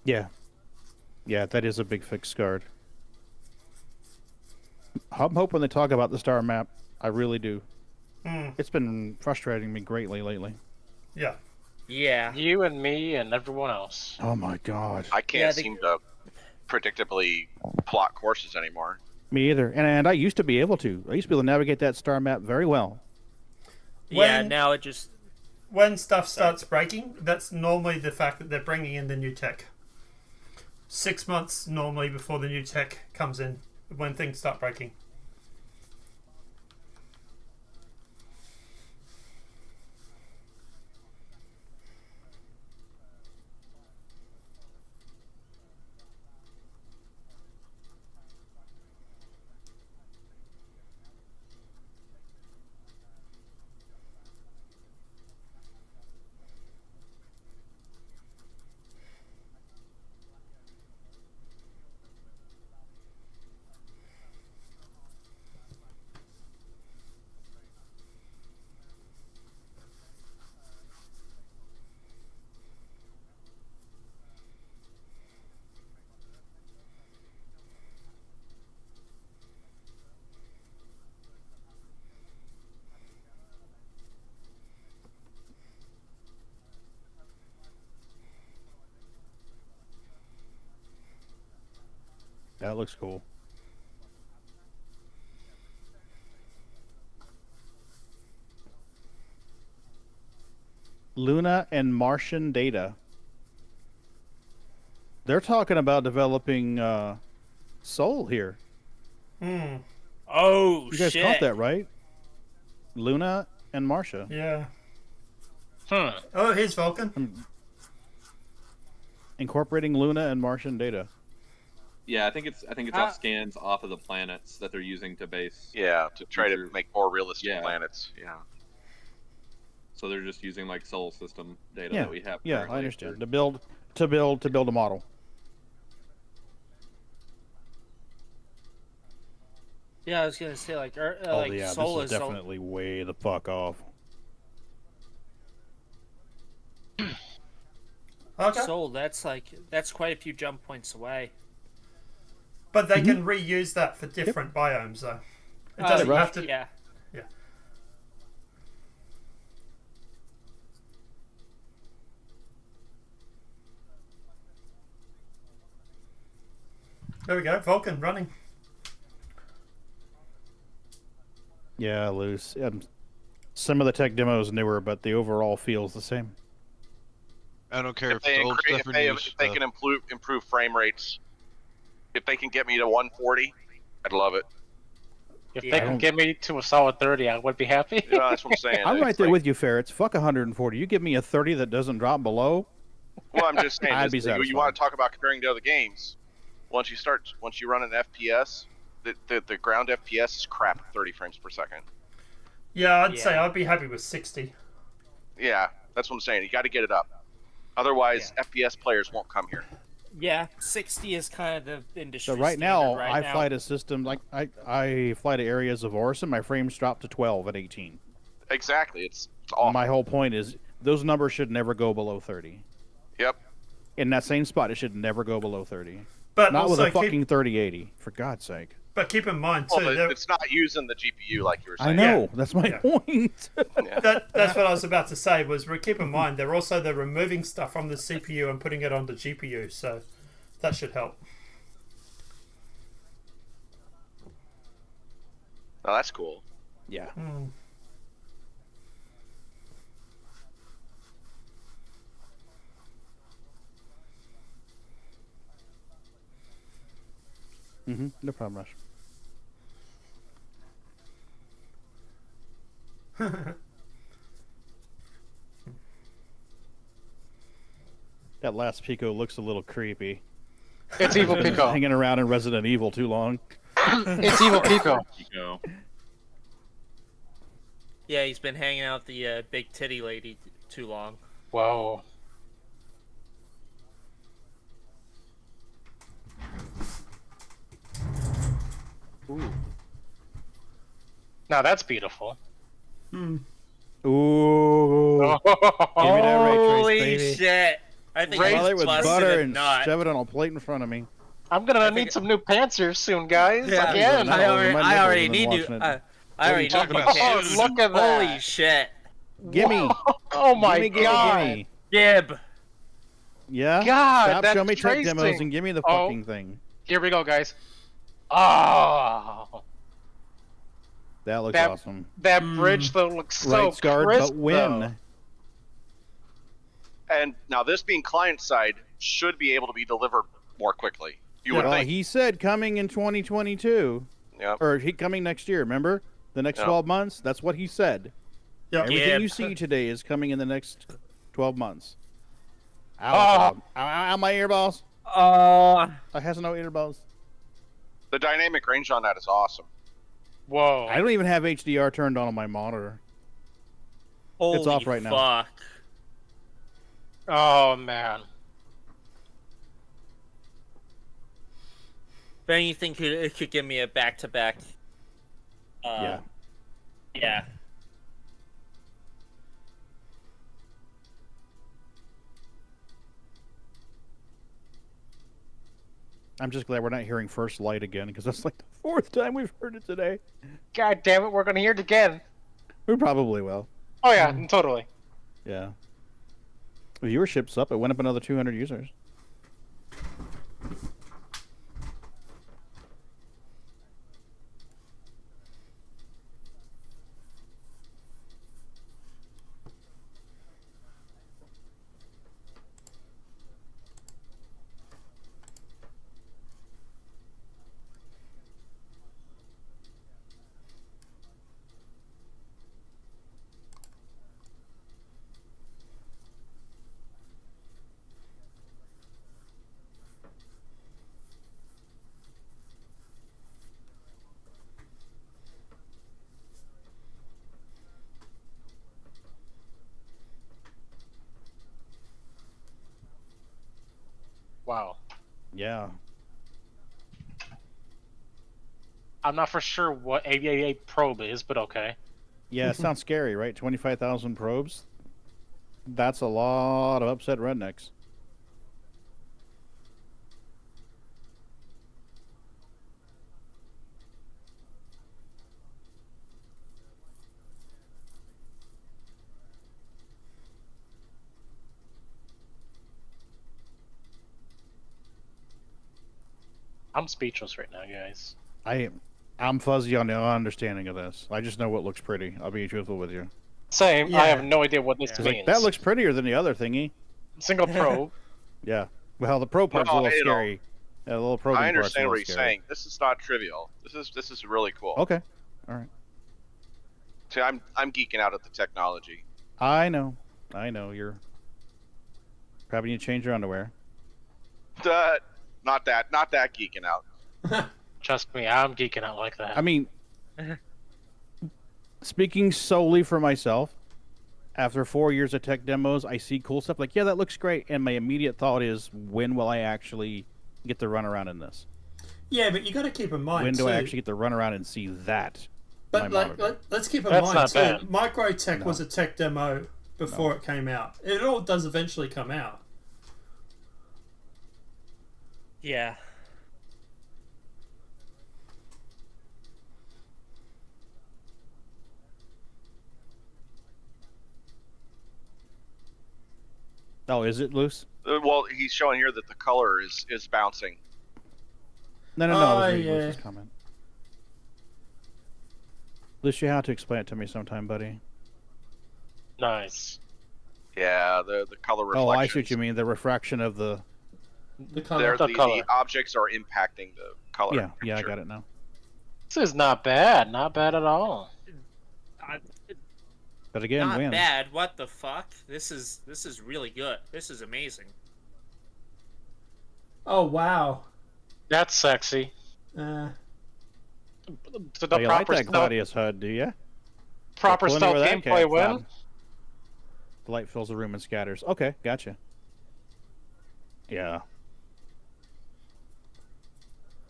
Yeah. Yeah, that is a big fixed guard. I'm hoping they talk about the star map. I really do. It's been frustrating me greatly lately. Yeah. Yeah. You and me and everyone else. Oh my god. I can't seem to predictably plot courses anymore. Me either. And I used to be able to. I used to be able to navigate that star map very well. Yeah, now it just... When stuff starts breaking, that's normally the fact that they're bringing in the new tech. 6 months normally before the new tech comes in, when things start breaking. That looks cool. Luna and Martian data. They're talking about developing Soul here. Oh, you guys shit. caught that, right? Luna and Marcia. Yeah. Huh. Oh, here's Vulcan. Incorporating Luna and Martian data. Yeah, I think it's off scans off of the planets that they're using to base. Yeah, to try to make more realistic planets. Yeah. So they're just using like Sol system data Yeah, that we have. yeah, currently I understand. for- To build a model. Yeah, I was gonna say like, Oh like yeah, Soul this is definitely way the fuck off. Okay. Soul. That's quite a few jump points away. But they can reuse that for different biomes, though. It doesn't have to. Yeah. Yeah. There we go, Vulcan running. Yeah, loose. Some of the tech demos newer, but the overall feels the same. I don't care If they, if they can improve frame rates, if they can get me to 140, I'd love it. If they can get me to a solid 30, I would be happy. Yeah, that's what I'm saying. I'm right there with you, Ferrets. Fuck 140. You give me a 30 that doesn't drop below. Well, I'm just saying. I'd be you satisfied. want to talk about comparing to other games? Once you run an FPS, the ground FPS is crap at 30 frames per second. Yeah, I'd say I'd be happy with 60. Yeah, that's what I'm saying. You got to get it up. Otherwise, FPS players won't come here. Yeah, 60 is kind of the industry. So right now, standard I fly to system like I fly to areas of Orson. My frames drop to 12 at 18. Exactly, it's awful. My whole point is those numbers should never go below 30. Yep. In that same spot, it should never go below 30. But not with also a fucking 3080, for God's sake. But keep in mind too, Well, it's not using the GPU like you were saying. I know. That's my point. that's what I was about to say. Was keep in mind they're removing stuff from the CPU and putting it on the GPU, so that should help. Oh, that's cool. Yeah. No problem, Rush. That last Pico looks a little creepy. It's Evil He's been Pico. hanging around in Resident Evil too long. It's Evil Pico. Yeah, he's been hanging out with the big titty lady too long. Whoa. Ooh. Now that's beautiful. Ooh. Give me that ray trace, Holy baby. shit! I think Smother I it with busted butter a and nut. shove it on a plate in front of me. I'm gonna need some new pants here soon, guys. Yeah, Again. I already been need to. watching it. I already What are you need talking new about? pants. Look at that. Holy shit! Gimme. Oh my gimme, god. Gimme. Gib. Yeah? God, Stop that's showing me tech demos tracing. and give me the Oh. fucking thing. Here we go, guys. Oh. That looks That- awesome. That bridge though looks so Right scarred, crisp, but when? though. And now this being client side should be able to be delivered more quickly. You would Well, think. he said coming in 2022. Yep. Or he coming next year, remember? The next Yep. 12 months? That's what he said. Yep. Everything Yep. you see today is coming in the next 12 months. Ow, Oh. ow, my earballs. Uh, I has no earballs. The dynamic range on that is awesome. Whoa. I don't even have HDR turned on my monitor. holy It's off right now. fuck. Oh man. If anything, it could give me a back-to-back. Yeah. Yeah. I'm just glad we're not hearing First Light again, because that's like the 4th time we've heard it today. God damn it, we're gonna hear it again. We probably will. Oh yeah, totally. Yeah. Viewership's up. It went up another 200 users. Wow. Yeah. I'm not for sure what a probe is, but okay. Yeah, it sounds scary, right? 25,000 probes? That's a lot of upset rednecks. I'm speechless right now, guys. I'm fuzzy on the understanding of this. I just know what looks pretty. I'll be truthful with you. Same. Yeah. I have no idea what this It's means. like, that looks prettier than the other thingy. Single probe. Yeah. Well, the probe part's a No, little I don't. scary. Yeah, the little probing I part's a understand little what he's scary. saying. This is not trivial. This is really cool. Okay. All right. See, I'm geeking out at the technology. I know. You're probably need to change your underwear. Not that geeking out. Trust me, I'm geeking out like that. I mean, speaking solely for myself, after 4 years of tech demos, I see cool stuff like, yeah, that looks great. And my immediate thought is, when will I actually get to run around in this? Yeah, but you got to keep in mind When do too. I actually get to run around and see that? But my like, monitor? let's keep in That's mind not too. bad. Microtech No. was a tech demo before it came out. It all does eventually come out. Yeah. Oh, is it loose? Well, he's showing here that the color is bouncing. No, Oh, that was yeah. Lewis's comment. Luce, you have to explain it to me sometime, buddy. Nice. Yeah, the color reflection. Oh, I see what you mean. The refraction of the The color. The objects are impacting the color. Yeah, yeah, I got it now. This is not bad. Not bad at all. But again, Not wins. bad. What the fuck? This is really good. This is amazing. Oh wow. That's sexy. Oh, you like that Gladius HUD, do you? Proper stealth gameplay win. The light fills the room and scatters. Okay, gotcha. Yeah.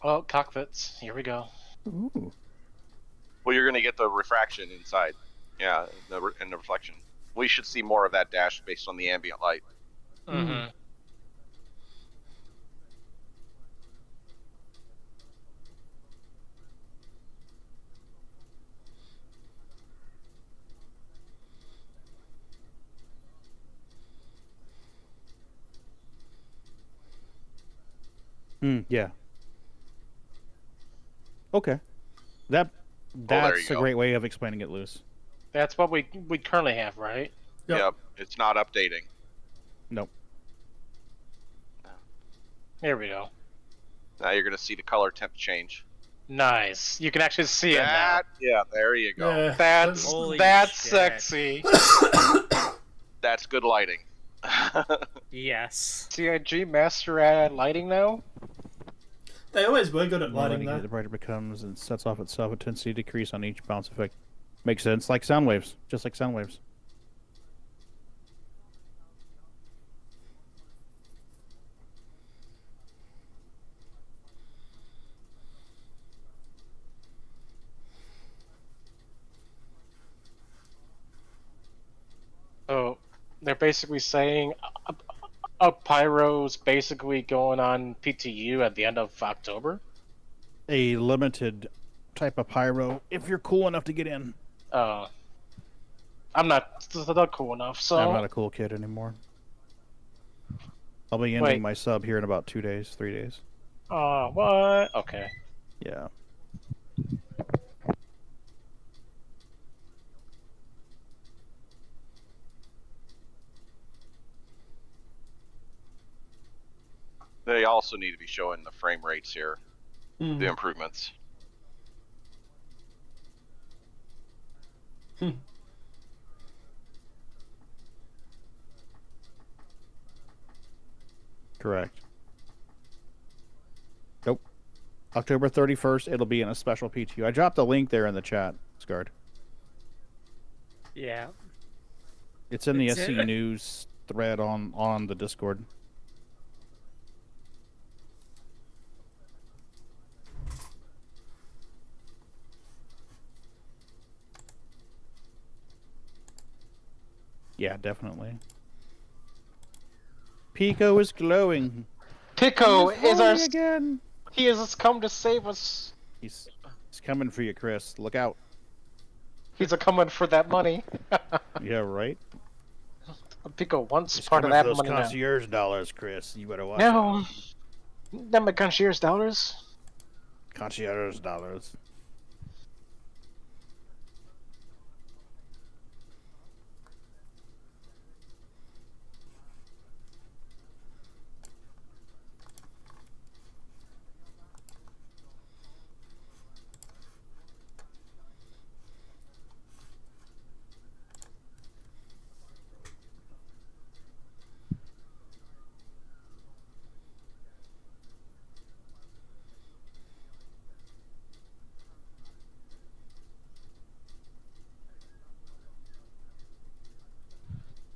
Oh, cockpits. Here we go. Ooh. Well, you're going to get the refraction inside. Yeah, and the reflection. We should see more of that dash based on the ambient light. Mm-hmm. Yeah. Okay. That's a great way of explaining it, Luce. That's what we currently have, right? Yep. It's not updating. Nope. Here we go. Now you're going to see the color temp change. Nice. You can actually see it now. Yeah, there you go. Yeah. That's sexy. That's good lighting. Yes. CIG master at lighting now? They always were good at lighting The though. brighter it becomes and sets off itself, intensity decrease on each bounce effect. Makes sense. Like sound waves. Just like sound waves. So they're basically saying a pyro's basically going on PTU at the end of October. A limited type of pyro, if you're cool enough to get in. I'm not cool enough, so I'm not a cool kid anymore. I'll be ending Wait. my sub here in about 2 days, 3 days. What? Okay. Yeah. They also need to be showing the frame rates here, Mm. the improvements. Correct. Nope. October 31st, it'll be in a special PTU. I dropped a link there in the chat, Scarred. Yeah. It's in the It's SC in- News thread on the Discord. Yeah, definitely. Pico is glowing. Pico is our again. He has come to save us. He's coming for you, Chris. Look out. He's a coming for that money. Yeah, right. Pico wants He's part of coming that for those money now. concierge dollars, Chris. You better watch No, out. not my concierge dollars. Concierge dollars.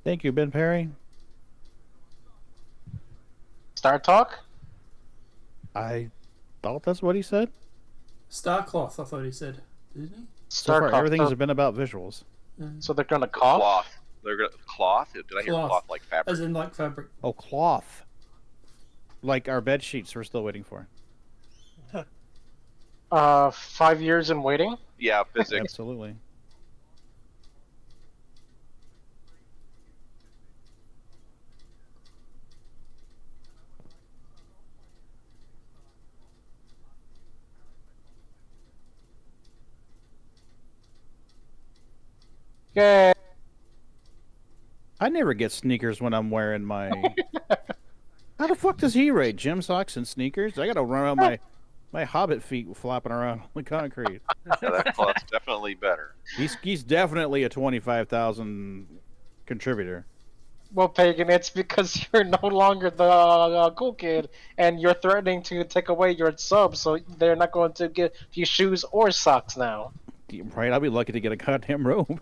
Thank you, Ben Perry. Star Talk? I thought that's what he said. Starcloth, I thought he said, didn't he? So far, everything's been about visuals. So they're gonna cough? Cloth. They're gonna cloth. Did I hear cloth like fabric? As in like fabric. Oh, cloth. Like our bed sheets we're still waiting for. 5 years in waiting? Yeah, physics. Absolutely. Yay. I never get sneakers when I'm wearing my How the fuck does he rate? Gym socks and sneakers? I gotta run around my hobbit feet flopping around on the concrete. Yeah, that cloth's definitely better. He's definitely a 25,000 contributor. Well, Pagan, it's because you're no longer the cool kid, and you're threatening to take away your sub, so they're not going to give you shoes or socks now. Right, I'll be lucky to get a goddamn robe.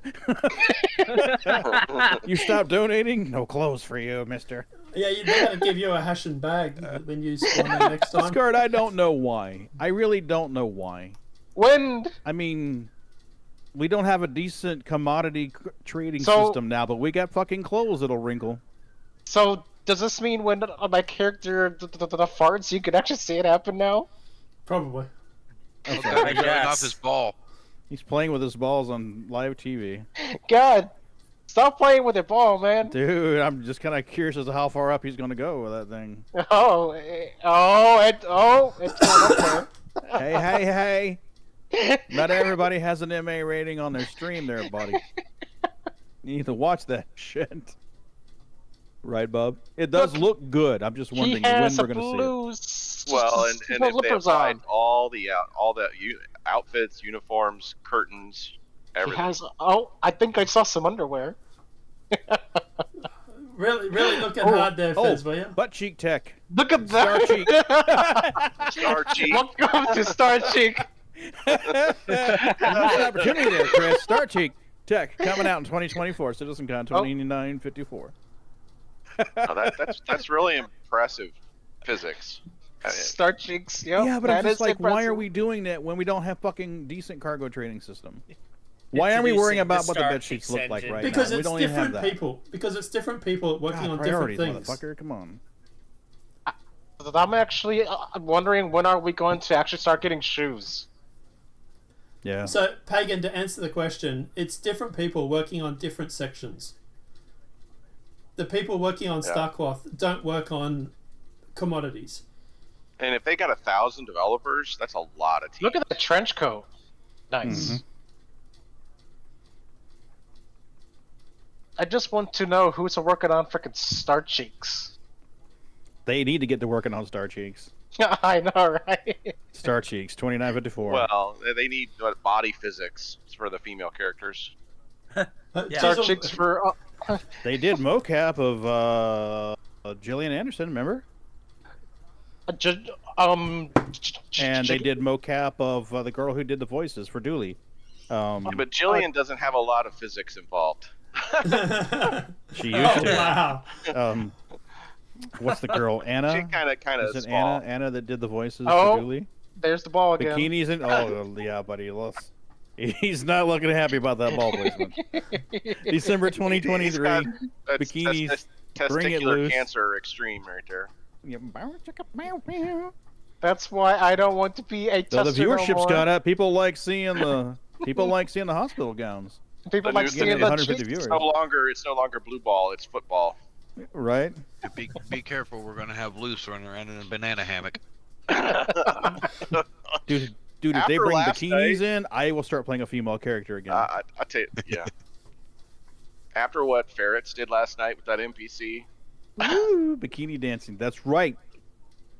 You stop donating? No clothes for you, mister. Yeah, they're going to give you a Hashin bag when you spawn in next time. Discard, I don't know why. I really don't know why. When? I mean, we don't have a decent commodity trading So- system now, but we got fucking clothes that'll wrinkle. So, does this mean when my character the farts, you can actually see it happen now? Probably. He's showing off his ball. He's playing with his balls on live TV. God, stop playing with your ball, man. Dude, I'm just kind of curious as to how far up he's going to go with that thing. It's going up there. Hey. Not everybody has an MA rating on their stream there, buddy. You need to watch that shit. Right, Bub? It does look good. I'm just wondering when we're going to see it. Well, and if they applied all the outfits, uniforms, curtains, He everything. has. Oh, I think I saw some underwear. Really looking hard there, Fez, will you? Butt cheek tech. Look at Star that. cheek. Star cheek. Welcome to Star Cheek. Missed opportunity there, Chris. Star cheek tech coming out in 2024. CitizenCon 2954. That's really impressive physics. Star Cheeks, yep. Yeah, but I'm that just is like, why are impressive. we doing that when we don't have fucking decent cargo trading system? Why aren't we worrying about what the bed sheets look like right because now? We it's don't even have different that. people. Because it's different people working God, on different priorities, things. motherfucker. Come on. I'm actually wondering when are we going to actually start getting shoes? Yeah. So, Pagan, to answer the question, it's different people working on different sections. The people working on Starcloth don't work on commodities. And if they got 1,000 developers, that's a lot of teams. Look at the trench coat. Nice. Mm-hmm. I just want to know who's working on freaking Star Cheeks. They need to get to working on Star Cheeks. I know, right? Star Cheeks 2954. Well, they need body physics for the female characters. Star Cheeks for. They did mocap of Gillian Anderson, remember? And they did mocap of the girl who did the voices for Dooley. But Jillian doesn't have a lot of physics involved. She used to. Wow. What's the girl? Anna? She kind of Is it small. Anna that did the voices Oh, for Dooley? There's the ball again. Bikinis and yeah, buddy. He's not looking happy about that ball placement. December 2023. Bikinis. Bring it Testicular loose. cancer extreme right there. That's why I don't want to be a So tester the no viewership's more. got up. People like seeing the hospital gowns. People like Getting seeing the 150 cheeks. viewers. It's no longer blue ball, it's football. Right? Be careful, we're gonna have Loose running around in a banana hammock. Dude, if they After bring last bikinis night- in, I will start playing a female character again. I tell you, yeah. After what Ferrets did last night with that NPC, Woo, bikini dancing. That's right.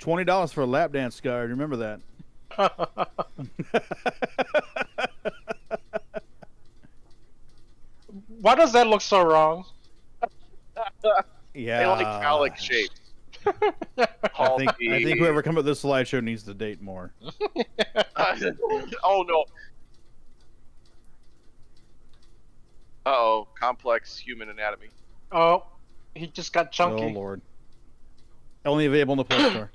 $20 for a lap dance, guard. Remember that. Why does that look so wrong? Yeah. they like phallic shapes. I think whoever come up with this slideshow needs to date more. Oh no. Uh-oh, complex human anatomy. Oh, he just got chunky. Oh Lord. Only available in the Play Store.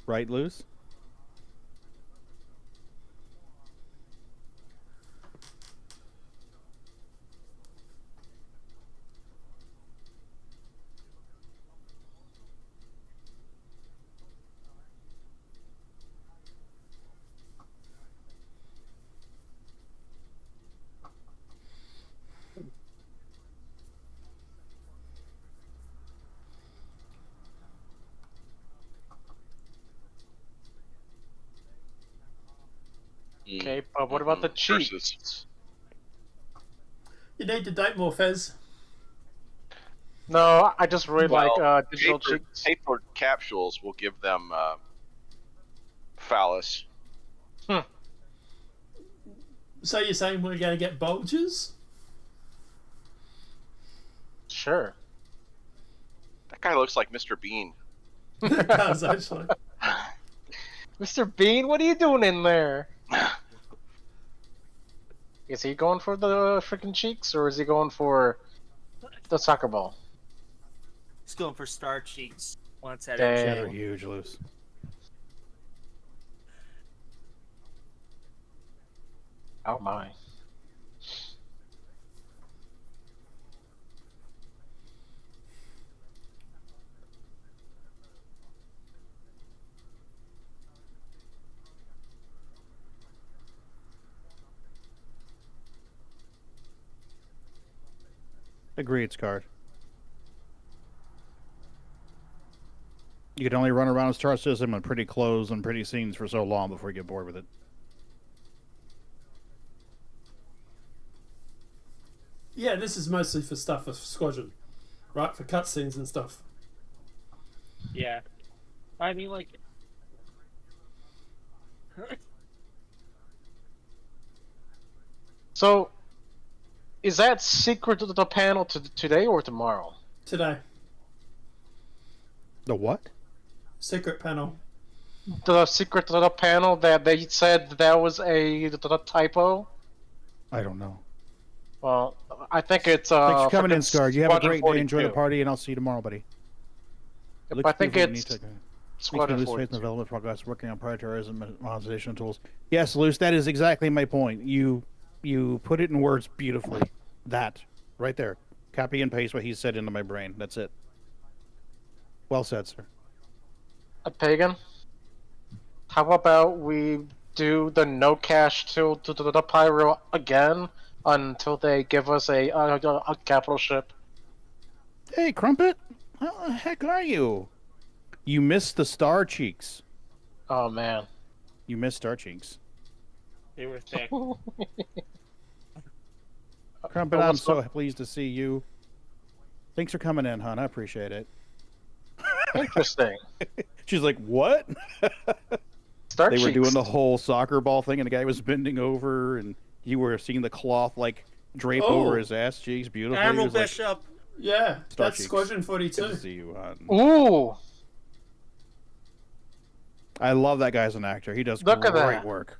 Right, Loose? Okay, but what about the cheek? You need to date more, Fez. No, I just really Well, like digital cheeks. paper capsules will give them phallus. So you're saying we're going to get bulges? Sure. That guy looks like Mr. Bean. It does, actually. Mr. Bean, what are you doing in there? Is he going for the freaking cheeks, or is he going for the soccer ball? He's going for star cheeks. Once that Dang. Yeah, they're huge, loose. Oh my. Agreed, Scarred. You can only run around a Star System in pretty clothes and pretty scenes for so long before you get bored with it. Yeah, this is mostly for stuff for Squadron, right? For cutscenes and stuff. Yeah. I mean, like... So, is that secret to the panel today or tomorrow? Today. The what? Secret panel. The secret to the panel that they said that was a typo? I don't know. Well, I think it's Thanks for coming in, freaking Scarred. You have a great day. Enjoy the 42. party, and I'll see you tomorrow, buddy. Yep, Looks I think beautiful. it's Thanks Squadron for lose faith in 42. development progress, working on prioritization and monetization tools. Yes, Luce, that is exactly my point. You put it in words beautifully. That, right there. Copy and paste what he said into my brain. That's it. Well said, sir. A pagan? How about we do the no cash to the pyro again until they give us a capital ship? Hey, Crumpet. How the heck are you? You missed the Star Cheeks. Oh, man. You missed Star Cheeks. They were thick. Crumpet, I'm so pleased to see you. Thanks for coming in, hon. I appreciate it. Interesting. She's like, what? Star They were Cheeks. doing the whole soccer ball thing, and the guy was bending over, and you were seeing the cloth like drape over his ass cheeks beautifully. He Admiral was like, Bishop. Yeah, Star that's Cheeks. Squadron Good 42. to see you, hon. Ooh! I love that guy as an actor. He does Look at great that. work.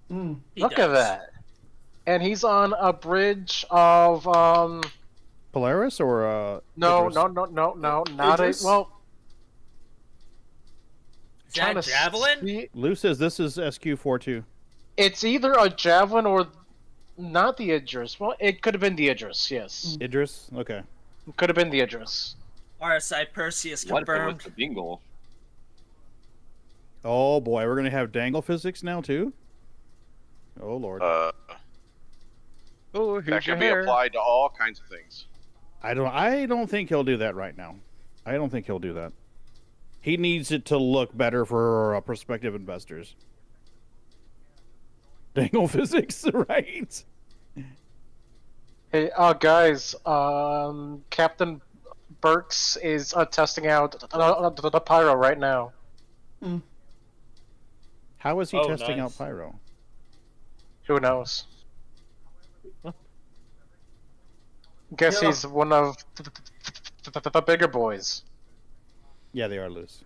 Look at that. And he's on a bridge of Polaris or no, Idris? no, not a Idris? well. Is that Javelin? Lou says this is SQ-42. It's either a javelin or not the Idris. Well, it could have been the Idris. Yes, Idris? Okay. it could have been the Idris. RSI Perseus What if it was confirmed. the Bingle? Oh boy, we're gonna have dangle physics now too. Oh lord. Oh, that can be applied to all kinds of things. I don't think he'll do that right now. I don't think he'll do that. He needs it to look better for prospective investors. Dangle physics, right? Hey, guys, Captain Burks is testing out the pyro right now. How is he Oh, testing nice. out pyro? Who knows? Guess Yeah. he's one of the bigger boys. Yeah, they are loose.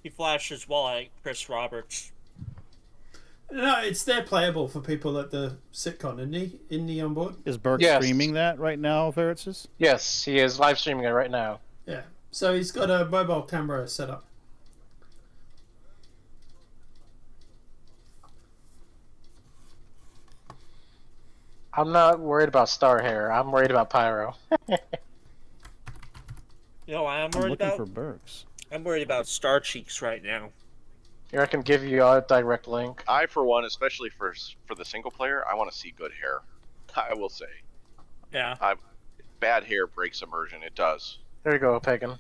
He flashes well at Chris Roberts. No, it's there playable for people at the sitcon, isn't he on board? Is Burke Yes. streaming that right now, Ferretzes? Yes, he is live streaming it right now. Yeah. So he's got a mobile camera set up. I'm not worried about Star Hair. I'm worried about Pyro. You know, I'm I'm worried looking about. for Burks. I'm worried about Star Cheeks right now. Here, I can give you a direct link. I, for one, especially for the single player, I want to see good hair. I will say, Yeah. bad hair breaks immersion. It does. There you go, Pagan.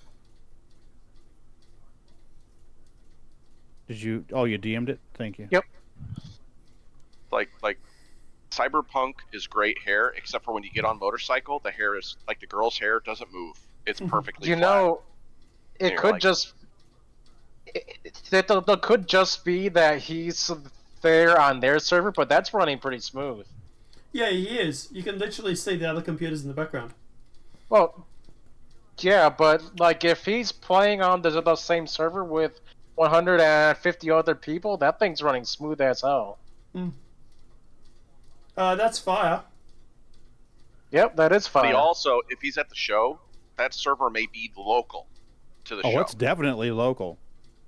Did you? Oh, you DM'd it. Thank you. Yep. Like Cyberpunk is great hair, except for when you get on motorcycle, the hair is like the girl's hair doesn't move. It's perfectly You flat. know, And it you're could like, just it could just be that he's there on their server, but that's running pretty smooth. Yeah, he is. You can literally see the other computers in the background. Well, yeah, but like if he's playing on the same server with 150 other people, that thing's running smooth as hell. That's fire. Yep, that is But fine. he also, if he's at the show, that server may be local to the Oh, show. it's definitely local.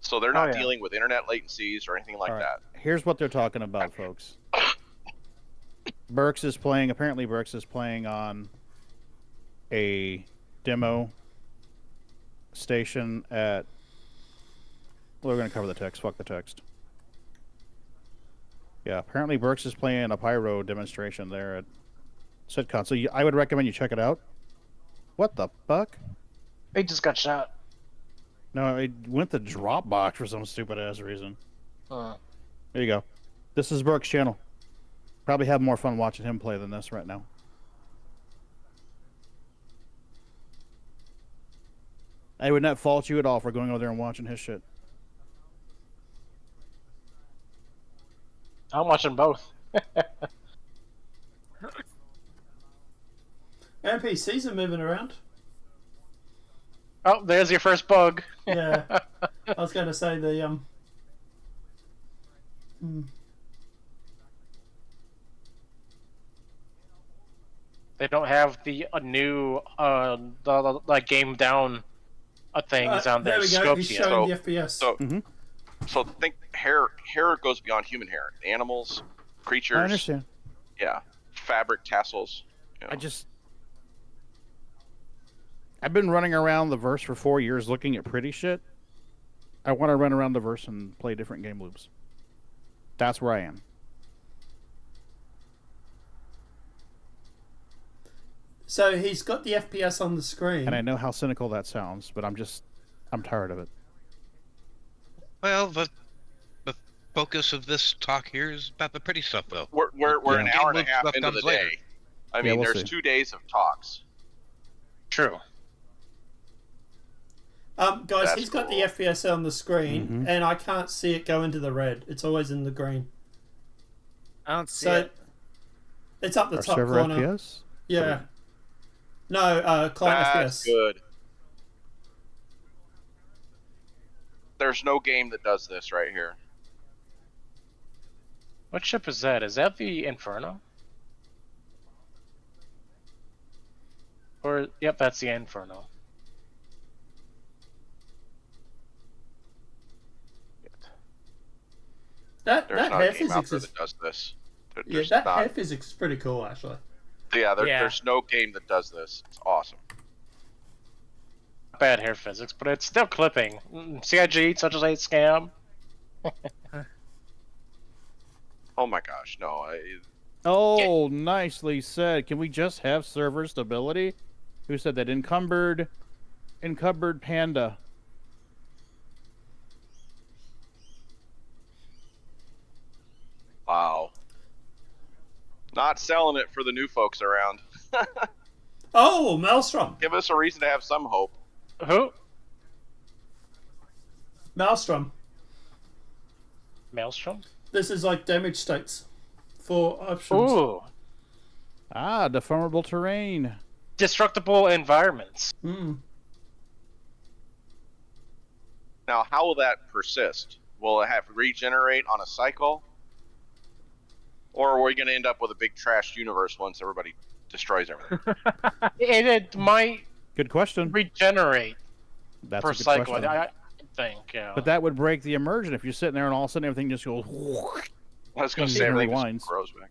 So they're not dealing with internet latencies or anything like that. Here's what they're talking about, folks. Burks is playing. Apparently, Burks is playing on a demo station at. Well, we're going to cover the text. Fuck the text. Yeah, apparently Burks is playing a pyro demonstration there at SitCon. So I would recommend you check it out. What the fuck? He just got shot. No, it went to Dropbox for some stupid ass reason. Huh. There you go. This is Burke's channel. Probably have more fun watching him play than this right now. I would not fault you at all for going over there and watching his shit. I'm watching both. NPCs are moving around. Oh, there's your first bug. Yeah. I was going to say the They don't have the new the like game down things on their there we go. scopes He's yet. showing the FPS. So think hair goes beyond human hair. Animals, creatures. I understand. Yeah, fabric tassels. You know. I've been running around the verse for 4 years looking at pretty shit. I want to run around the verse and play different game loops. That's where I am. So he's got the FPS on the screen. And I know how cynical that sounds, but I'm tired of it. Well, the focus of this talk here is about the pretty stuff, though. We're an Game hour and a loop half stuff into the comes later. day. I mean, we'll there's see. 2 days of talks. True. Guys, That's he's got the FPS on the screen, and I can't see it go into the red. It's always in the green. I don't see So it. it's up the Our top server corner. FPS? Yeah. No, client That's FPS. good. There's no game that does this right here. What ship is that? Is that the Inferno? Or yep, that's the Inferno. That There's not hair a game out physics there is that does this. yeah, There's that not. hair physics is pretty cool actually. Yeah, Yeah. there's no game that does this. It's awesome. Bad hair physics, but it's still clipping. CIG, such as a scam. Oh my gosh, no. Oh, nicely said. Can we just have server stability? Who said that? Encumbered Panda. Wow. Not selling it for the new folks around. Oh, Maelstrom. Give us a reason to have some hope. Who? Maelstrom. Maelstrom? This is like damage states for options. Ooh. Ah, deformable terrain. Destructible environments. Now, how will that persist? Will it have regenerate on a cycle? Or are we going to end up with a big trashed universe once everybody destroys everything? It might Good question. regenerate That's per a good cycle, question. I think, yeah. But that would break the immersion if you're sitting there and all of a sudden everything just goes. I was going to say and everything rewinds. just grows back.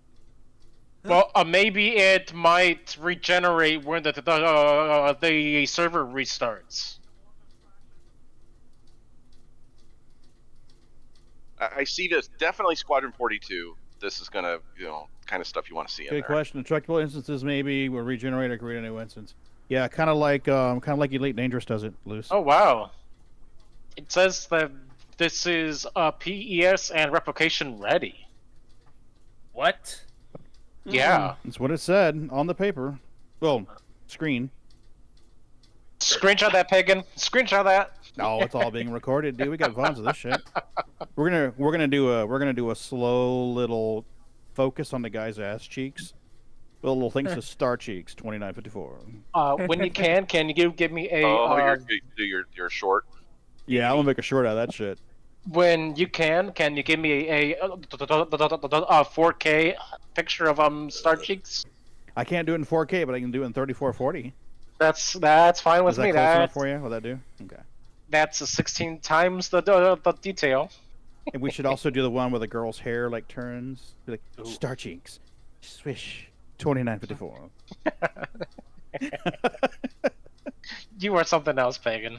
Well, maybe it might regenerate when the server restarts. I see this. Definitely Squadron 42. This is going to, kind of stuff you want to see in Good there. question. Destructible instances maybe will regenerate or create a new instance. Yeah, kind of like Elite Dangerous does it, Loose. Oh wow! It says that this is PES and replication ready. What? Yeah. That's what it said on the paper. Well, screen. Screenshot that, pagan. Screenshot that. No, it's all being recorded, dude. We got VODs of this shit. We're gonna do a slow little focus on the guy's ass cheeks. A little thing says Star Cheeks 2954. When you can you give me a? You're short. Yeah, I'm gonna make a short out of that shit. When you can you give me a 4K picture of Star Cheeks? I can't do it in 4K, but I can do it in 3440. That's fine with Is that me. close enough for you? Will that do? Okay. That's 16 times the detail. And we should also do the one where the girl's hair like turns, be like Star Cheeks, swish, 2954. You are something else, pagan.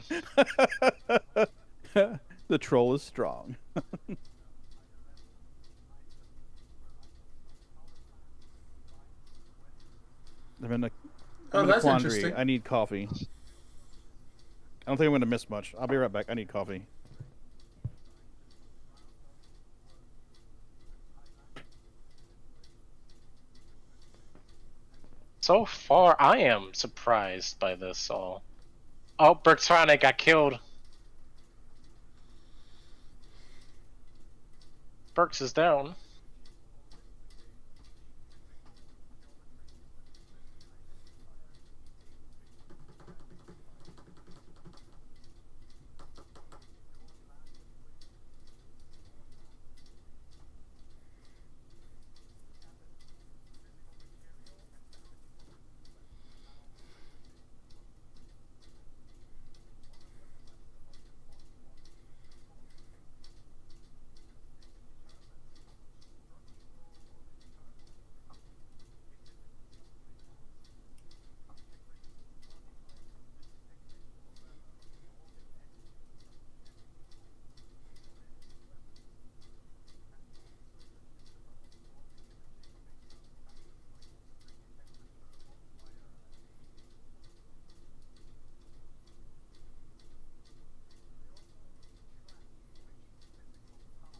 The troll is strong. I'm in a that's quandary. interesting. I need coffee. I don't think I'm going to miss much. I'll be right back. I need coffee. So far, I am surprised by this all. Oh, Bertrand got killed. Burks is down.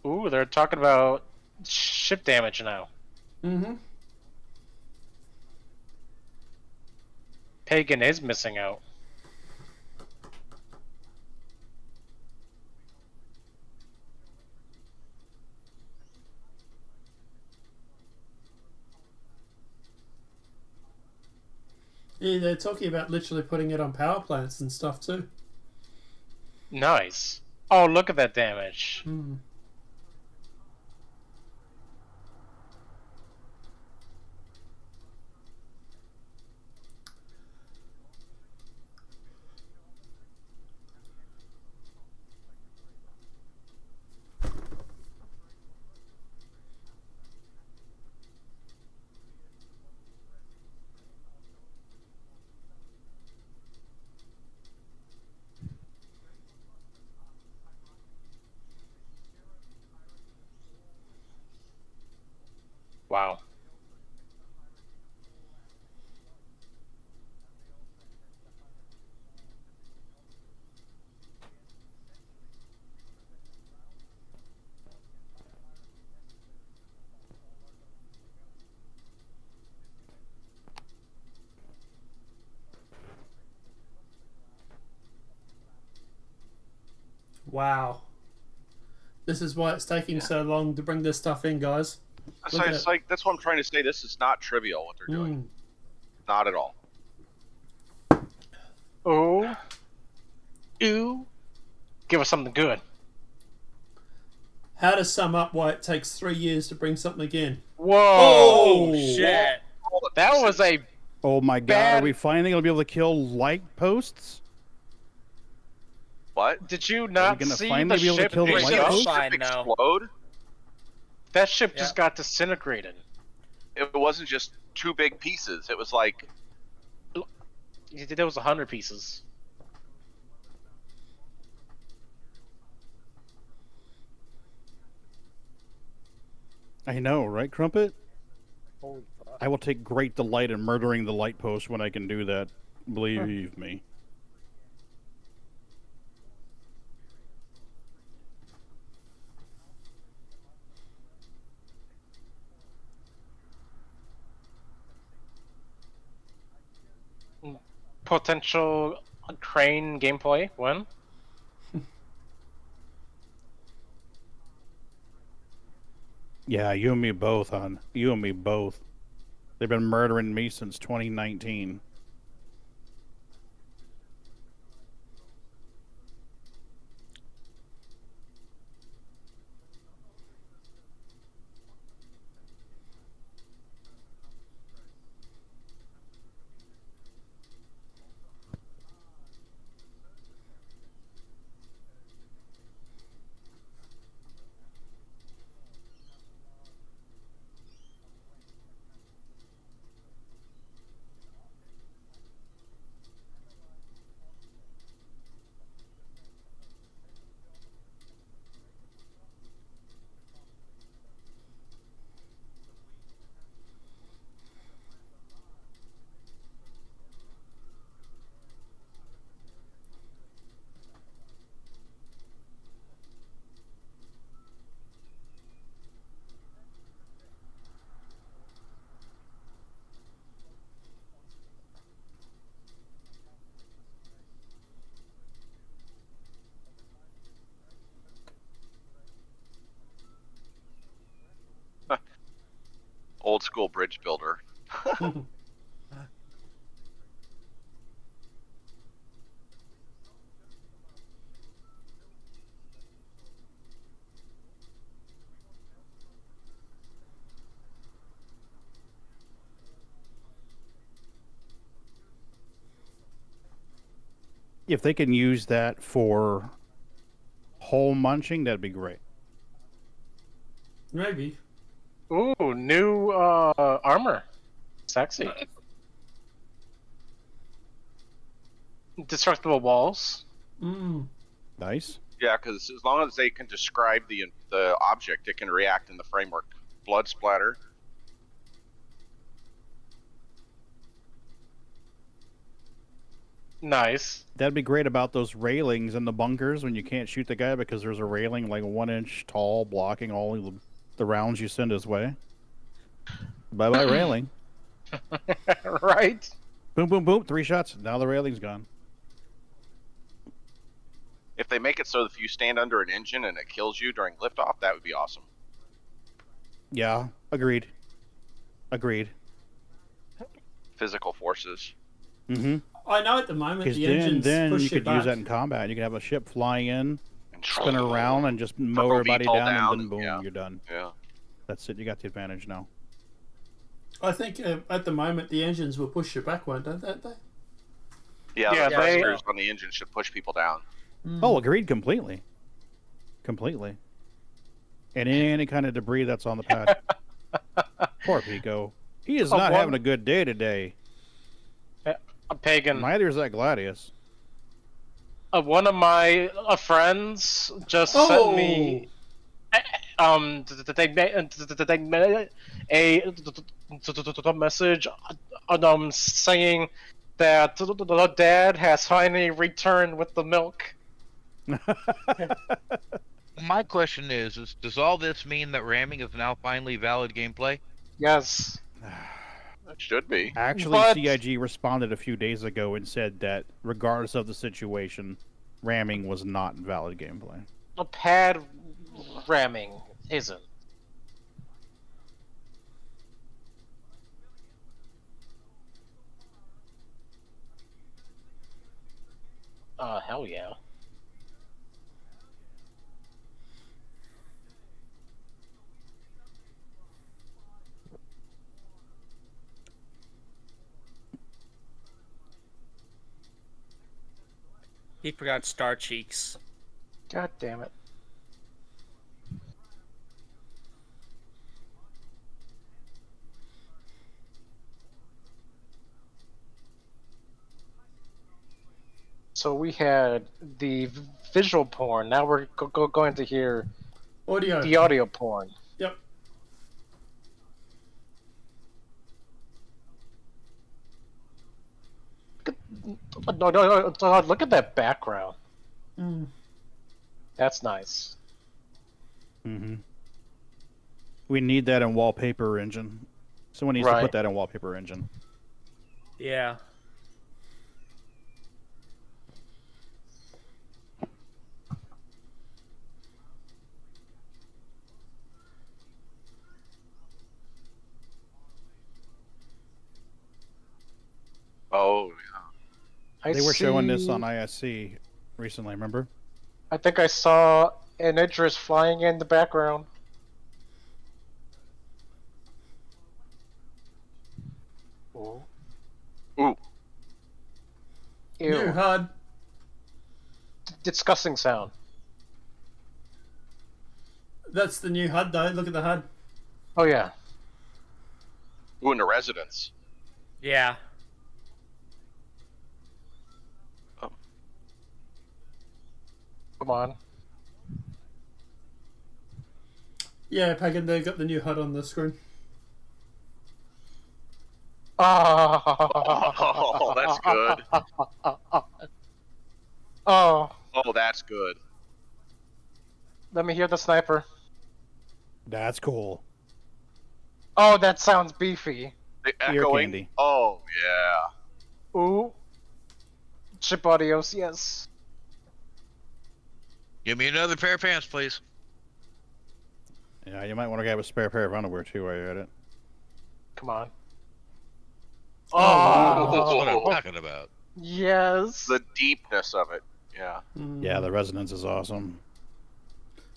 Ooh, they're talking about ship damage now. Mm-hmm. Pagan is missing out. Yeah, they're talking about literally putting it on power plants and stuff too. Nice. Oh, look at that damage. Mm. Wow. Wow. This is why it's taking so long to bring this stuff in, guys. Look at It's it. like that's what I'm trying to say. This is not trivial what they're doing. Not at all. Oh. Ooh. Give us something good. How to sum up why it takes 3 years to bring something in. Whoa. Oh, shit. That was a Oh my god, Bad- are we finally going to be able to kill light posts? What? Did you Are we not gonna see finally the be able to ship? kill the It light just- post? Fine now. Explode? That ship just got disintegrated. It wasn't just two big pieces. It was like There was 100 pieces. I know, right, Crumpet? Holy fuck. I will take great delight in murdering the light post when I can do that. Believe me. potential crane gameplay when? Yeah, you and me both, hon. You and me both. They've been murdering me since 2019. Old school bridge builder. If they can use that for hole munching, that'd be great. Maybe. Ooh, new armor. Sexy. Destructible walls. Nice. Yeah, because as long as they can describe the object, it can react in the framework. Blood splatter. Nice. That'd be great about those railings in the bunkers when you can't shoot the guy because there's a railing like 1 inch tall blocking all the rounds you send his way. Bye-bye railing. Right. Boom, boom, boom. 3 shots. Now the railing's gone. If they make it so if you stand under an engine and it kills you during liftoff, that would be awesome. Yeah, agreed. Agreed. Physical forces. Mm-hmm. I know at the moment Because the engines then push you it could back. use that in combat. You could have a ship flying in, spin around, and just mow Turbo everybody VTOL down, down, and then boom, yeah. you're done. Yeah. That's it. You got the advantage now. I think at the moment the engines will push you back, won't they? Yeah, Yeah, the thrusters on the engine should push people down. Oh, agreed completely. Completely. And any kind of debris that's on the pad. Poor Pico. He is not having a good day today. A pagan. Neither is that Gladius. One of my friends just sent me they made a message saying that the dad has finally returned with the milk. My question is does all this mean that ramming is now finally valid gameplay? Yes. It should be. Actually, But- CIG responded a few days ago and said that regardless of the situation, ramming was not valid gameplay. A pad ramming isn't. Hell yeah. He forgot Star Cheeks. God damn it. So we had the visual porn. Now we're going to hear the audio porn. Yep. No, look at that background. Mm. That's nice. Mm-hmm. We need that in Wallpaper Engine. Someone needs to Right. put that in Wallpaper Engine. Yeah. Oh, yeah. They were showing this on ISC recently, remember? I think I saw an Idris flying in the background. Ooh. Ooh. Ew. New HUD. Disgusting sound. That's the new HUD, though. Look at the HUD. Oh, yeah. Ooh, and the residence. Yeah. Come on. Yeah, Pagan, they got the new HUD on the screen. Oh, that's good. Oh. Oh, that's good. Let me hear the sniper. That's cool. Oh, that sounds beefy. The Ear echoing. candy. Oh, yeah. Ooh. Chip audios, yes. Give me another pair of pants, please. Yeah, you might want to grab a spare pair of underwear too while you're at it. Come on. Oh, that's what I'm talking about. Yes. The deepness of it. Yeah. Yeah, the resonance is awesome.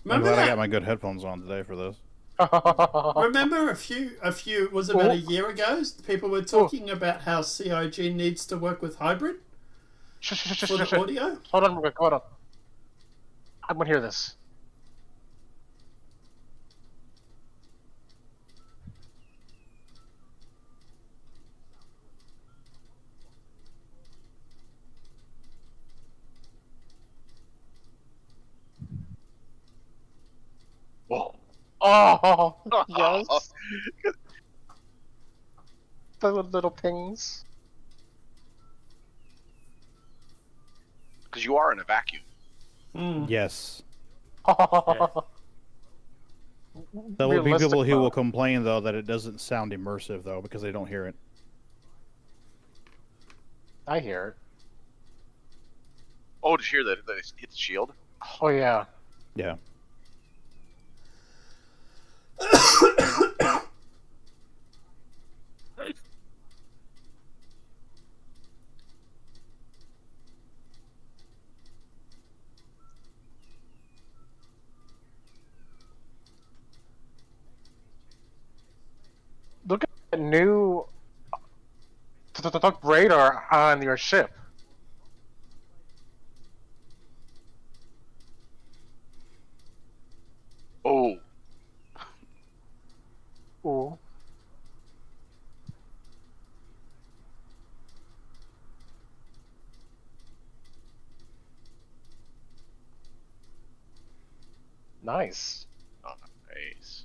Remember I'm glad I that? got my good headphones on today for this. Remember a few was it about a year ago? People were talking about how CIG needs to work with hybrid for the audio. Hold on, hold on. I'm gonna hear this. Whoa. Oh, yes. The little pings. Because you are in a vacuum. Yes. There will be people who will complain though that it doesn't sound immersive though because they don't hear it. I hear it. Oh, did you hear that? That it hit the shield? Oh, yeah. Yeah. Look at the new radar on your ship. Oh. Ooh. Nice. Oh, nice.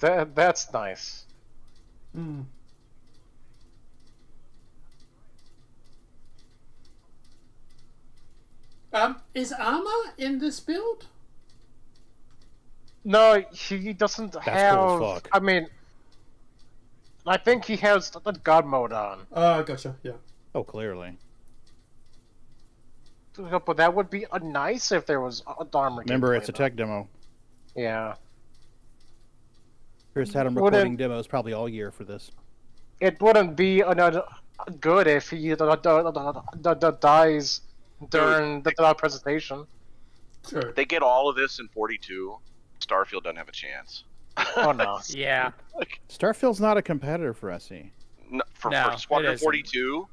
That's nice. Is Armor in this build? No, he doesn't That's have. cool as fuck. I mean, I think he has the God mode on. Oh, gotcha. Yeah. Oh, clearly. But that would be nice if there was armor. Remember, gameplay, it's a though. tech demo. Yeah. Chris had him Wouldn't- recording demos probably all year for this. It wouldn't be good if he dies during the presentation. Sure. They get all of this in 42. Starfield doesn't have a chance. Oh no. Yeah. Starfield's not a competitor for SE. No, for it Squadron isn't. 42,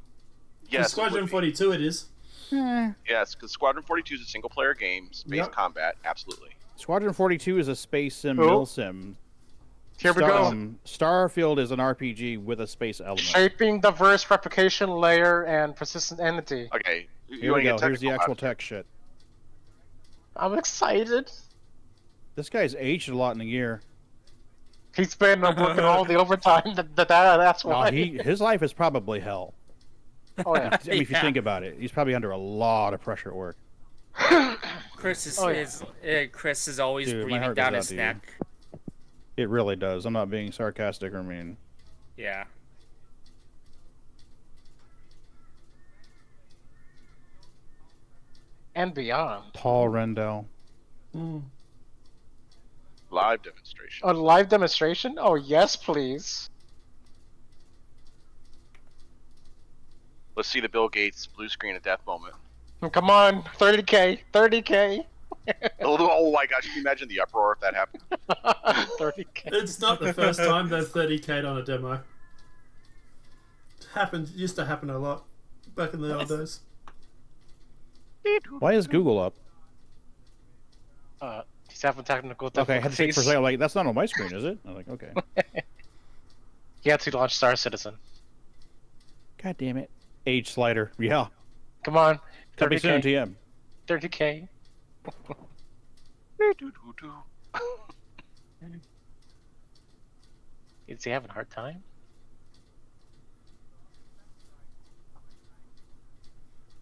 yes. For Squadron 42 it is. Yes, because Squadron 42 is a single player game, space Yep. combat, absolutely. Squadron 42 is a space sim, Oh. mil sim. Here we go. Starfield is an RPG with a space element. Shaping diverse replication layer and persistent entity. Okay, Here we go. Here's the actual tech shit. I'm excited. This guy's aged a lot in a year. He's been working all the overtime. That's No, why. his life is probably hell. Oh yeah. I mean, if you think about it, he's probably under a lot of pressure at work. Chris is, Oh, yeah. Chris is always Dude, my breathing heart goes down out his to you. neck. It really does. I'm not being sarcastic or mean. Yeah. And beyond. Paul Rendell. A Live demonstration. A live demonstration? Oh, yes, please. Let's see the Bill Gates blue screen of death moment. Come on, 30K, 30K. Oh my gosh, can you imagine the uproar if that happened? 30K. It's not the first time they've 30K'd on a demo. Used to happen a lot back in the old days. Why is Google up? He's having technical Okay, I had to say for a difficulties. second, like, that's not on my screen, is it? I'm like, okay. He had to launch Star Citizen. God damn it. Age slider. Yeah. Come on. Coming 30K. soon, TM. 30K. Is he having a hard time?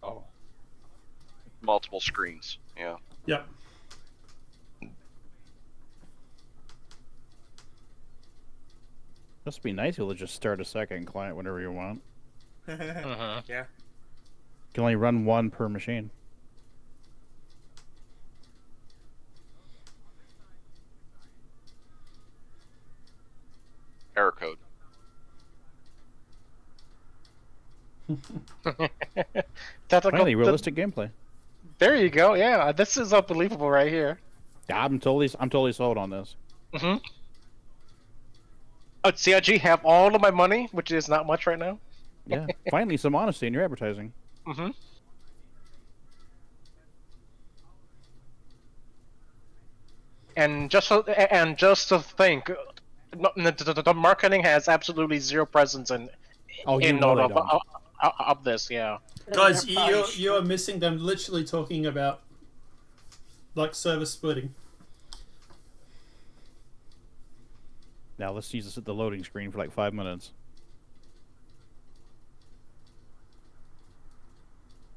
Oh. Multiple screens. Yeah. Yep. Must be nice to just start a second client whenever you want. Yeah. You can only run one per machine. Error code. Finally, realistic gameplay. There you go. Yeah, this is unbelievable right here. Yeah, I'm totally sold on this. Mm-hmm. Oh, CIG have all of my money, which is not much right now. Yeah, finally some honesty in your advertising. Mm-hmm. And just to think, the marketing has absolutely zero presence in of this. Yeah. Guys, you're missing them literally talking about like service splitting. Now let's use this at the loading screen for like 5 minutes.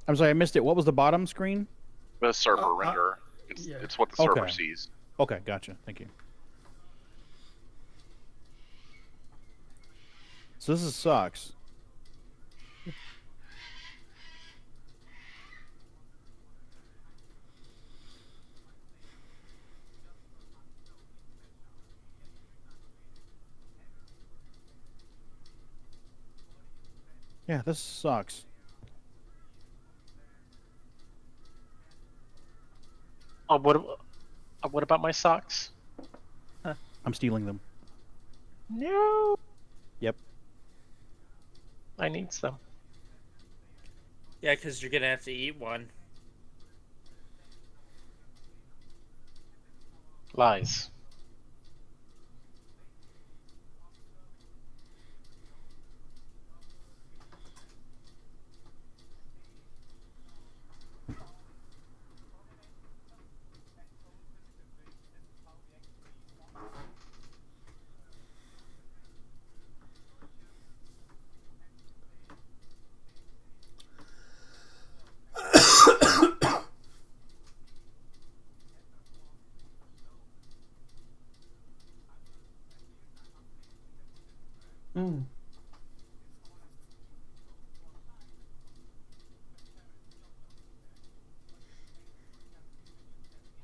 I'm sorry, I missed it. What was the bottom screen? The server renderer. It's what the server sees. Okay, gotcha. Thank you. So this sucks. Yeah, this sucks. Oh, what about my socks? Huh. I'm stealing them. No. Yep. I need some. Yeah, because you're gonna have to eat one. Lies.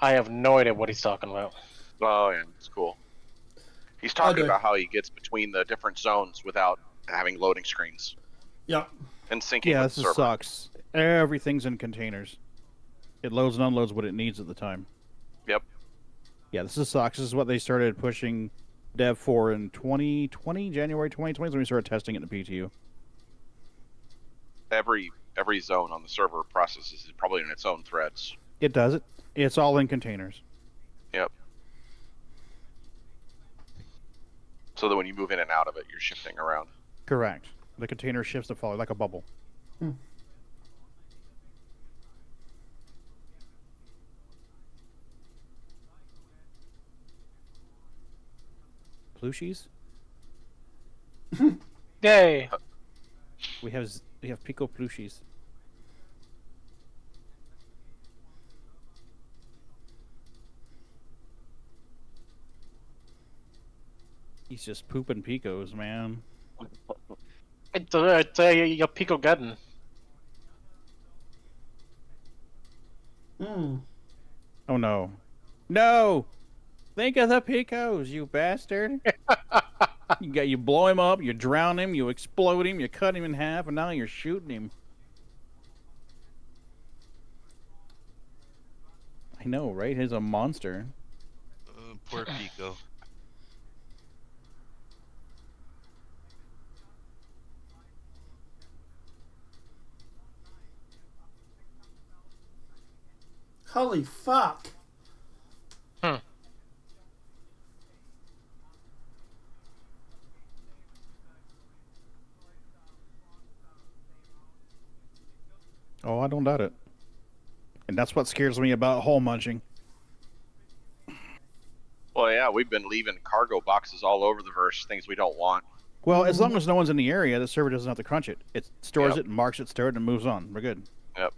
I have no idea what he's talking about. Oh, yeah, it's cool. He's talking about how he gets between the different zones without having loading screens. Yep. And syncing Yeah, with this the server. sucks. Everything's in containers. It loads and unloads what it needs at the time. Yep. Yeah, this sucks. This is what they started pushing dev for in 2020, January 2020 is when we started testing it in the PTU. Every zone on the server processes it probably in its own threads. It does it. It's all in containers. Yep. So that when you move in and out of it, you're shifting around. Correct. The container shifts to follow like a bubble. Plushies? Yay! We have Pico plushies. He's just pooping picos, man. It's a Pico Garden. Oh no. No! Think of the picos, you bastard. You blow him up, you drown him, you explode him, you cut him in half, and now you're shooting him. I know, right? He's a monster. Poor Pico. Holy fuck. Oh, I don't doubt it. And that's what scares me about hole munching. Well, yeah, we've been leaving cargo boxes all over the verse, things we don't want. Well, as long as no one's in the area, the server doesn't have to crunch it. It stores Yep. it, marks it stored, and moves on. We're good. Yep.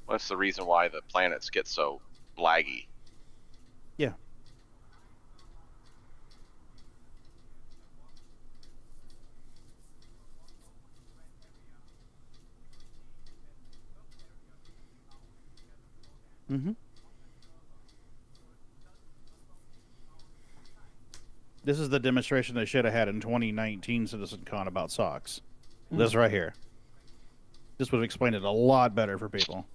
That's the reason why the planets get so laggy. Yeah. Mm-hmm. This is the demonstration they should have had in 2019 CitizenCon about socks. This right here. This would have explained it a lot better for people.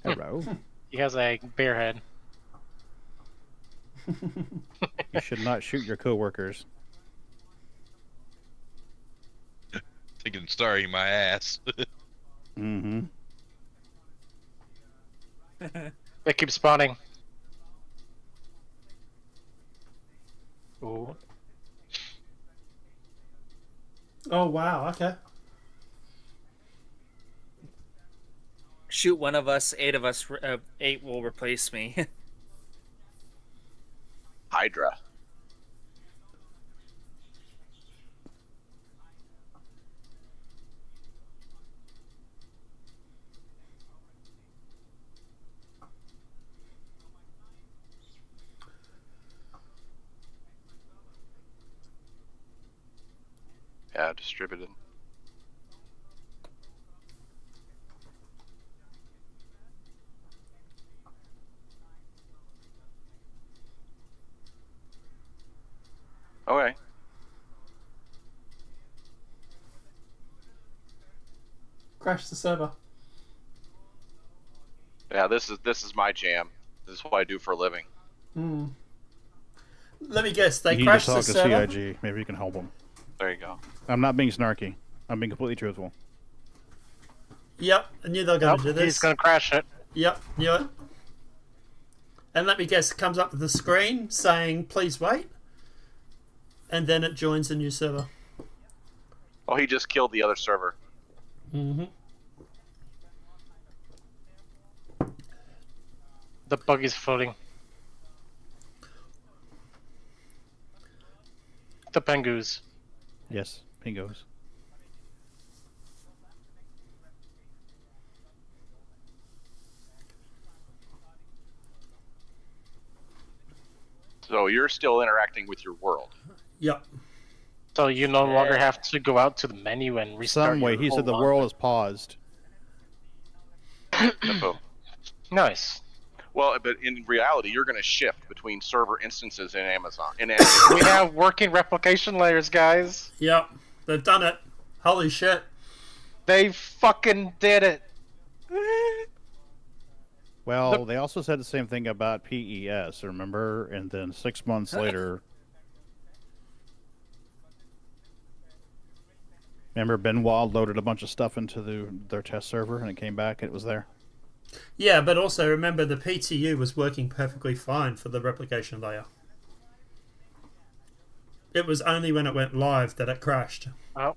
Hello. He has a bear head. You should not shoot your coworkers. Thinking, sorry, my ass. Mm-hmm. They keep spawning. Ooh. Oh, wow. Okay. Shoot one of us, 8 of us, 8 will replace me. Hydra. Yeah, distributed. Okay. Crash the server. Yeah, this is my jam. This is what I do for a living. Hmm. Let me guess. They You need to crashed the talk to server. CIG. Maybe you can help them. There you go. I'm not being snarky. I'm being completely truthful. Yep, I knew they were going to do this. He's going to crash it. Yep, knew it. And let me guess, it comes up with the screen saying, please wait. And then it joins a new server. Oh, he just killed the other server. Mm-hmm. The bug is floating. The pengoos. Yes, pingos. So you're still interacting with your world. Yep. So you no longer have to go out to the menu and restart. Some way. your He whole said the run. world is paused. Nice. Well, but in reality, you're going to shift between server instances in Amazon. We have working replication layers, guys. Yep. They've done it. Holy shit. They fucking did it. Well, they also said the same thing about PES, remember? And then 6 months later... Remember Benoit loaded a bunch of stuff into their test server and it came back and it was there? Yeah, but also remember the PTU was working perfectly fine for the replication layer. It was only when it went live that it crashed. Oh.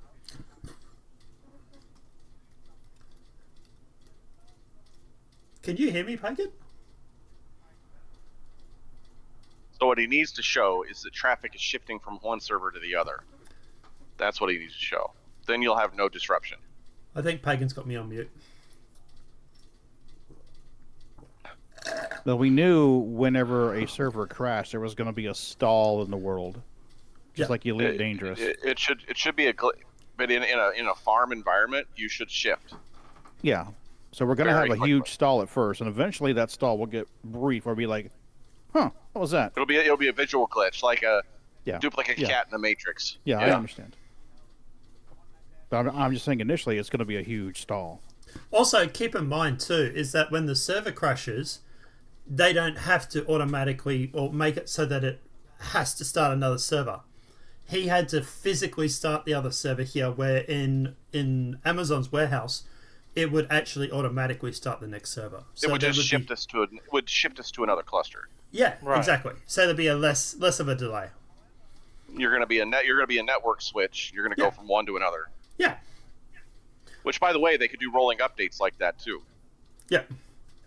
Can you hear me, Pagan? So what he needs to show is that traffic is shifting from one server to the other. That's what he needs to show. Then you'll have no disruption. I think Pagan's got me on mute. Well, we knew whenever a server crashed, there was going to be a stall in the world, just like Elite Dangerous. It should be a glitch, but in a farm environment, you should shift. Yeah. So we're going to have a quickly. huge stall at first, and eventually that stall will get brief or be like, huh, what was that? It'll be a visual glitch, like a duplicate Yeah. cat in the Matrix. Yeah, I understand. But I'm just saying initially it's going to be a huge stall. Also, keep in mind too is that when the server crashes, they don't have to automatically or make it so that it has to start another server. He had to physically start the other server here, where in Amazon's warehouse, it would actually automatically start the next server. It would there just shift us to another cluster. Yeah, Right. exactly. So there'd be a less of a delay. You're going to be a network switch. You're going to go from one to another. Yeah. Which, by the way, they could do rolling updates like that too. Yeah.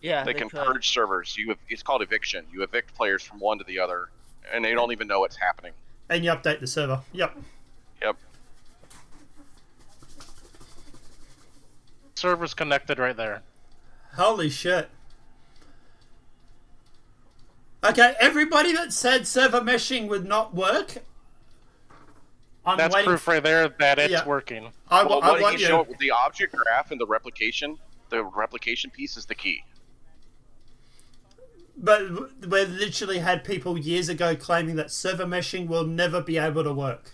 Yeah. They can purge servers. It's called eviction. You evict players from one to the other, and they don't even know what's happening. And you update the server. Yep. Yep. Server's connected right there. Holy shit. Okay, everybody that said server meshing would not work, That's waiting proof right there that it's Yeah. working. I Well, want what he you. showed with the object graph and the replication piece is the key. But we literally had people years ago claiming that server meshing will never be able to work.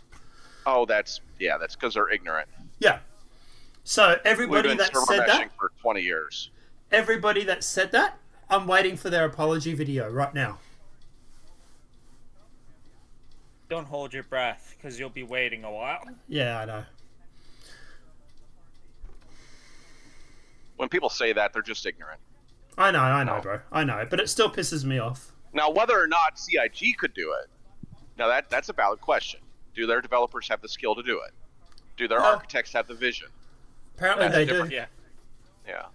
Oh, that's because they're ignorant. Yeah. So We've everybody been that server said meshing that, for 20 years. everybody that said that, I'm waiting for their apology video right now. Don't hold your breath, because you'll be waiting a while. Yeah, I know. When people say that, they're just ignorant. I know, bro. I know, but it still pisses me off. Now, whether or not CIG could do it, now that's a valid question. Do their developers have the skill to do it? Do their architects have the vision? Apparently they do. Yeah. Yeah.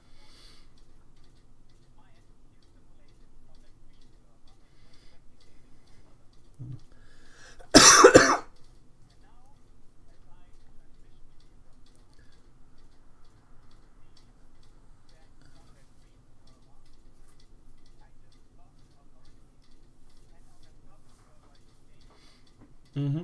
Mm-hmm.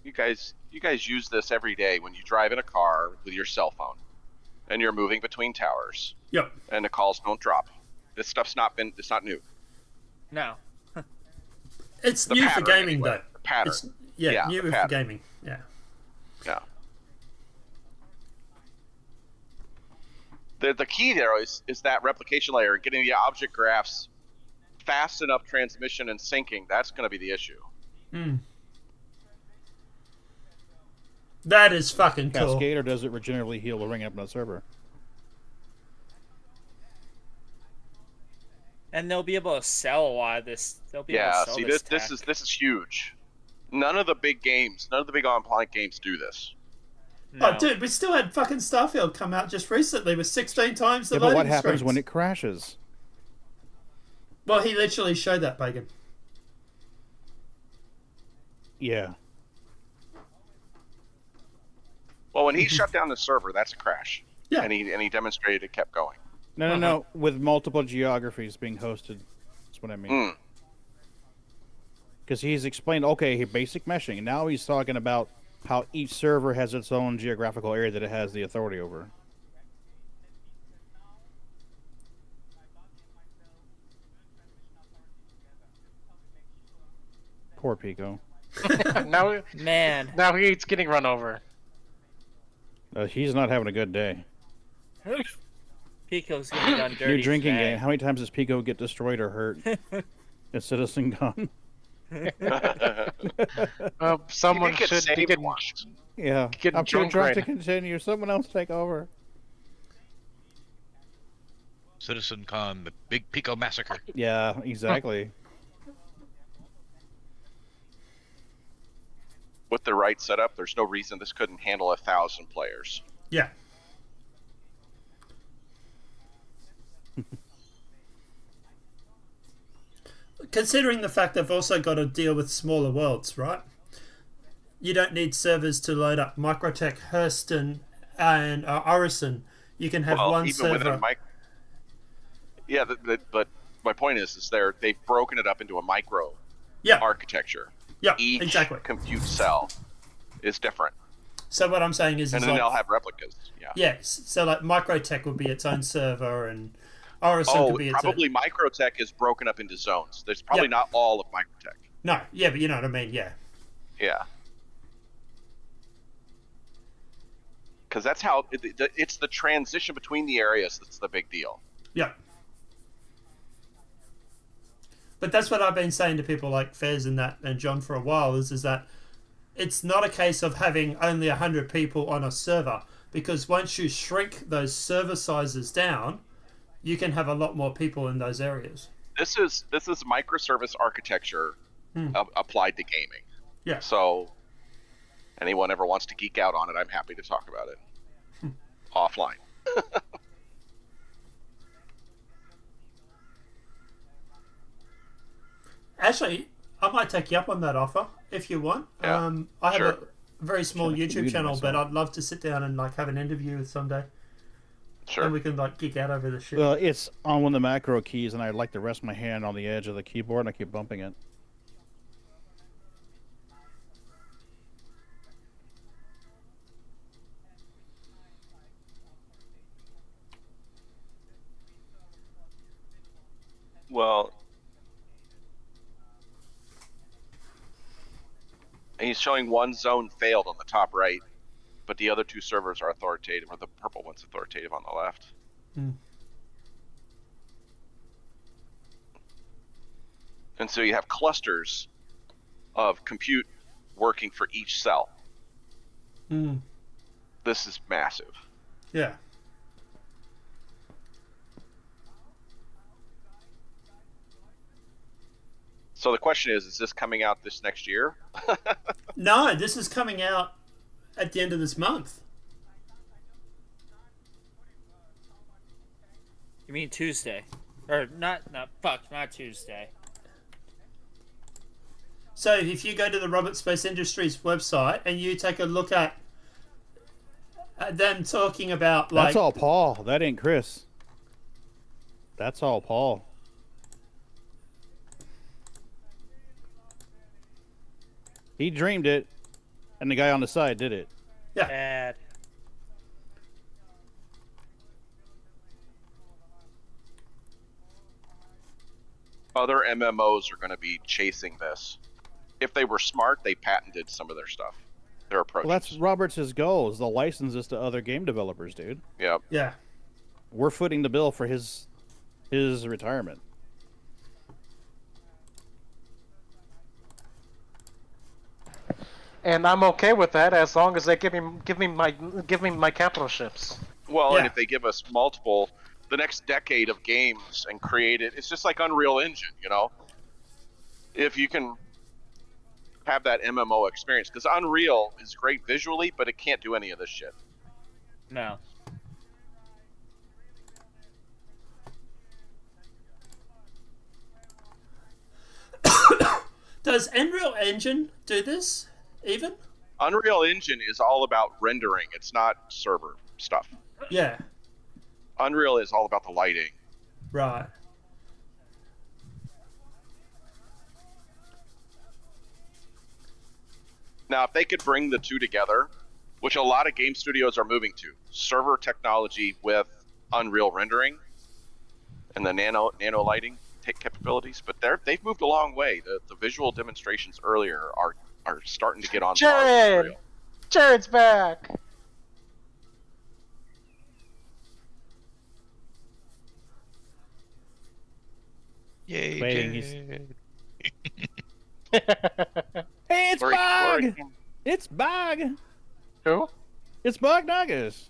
You guys use this every day when you drive in a car with your cell phone, and you're moving between towers. Yep. And the calls don't drop. This stuff's it's not new. No. It's The new for pattern, gaming, anyway. though. The pattern. It's, yeah, the new for pattern. gaming. Yeah. Yeah. The key there is that replication layer, getting the object graphs fast enough transmission and syncing. That's going to be the issue. Hmm. That is fucking cool. Cascade, or does it regeneratively heal the ring up on the server? And they'll be able to sell a lot of this. They'll be able Yeah. to sell See, this this is huge. None of the big online games do this. Oh, dude, we still had fucking Starfield come out just recently with 16 times the Yeah, but loading what happens screens. when it crashes? Well, he literally showed that, Pagan. Yeah. Well, when he shut down the server, that's a crash. Yeah. And he demonstrated it kept going. No. With multiple geographies being hosted. That's what I mean. Because he's explained, okay, basic meshing. And now he's talking about how each server has its own geographical area that it has the authority over. Poor Pico. now he's getting run over. He's not having a good day. Pico's gonna be done dirty. New drinking today. game. How many times does Pico get destroyed or hurt in Citizen Con? Someone get should saved get once. Yeah. Get I'm too drunk drunk right to now. continue. Someone else take over. Citizen Con, the big Pico massacre. Yeah, exactly. With the right setup, there's no reason this couldn't handle 1,000 players. Yeah. considering the fact they've also got to deal with smaller worlds, right? You don't need servers to load up Microtech, Hurston, and Orison. You can have one even server. within yeah, but my point is they've broken it up into a micro architecture. Yeah, each exactly. compute cell is different. So what I'm saying is, and then like, they'll have replicas. Yeah. Yes. So like Microtech would be its own server, and Orison could be its probably Microtech is broken up into zones. There's probably not all of Microtech. No, yeah, but you know what I mean. Yeah. Yeah. Because that's how it's the transition between the areas that's the big deal. Yeah. But that's what I've been saying to people like Fez and John for a while is that it's not a case of having only 100 people on a server, because once you shrink those server sizes down, you can have a lot more people in those areas. This is microservice architecture applied to gaming. Yeah. So anyone ever wants to geek out on it, I'm happy to talk about it offline. Actually, I might take you up on that offer if you want. Yeah, I have a very small YouTube channel, but I'd love to sit down and like have an interview with someday. Sure. And we can like geek out over this shit. Well, it's on one of the macro keys, and I like to rest my hand on the edge of the keyboard, and I keep bumping it. Well, he's showing one zone failed on the top right, but the other two servers are authoritative, or the purple one's authoritative on the left. And so you have clusters of compute working for each cell. This is massive. Yeah. So the question is this coming out this next year? No, this is coming out at the end of this month. You mean Tuesday? Or not Tuesday. So if you go to the Robert Space Industries website and you take a look at them talking about like... That's all Paul. That ain't Chris. That's all Paul. He dreamed it, and the guy on the side did it. Yeah. Bad. Other MMOs are going to be chasing this. If they were smart, they patented some of their stuff, their approaches. Well, that's Roberts' goal, is to license this to other game developers, dude. Yep. Yeah. We're footing the bill for his retirement. And I'm okay with that as long as they give me my capital ships. Well, and if they give us multiple, the next decade of games and create it, it's just like Unreal Engine, you know? If you can have that MMO experience, because Unreal is great visually, but it can't do any of this shit. No. Does Unreal Engine do this even? Unreal Engine is all about rendering. It's not server stuff. Yeah. Unreal is all about the lighting. Right. Now, if they could bring the two together, which a lot of game studios are moving to, server technology with Unreal rendering and the nano lighting capabilities, but they've moved a long way. The visual demonstrations earlier are starting to get on par with Unreal. Jared's back. Yay, Waiting, Hey, it's Bog! It's Bog! Who? It's Bog Nagas.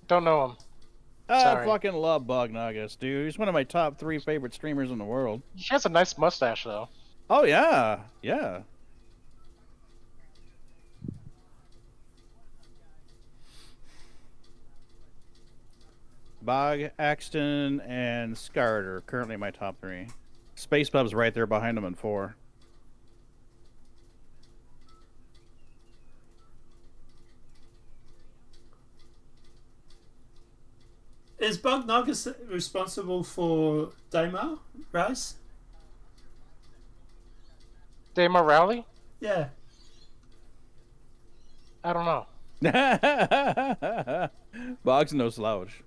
Don't know him. I Sorry. fucking love Bog Nagas, dude. He's one of my top 3 favorite streamers in the world. He has a nice mustache, though. Oh, yeah. Yeah. Bog, Axton, and Scard are currently my top 3. Space Pub's right there behind him in 4. Is Bug Nuggets responsible for Daymar race? Daymar Rally? Yeah. I don't know. Bog's no slouch.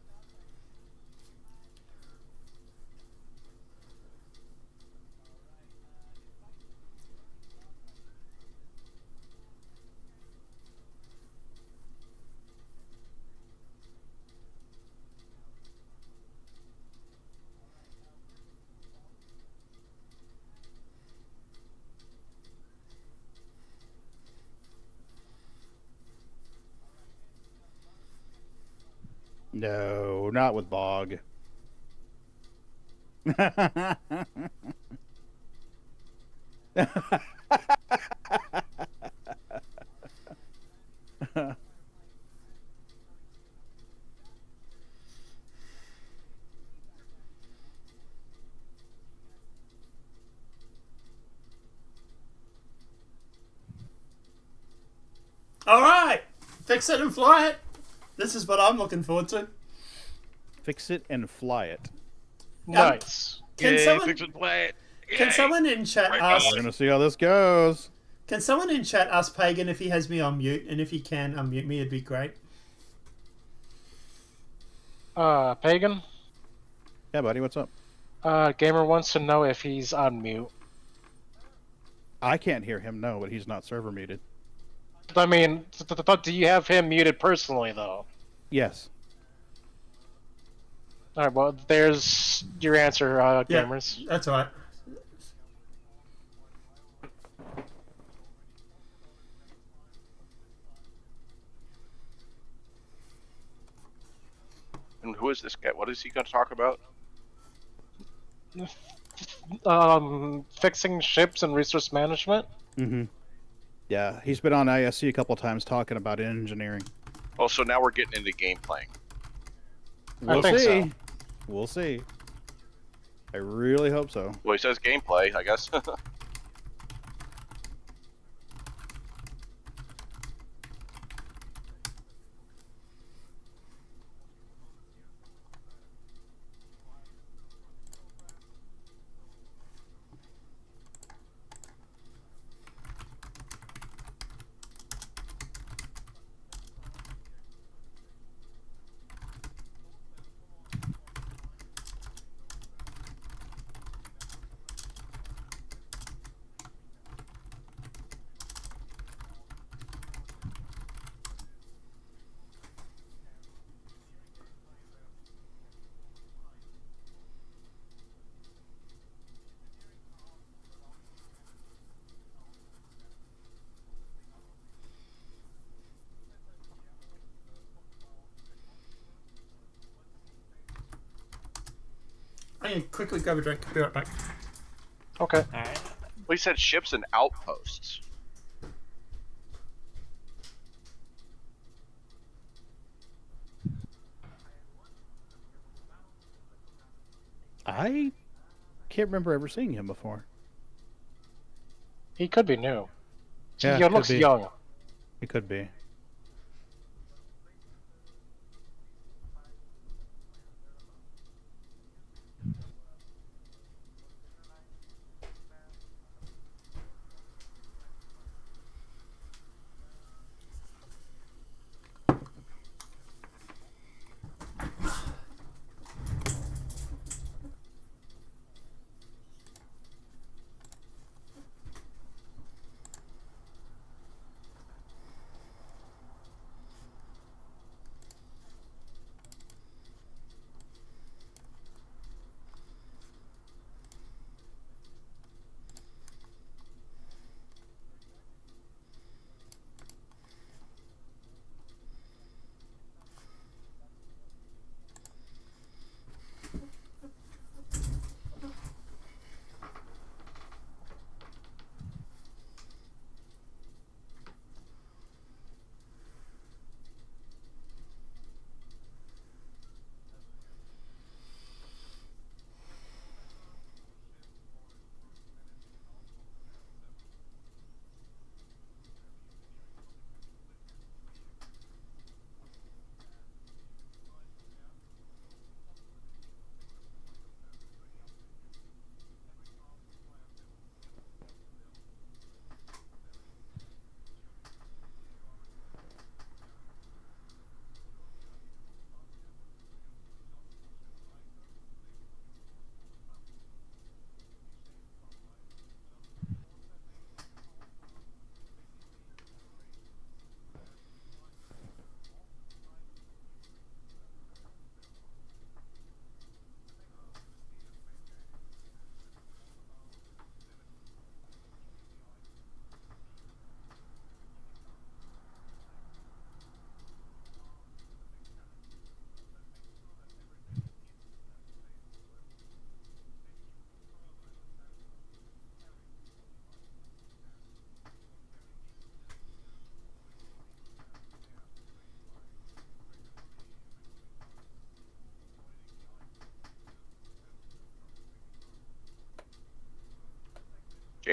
No, not with Bog. All right, fix it and fly it. This is what I'm looking forward to. Fix it and fly it. Nice. Can someone fix it, play it. Can someone in chat ask? We're gonna see how this goes. Can someone in chat ask Pagan if he has me on mute, and if he can unmute me, it'd be great. Pagan? Yeah, buddy, what's up? Gamer wants to know if he's on mute. I can't hear him, no, but he's not server muted. I mean, do you have him muted personally, though? Yes. Alright, well, there's your answer, gamers. Yeah, that's all right. And who is this guy? What is he going to talk about? Fixing ships and resource management. Mm-hmm. Yeah, he's been on ISC a couple times talking about engineering. Oh, so now we're getting into game playing. We'll think see. so. We'll see. I really hope so. Well, he says gameplay, I guess. I'm gonna quickly grab a drink. Be right back. Okay. Alright. Well, he said ships and outposts. I can't remember ever seeing him before. He could be new. Yeah, He could looks be. young. He could be.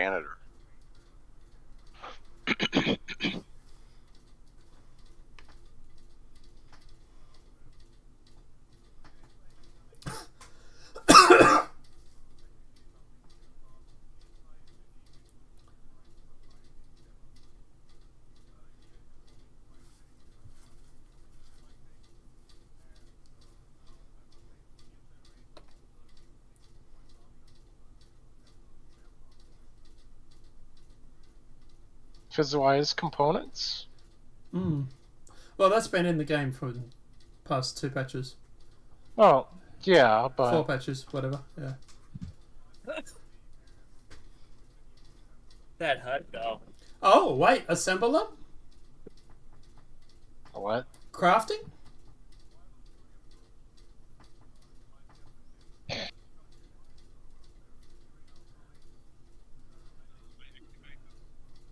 janitor. Visualize components. Well, that's been in the game for the past 2 patches. Oh, yeah, but 4 patches, whatever. Yeah. That HUD though. Oh wait, assemble them? What? Crafting?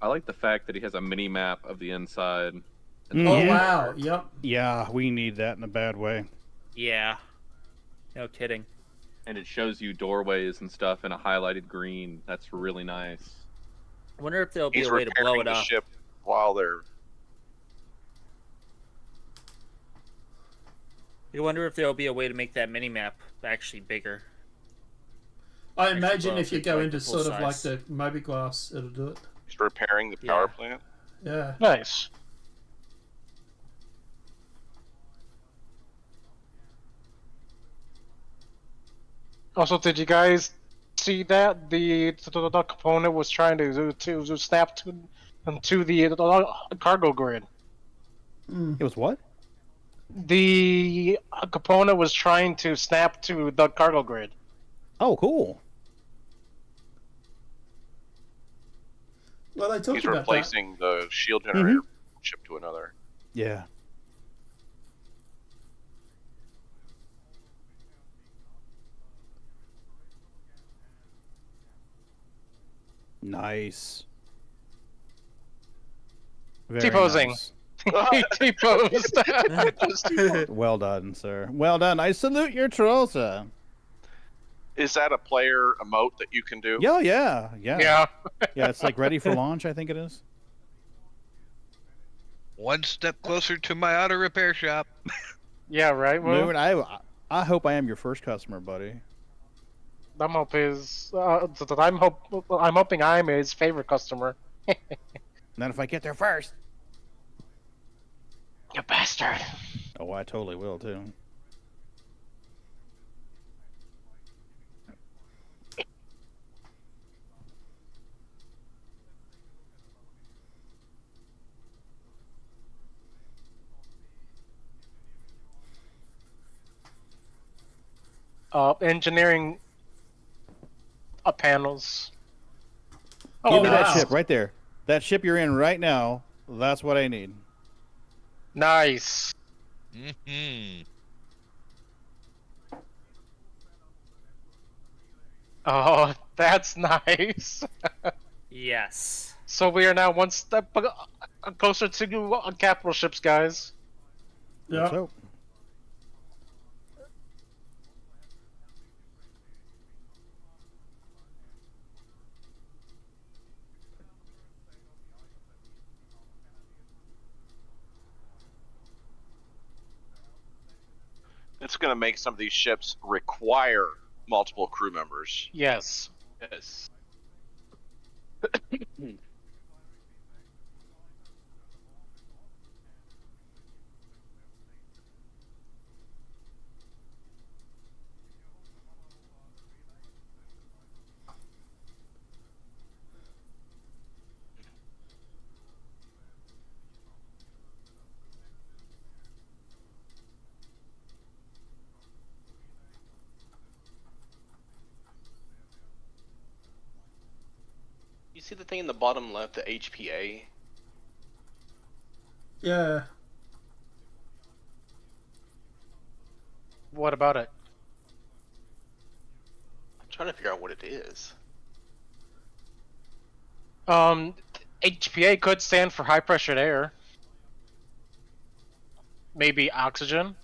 I like the fact that he has a mini map of the inside. Oh wow, yep. Yeah, we need that in a bad way. Yeah. No kidding. And it shows you doorways and stuff in a highlighted green. That's really nice. I wonder if there'll be He's a way to blow repairing it the up. ship while they're. I wonder if there'll be a way to make that mini map actually bigger. I Actually imagine blow if up you to, go like, into the full sort of like size. the Mobiglass, it'll do it. He's repairing the power plant. Yeah. Nice. Also, did you guys see that the component was trying to snap into the cargo grid? It was what? The component was trying to snap to the cargo grid. Oh, cool. Well, they talked He's about replacing the shield generator ship to another. Yeah. Nice. Very T-posing. nice. T-posed. Well done, sir. Well done. I salute your troll, sir. Is that a player emote that you can do? Yeah. Yeah, Yeah. it's like ready for launch, I think it is. One step closer to my auto repair shop. Yeah, right. Well, Moon, I hope I am your first customer, buddy. I'm hoping I'm his favorite customer. And then if I get there first. You bastard. Oh, I totally will too. Engineering panels. Give me that ship right there. That ship you're in right now. That's what I need. Nice. Mm-hmm. Oh, that's nice. Yes. So we are now one step closer to capital ships, guys. Yeah. So, It's going to make some of these ships require multiple crew members. Yes. Yes. You see the thing in the bottom left, the HPA? Yeah. What about it? I'm trying to figure out what it is. HPA could stand for high pressured air. Maybe oxygen.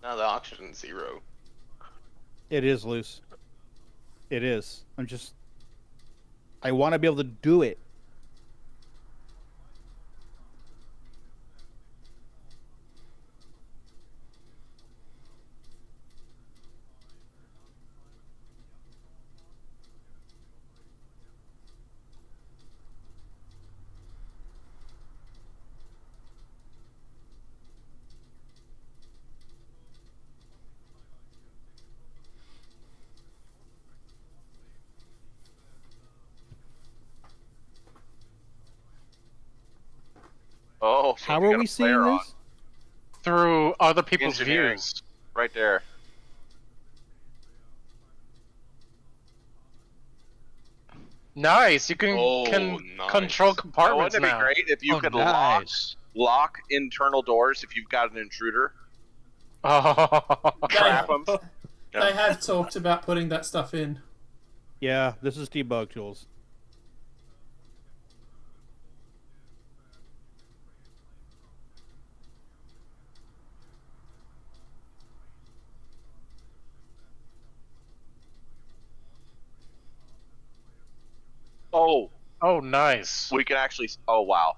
No, the oxygen's 0. it is loose. It is. I'm just. I want to be able to do it. Oh, so How you are got we a player seeing on. this? Through other people's Engineering. views. Right there. Nice. You can Oh, nice. control Now, compartments wouldn't it be now. great if you Oh, could nice. lock internal doors if you've got an intruder? Oh. Trap them. They have talked about putting that stuff in. Yeah, this is debug tools. Oh. Oh, nice. We can actually. Oh, wow.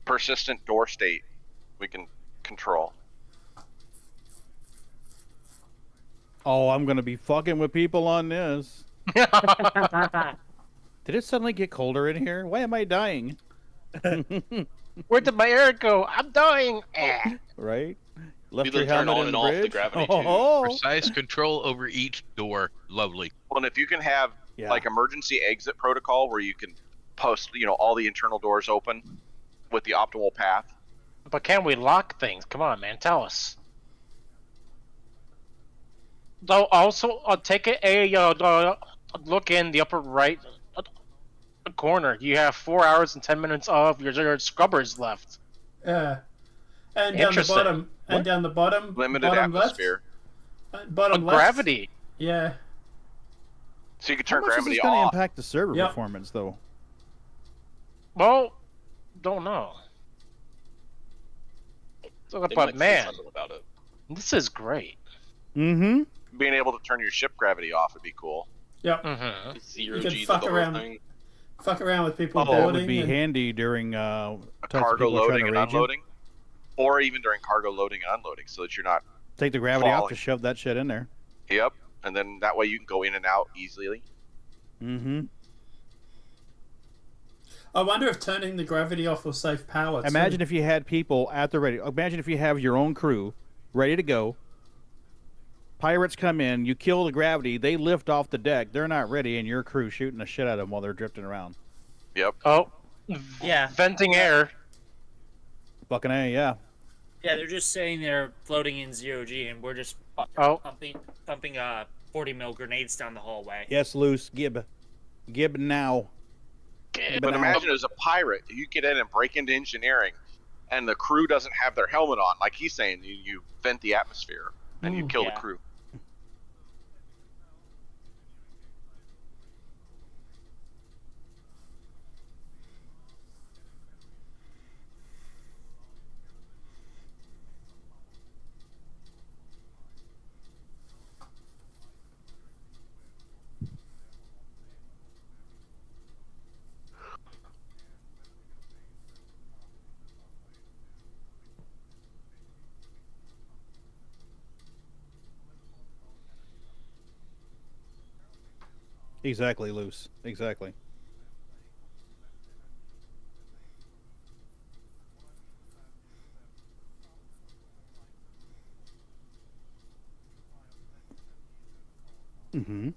Persistent door state. We can control. Oh, I'm gonna be fucking with people on this. Did it suddenly get colder in here? Why am I dying? Where did my air go? I'm dying. Right? Left You your can turn helmet on in and the off the bridge? gravity Oh. Precise control over each door. Lovely. Well, and if you can have Yeah. like emergency exit protocol where you can post, all the internal doors open with the optimal path. But can we lock things? Come on, man. Tell us. Though also, take a look in the upper right corner. You have 4 hours and 10 minutes of your scrubbers left. Yeah. And down the Interesting. bottom. And What? down the bottom. Limited bottom atmosphere. Left, bottom left. Gravity. Yeah. So you can How turn much is gravity this gonna off. impact the server Yep. performance, though? Well, don't know. They But might say man, something about it. this is great. Mm-hmm. Being able to turn your ship gravity off would be cool. Yep. Mm-hmm. Zero You could G fuck the door around. thing. Fuck around with people Oh, that boarding. would be and, handy during A times when cargo people are trying loading to and raid you. unloading. Or even during cargo loading and unloading so that you're not. Take the gravity off falling. to shove that shit in there. Yep. And then that way you can go in and out easily. Mm-hmm. I wonder if turning the gravity off will save power. too. Imagine if you had people at the ready. Imagine if you have your own crew ready to go. Pirates come in, you kill the gravity, they lift off the deck, they're not ready, and your crew shooting the shit out of them while they're drifting around. Yep. Oh, Yeah. venting air. Fucking A, yeah. Yeah, they're just saying they're floating in 0G, and we're just pumping 40 mil grenades down the hallway. Yes, Loose, Gib. Gib now. Gib But now. imagine as a pirate, you get in and break into engineering, and the crew doesn't have their helmet on. Like he's saying, you vent the atmosphere, and you kill the crew. Exactly, Loose. Exactly. Mm-hmm.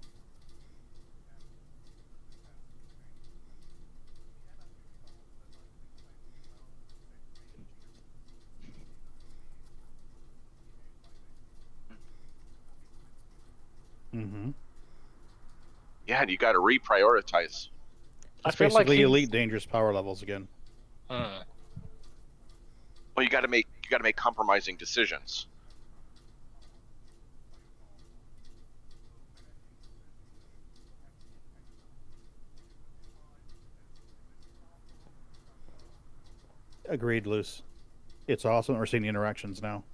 Mm-hmm. Yeah, and you got to reprioritize. It's basically elite dangerous power levels again. Well, you got to make compromising decisions. Agreed, Loose. It's awesome that we're seeing the interactions now.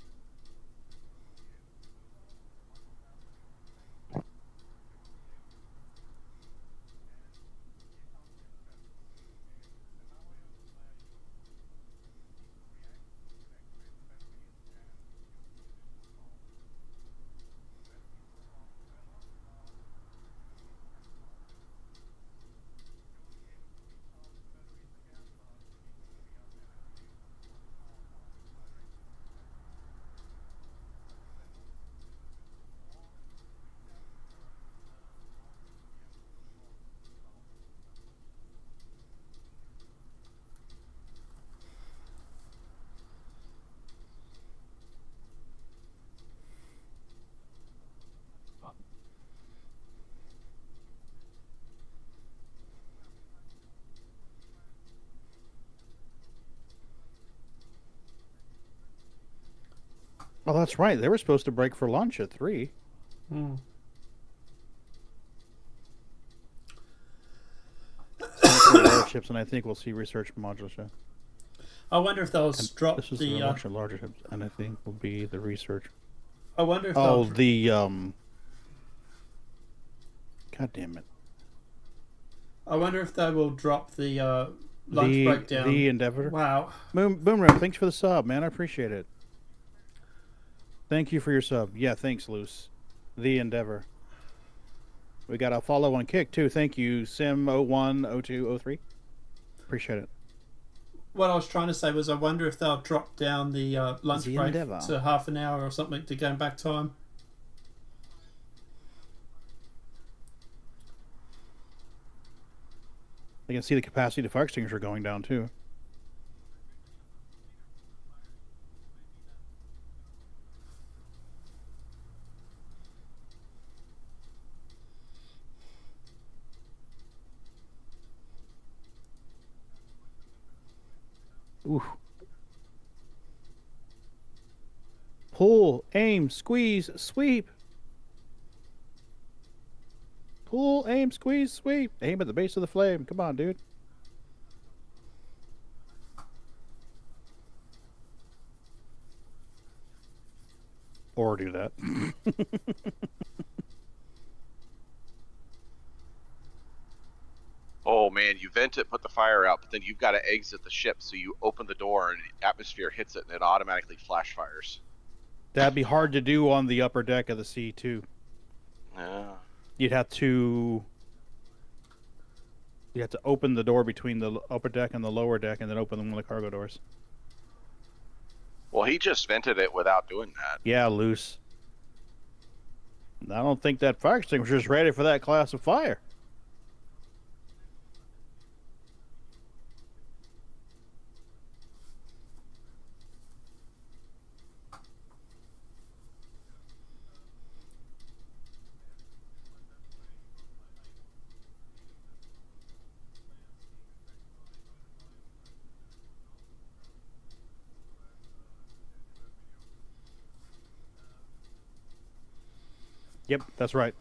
Oh, that's right. They were supposed to break for lunch at 3. Hmm. Chips, and I think we'll see research module show. I wonder if they'll drop This is the. the larger chips, and I think will be the research. I wonder if Oh, they'll. the God damn it! I wonder if they will drop the lunch breakdown. The Endeavor. Wow. Boomroom, thanks for the sub, man. I appreciate it. Thank you for your sub. Yeah, thanks, Luce. The Endeavor. We got a follow on Kick too. Thank you, Sim010203. Appreciate it. What I was trying to say was, I wonder if they'll drop down the lunch The break Endeavour. to half an hour or something to gain back time. I can see the capacity to fire extinguisher going down too. Ooh. Pull, aim, squeeze, sweep. Pull, aim, squeeze, sweep. Aim at the base of the flame. Come on, dude. Or do that. Oh man, you vent it, put the fire out, but then you've got to exit the ship, so you open the door and the atmosphere hits it and it automatically flash fires. That'd be hard to do on the upper deck of the C2. Yeah. You'd have to open the door between the upper deck and the lower deck, and then open one of the cargo doors. Well, he just vented it without doing that. Yeah, loose. I don't think that fire extinguisher is ready for that class of fire. Yep, that's right.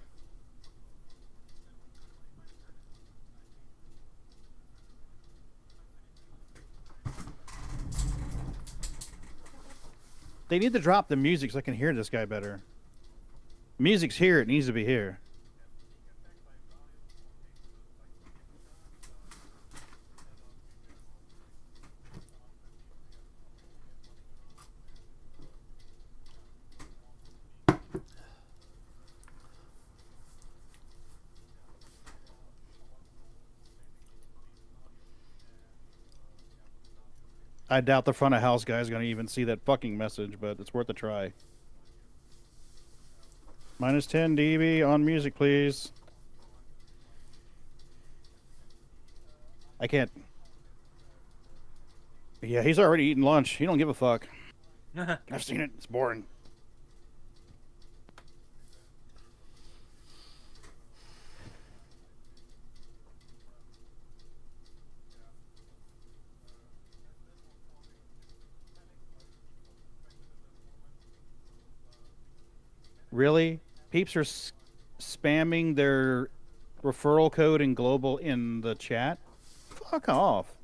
They need to drop the music so I can hear this guy better. Music's here, it needs to be here. I doubt the front of house guy is going to even see that fucking message, but it's worth a try. Minus 10 dB on music, please. I can't. Yeah, he's already eating lunch. He don't give a fuck. I've seen it. It's boring. Really? Peeps are spamming their referral code in global in the chat? Fuck off.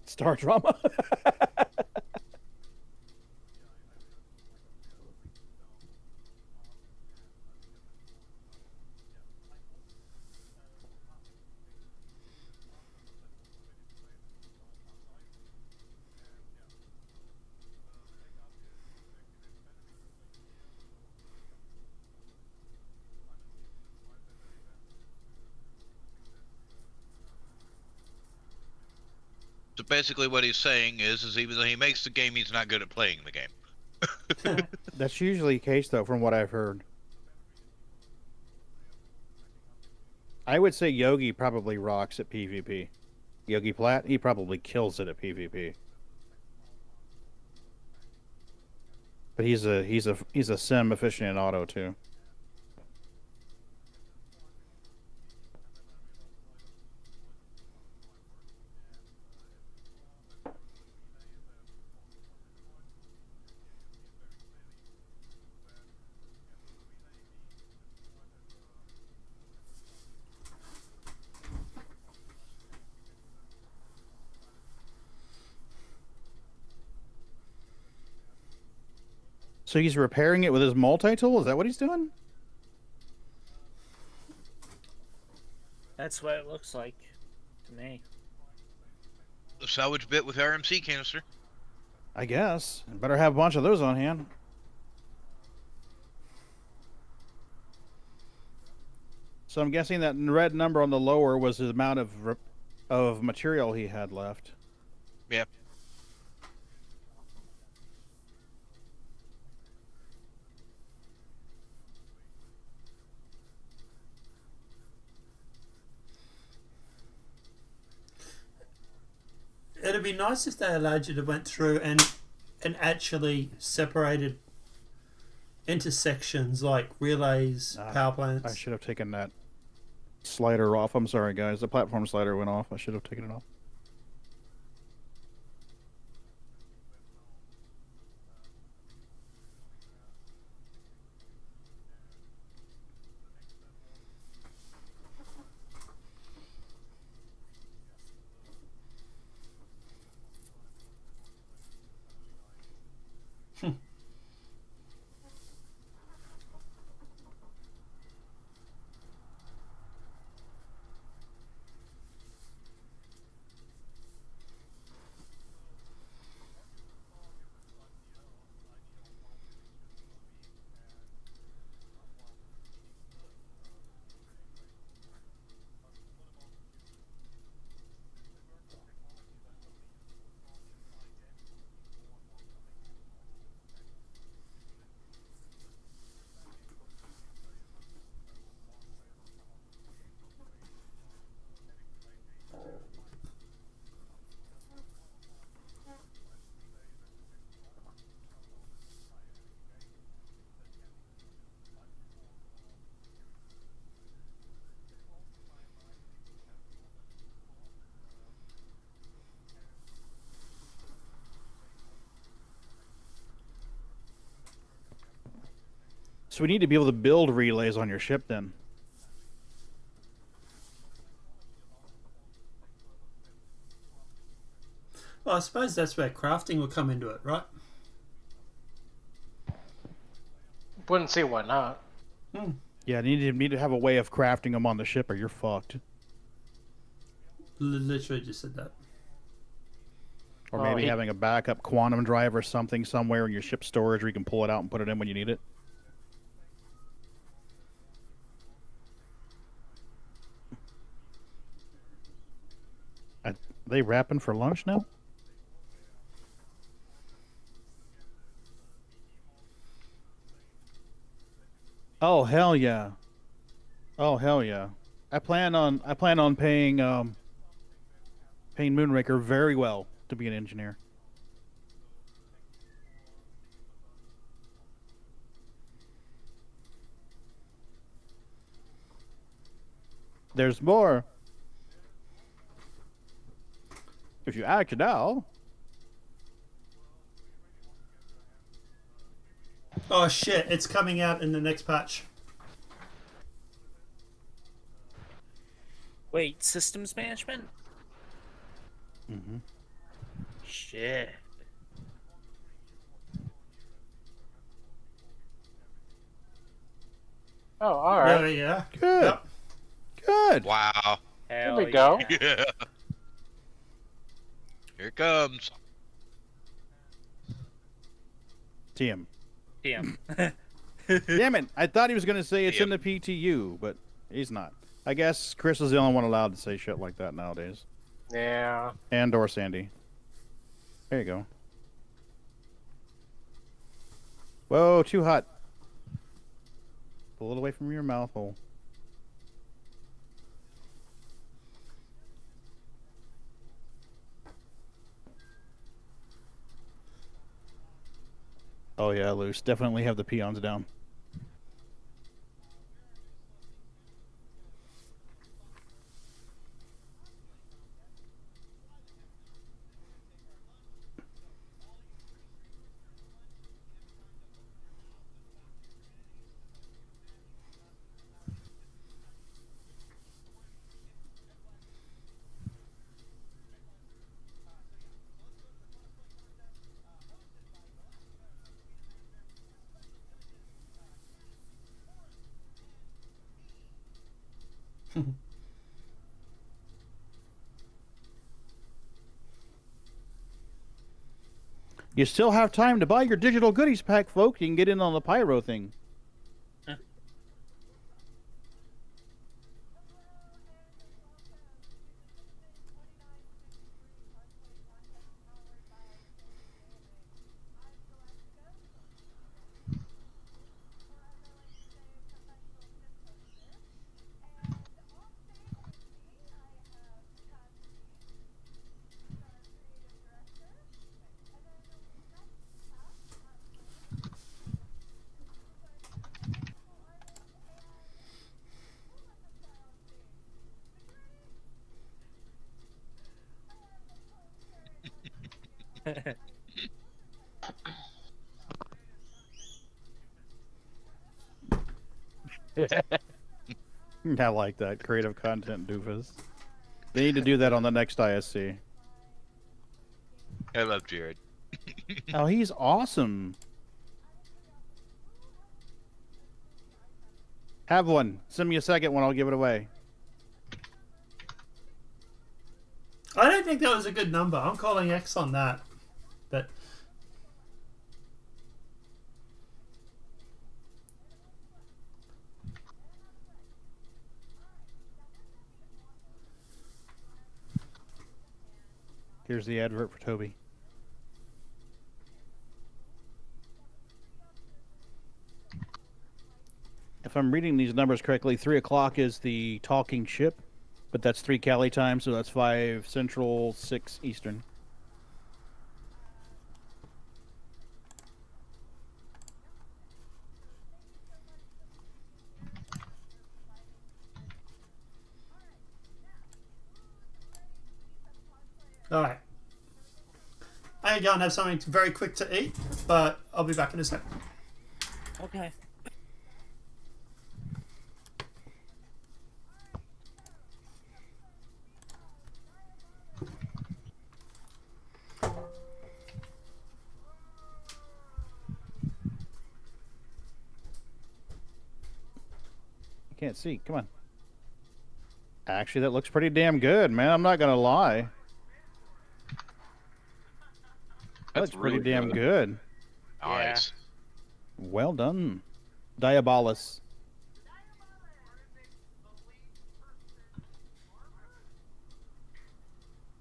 Star drama? So basically, what he's saying is even though he makes the game, he's not good at playing the game. That's usually the case, though, from what I've heard. I would say Yogi probably rocks at PvP. Yogi Platt, he probably kills it at PvP. But he's a sim aficionado too. So he's repairing it with his multi-tool? Is that what he's doing? That's what it looks like to me. A salvage bit with RMC canister. I guess. Better have a bunch of those on hand. So I'm guessing that red number on the lower was the amount of material he had left. Yeah. It'd be nice if they allowed you to went through and actually separated into sections like relays, power plants. I should have taken that slider off. I'm sorry, guys. The platform slider went off. I should have taken it off. So we need to be able to build relays on your ship then. Well, I suppose that's where crafting will come into it, right? Wouldn't see why not. Yeah, need to have a way of crafting them on the ship or you're fucked. Literally just said that. Or maybe having a backup quantum drive or something somewhere in your ship storage where you can pull it out and put it in when you need it. Are they wrapping for lunch now? Oh hell yeah! Oh hell yeah! I plan on paying Moonraker very well to be an engineer. There's more. If you act it out. Oh shit, it's coming out in the next patch. Wait, systems management? Mm-hmm. Shit. Oh, all right. There we go. Good. Yep. Good. Wow. Hell There we go. Yeah. Here it comes. TM. TM. Damn it. I thought he was going to say it's in the PTU, but he's not. I guess Chris is the only one allowed to say shit like that nowadays. Yeah. And or Sandy. There you go. Whoa, too hot. Pull it away from your mouth hole. Oh yeah, loose. Definitely have the peons down. You still have time to buy your digital goodies pack, folks. You can get in on the pyro thing. I like that. Creative content doofus. They need to do that on the next ISC. I love Jared. Oh, he's awesome. Have one. Send me a second one. I'll give it away. I don't think that was a good number. I'm calling X on that. But Here's the advert for Toby. If I'm reading these numbers correctly, 3 o'clock is the talking ship, but that's 3 Cali time, so that's 5 Central, 6 Eastern. all right. I gotta go and have something very quick to eat, but I'll be back in a sec. Okay. I can't see. Come on. Actually, that looks pretty damn good, man. I'm not gonna lie. That looks pretty really damn good. Nice. Well done. Diabolus.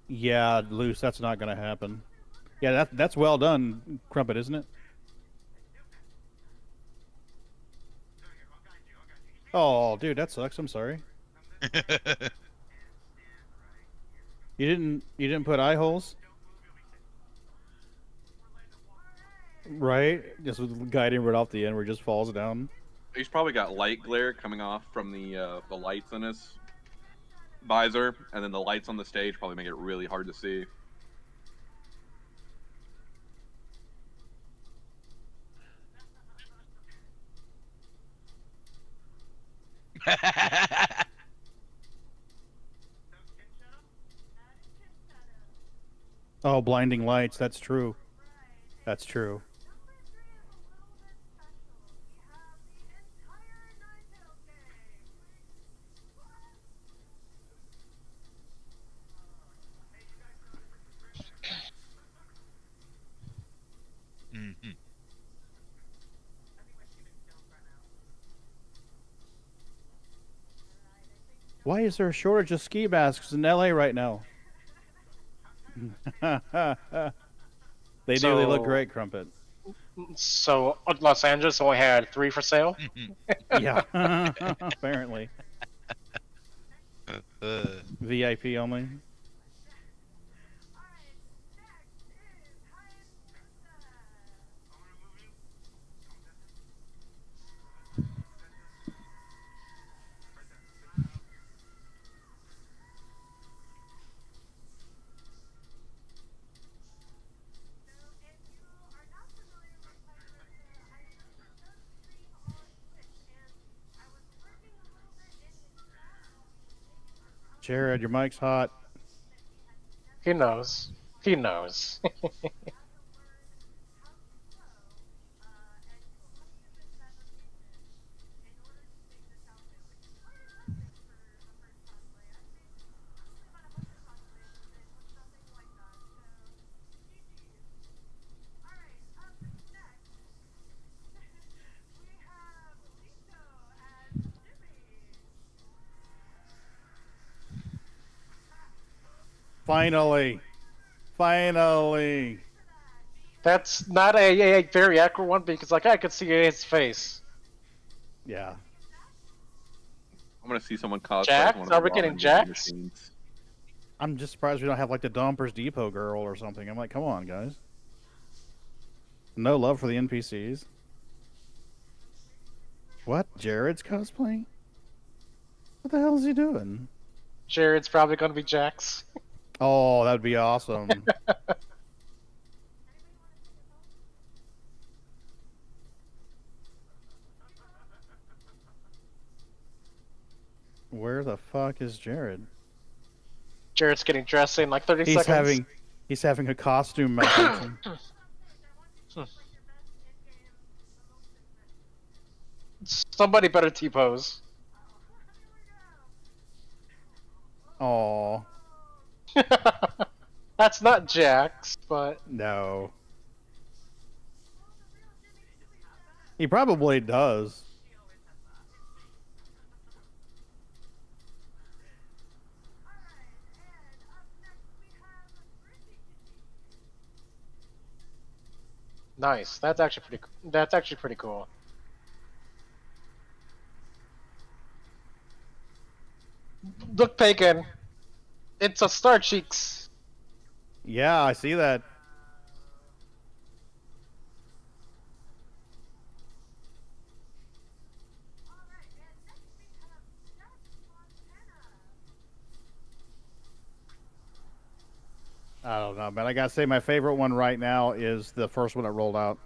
Yeah, Loose, that's not going to happen. Yeah, that's well done, Crumpet, isn't it? Oh, dude, that sucks. I'm sorry. You didn't put eye holes? Right? Just guiding right off the end where it just falls down. He's probably got light glare coming off from the lights in his visor, and then the lights on the stage probably make it really hard to see. Oh, blinding lights. That's true. That's true. Mm-hmm. Why is there a shortage of ski masks in LA right now? They do. They look great, Crumpet. So Los Angeles only had 3 for sale. Yeah, apparently. VIP only. Jared, your mic's hot. He knows. He knows. Finally. Finally. That's not a very accurate one because like I could see his face. Yeah. I'm gonna see someone cosplay as Jax? one of Are the we ramen getting vending Jax? machines. I'm just surprised we don't have like the Dumpers Depot girl or something. I'm like, come on, guys. No love for the NPCs. What? Jared's cosplaying? What the hell is he doing? Jared's probably gonna be Jax. Oh, that'd be awesome. Where the fuck is Jared? Jared's getting dressed in like 30 seconds. He's having a costume malfunction. Somebody better T-pose. Aw. That's not Jax, but No. He probably does. nice. That's actually pretty. That's actually pretty cool. Look, Pagan. It's a Star Cheeks. Yeah, I see that. I don't know, man. I gotta say, my favorite one right now is the first one that rolled out.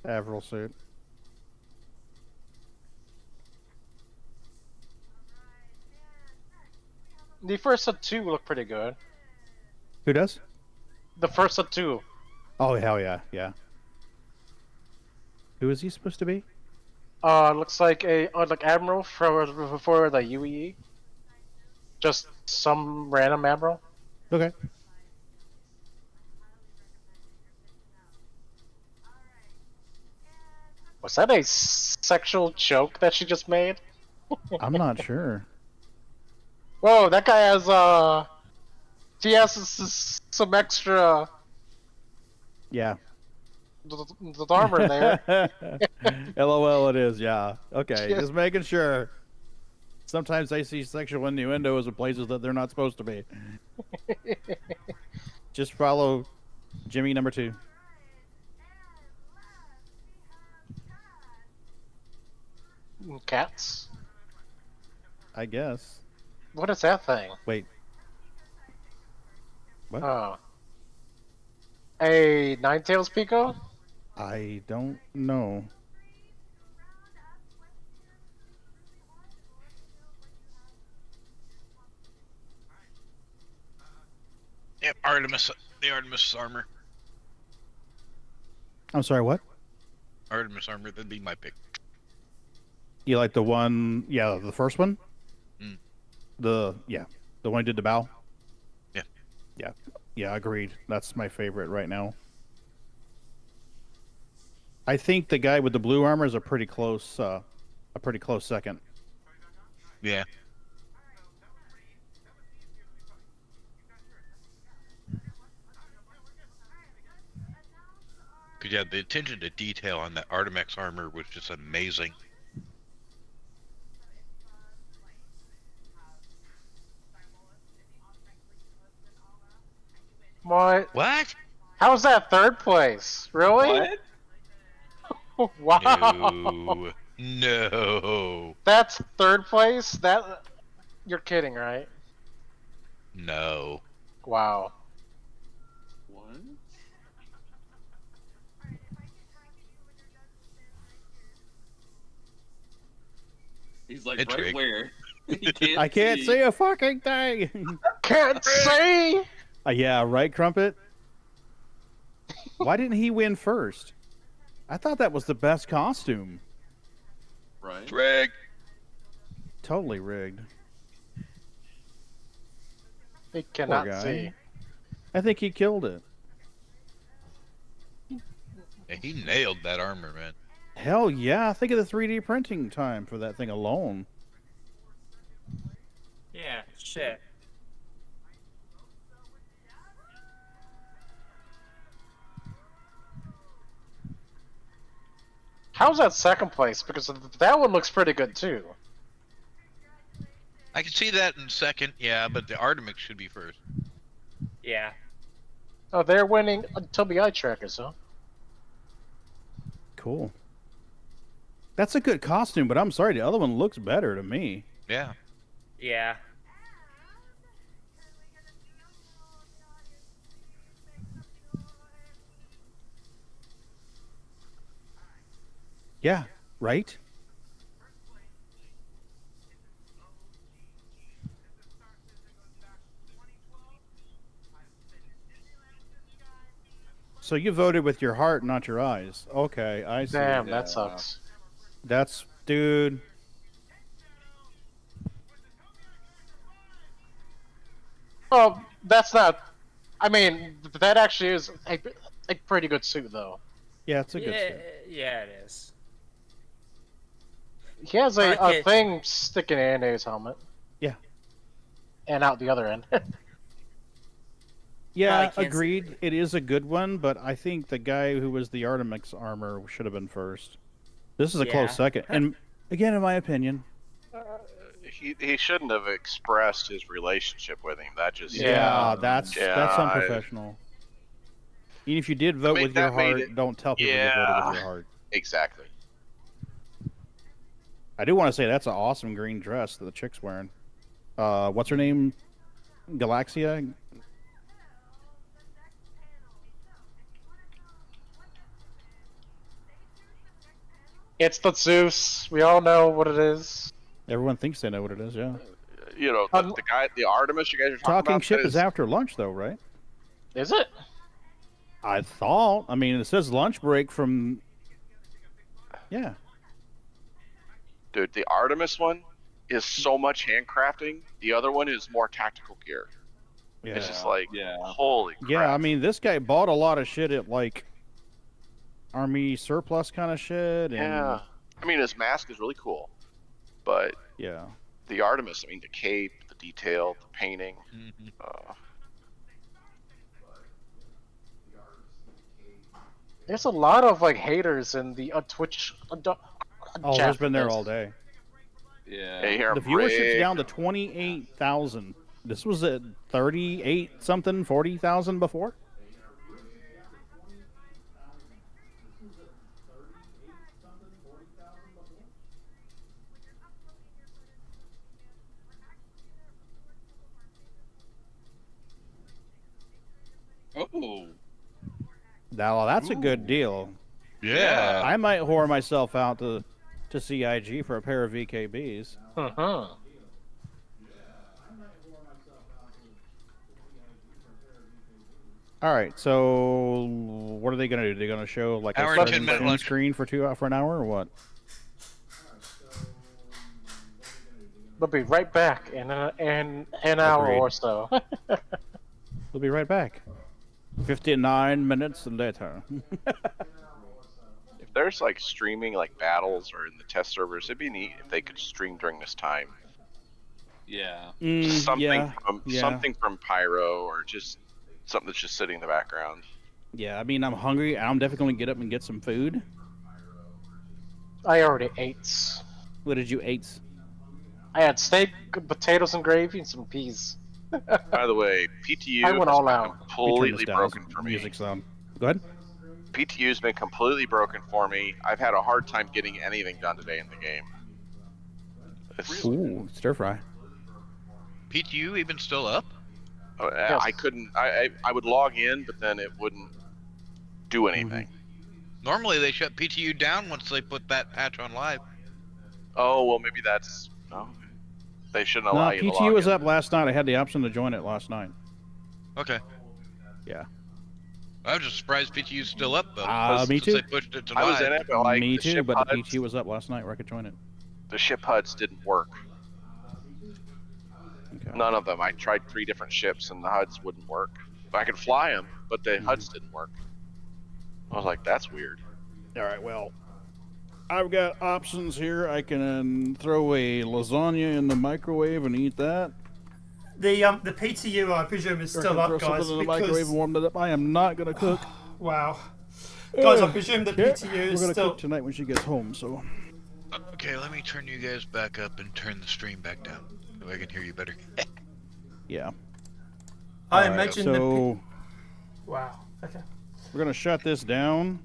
Avril suit. The first of two look pretty good. Who does? The first of two. Oh, hell yeah, yeah. Who is he supposed to be? Looks like a like admiral for the UEE. Just some random admiral. Okay. Was that a sexual joke that she just made? I'm not sure. Whoa, that guy has he has some extra Yeah. the armor there. LOL, it is, yeah. Okay, Yeah. just making sure. Sometimes I see sexual innuendos in places that they're not supposed to be. Just follow Jimmy number 2. Cats? I guess. What is that thing? Wait. What? Oh. A Ninetales Pico? I don't know. Yep, Artemis. The Artemis armor. I'm sorry, what? Artemis armor. That'd be my pick. You like the one, yeah, the first one? Mm. The one who did the bow? Yeah. Yeah. Yeah, agreed. That's my favorite right now. I think the guy with the blue armor is a pretty close second. Yeah. Cause yeah, the attention to detail on that Artemis armor was just amazing. What? What? How's that third place? Really? What? Wow. No. That's third place? That you're kidding, right? No. Wow. What? He's like, It's right rigged. where? He can't I can't see a fucking thing. Can't see. Yeah, right, Crumpet? Why didn't he win first? I thought that was the best costume. Right. Rigged. Totally rigged. He Poor cannot guy. see. I think he killed it. Yeah, he nailed that armor, man. Hell yeah, think of the 3D printing time for that thing alone. Yeah, shit. How's that second place? Because that one looks pretty good too. I can see that in second, yeah, but the Artemis should be first. Yeah. Oh, they're winning until the eye trackers, huh? Cool. That's a good costume, but I'm sorry, the other one looks better to me. Yeah. Yeah. Yeah, right? So you voted with your heart, not your eyes. Okay, I see. Damn, that sucks. That's, dude. Oh, that's not. I mean, that actually is a pretty good suit, though. Yeah, it's a good yeah, suit. yeah, it is. He has a thing sticking in his helmet. Yeah. And out the other end. Yeah, agreed. It is a good one, but I think the guy who was the Artemis armor should have been first. This is a close second. And again, in my opinion. He shouldn't have expressed his relationship with him. That just That's unprofessional. Even if you did vote with your heart, don't tell people you voted with your heart. Exactly. I do want to say that's an awesome green dress that the chick's wearing. What's her name? Galaxia? It's the Zeus. We all know what it is. Everyone thinks they know what it is, yeah. You know, the guy, the Artemis you guys are talking Talking about. ship is after lunch, though, right? Is it? I thought. I mean, it says lunch break from... Yeah. Dude, the Artemis one is so much handcrafting. The other one is more tactical gear. Yeah. It's just like, holy crap. Yeah, I mean, this guy bought a lot of shit at, like, army surplus kind of shit. And... Yeah. I mean, his mask is really cool. But yeah, the Artemis, I mean, the cape, the detail, the painting. There's a lot of like haters in the Twitch. There's been there all day. Yeah. Hey, here, the viewership's down to 28,000. This was at 38 something, 40,000 before. Oh. Now that's a good deal. Yeah. I might whore myself out to CIG for a pair of VKBs. Uh-huh. All right, so what are they going to do? They're going to show like Hour a and 10 minute lunch. screen for an hour or what? We'll be right back in an hour Agreed. or so. We'll be right back. 59 minutes later. If there's like streaming like battles or in the test servers, it'd be neat if they could stream during this time. Yeah. Just something yeah, something from Pyro or just something that's just sitting in the background. Yeah, I mean, I'm hungry. I'm definitely going to get up and get some food. I already ate. What did you eat? I had steak, potatoes and gravy, and some peas. By the way, PTU I went has all been out. completely broken for me. Music's on. Go ahead. PTU's been completely broken for me. I've had a hard time getting anything done today in the game. Ooh, stir fry. PTU even still up? Yes. I couldn't. I would log in, but then it wouldn't do anything. Normally they shut PTU down once they put that patch on live. Oh well, maybe that's no. They shouldn't No, allow you to PTU log was in. up last night. I had the option to join it last night. Okay. Yeah. I was just surprised PTU's still up though. Me since too. They pushed it to I was live. in it, but like Me the too, ship but the HUDs, PTU was up last night where I could join it. the ship HUDs didn't work. Okay. None of them. I tried 3 different ships and the HUDs wouldn't work. I could fly them, but the HUDs didn't work. I was like, that's weird. All right, well, I've got options here. I can throw a lasagna in the microwave and eat that. The PTU, I presume, is still up, guys. Something in the microwave and warm it up. I am not gonna cook. Wow. Guys, I presume the Yeah, PTU we're is gonna still. cook tonight when she gets home. So. Okay, let me turn you guys back up and turn the stream back down so I can hear you better. Yeah. I All right, imagine so Wow. Okay. we're gonna shut this down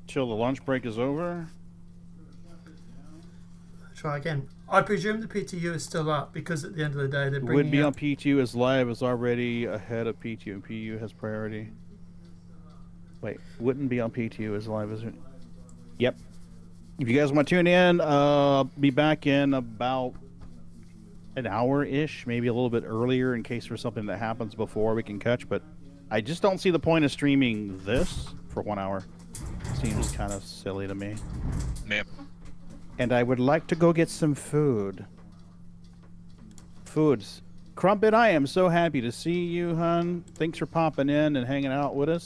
till the lunch break is over. Try again. I presume the PTU is still up because at the end of the day they're It bringing would be on up. PTU as live is already ahead of PTU, and PTU has priority. Wait, wouldn't be on PTU as live, is it? Yep. If you guys want to tune in, be back in about an hour-ish, maybe a little bit earlier in case there's something that happens before we can catch, but I just don't see the point of streaming this for 1 hour. Seems kind of silly to me. Ma'am. And I would like to go get some food. Foods. Crumpet, I am so happy to see you, hun. Thanks for popping in and hanging out with us.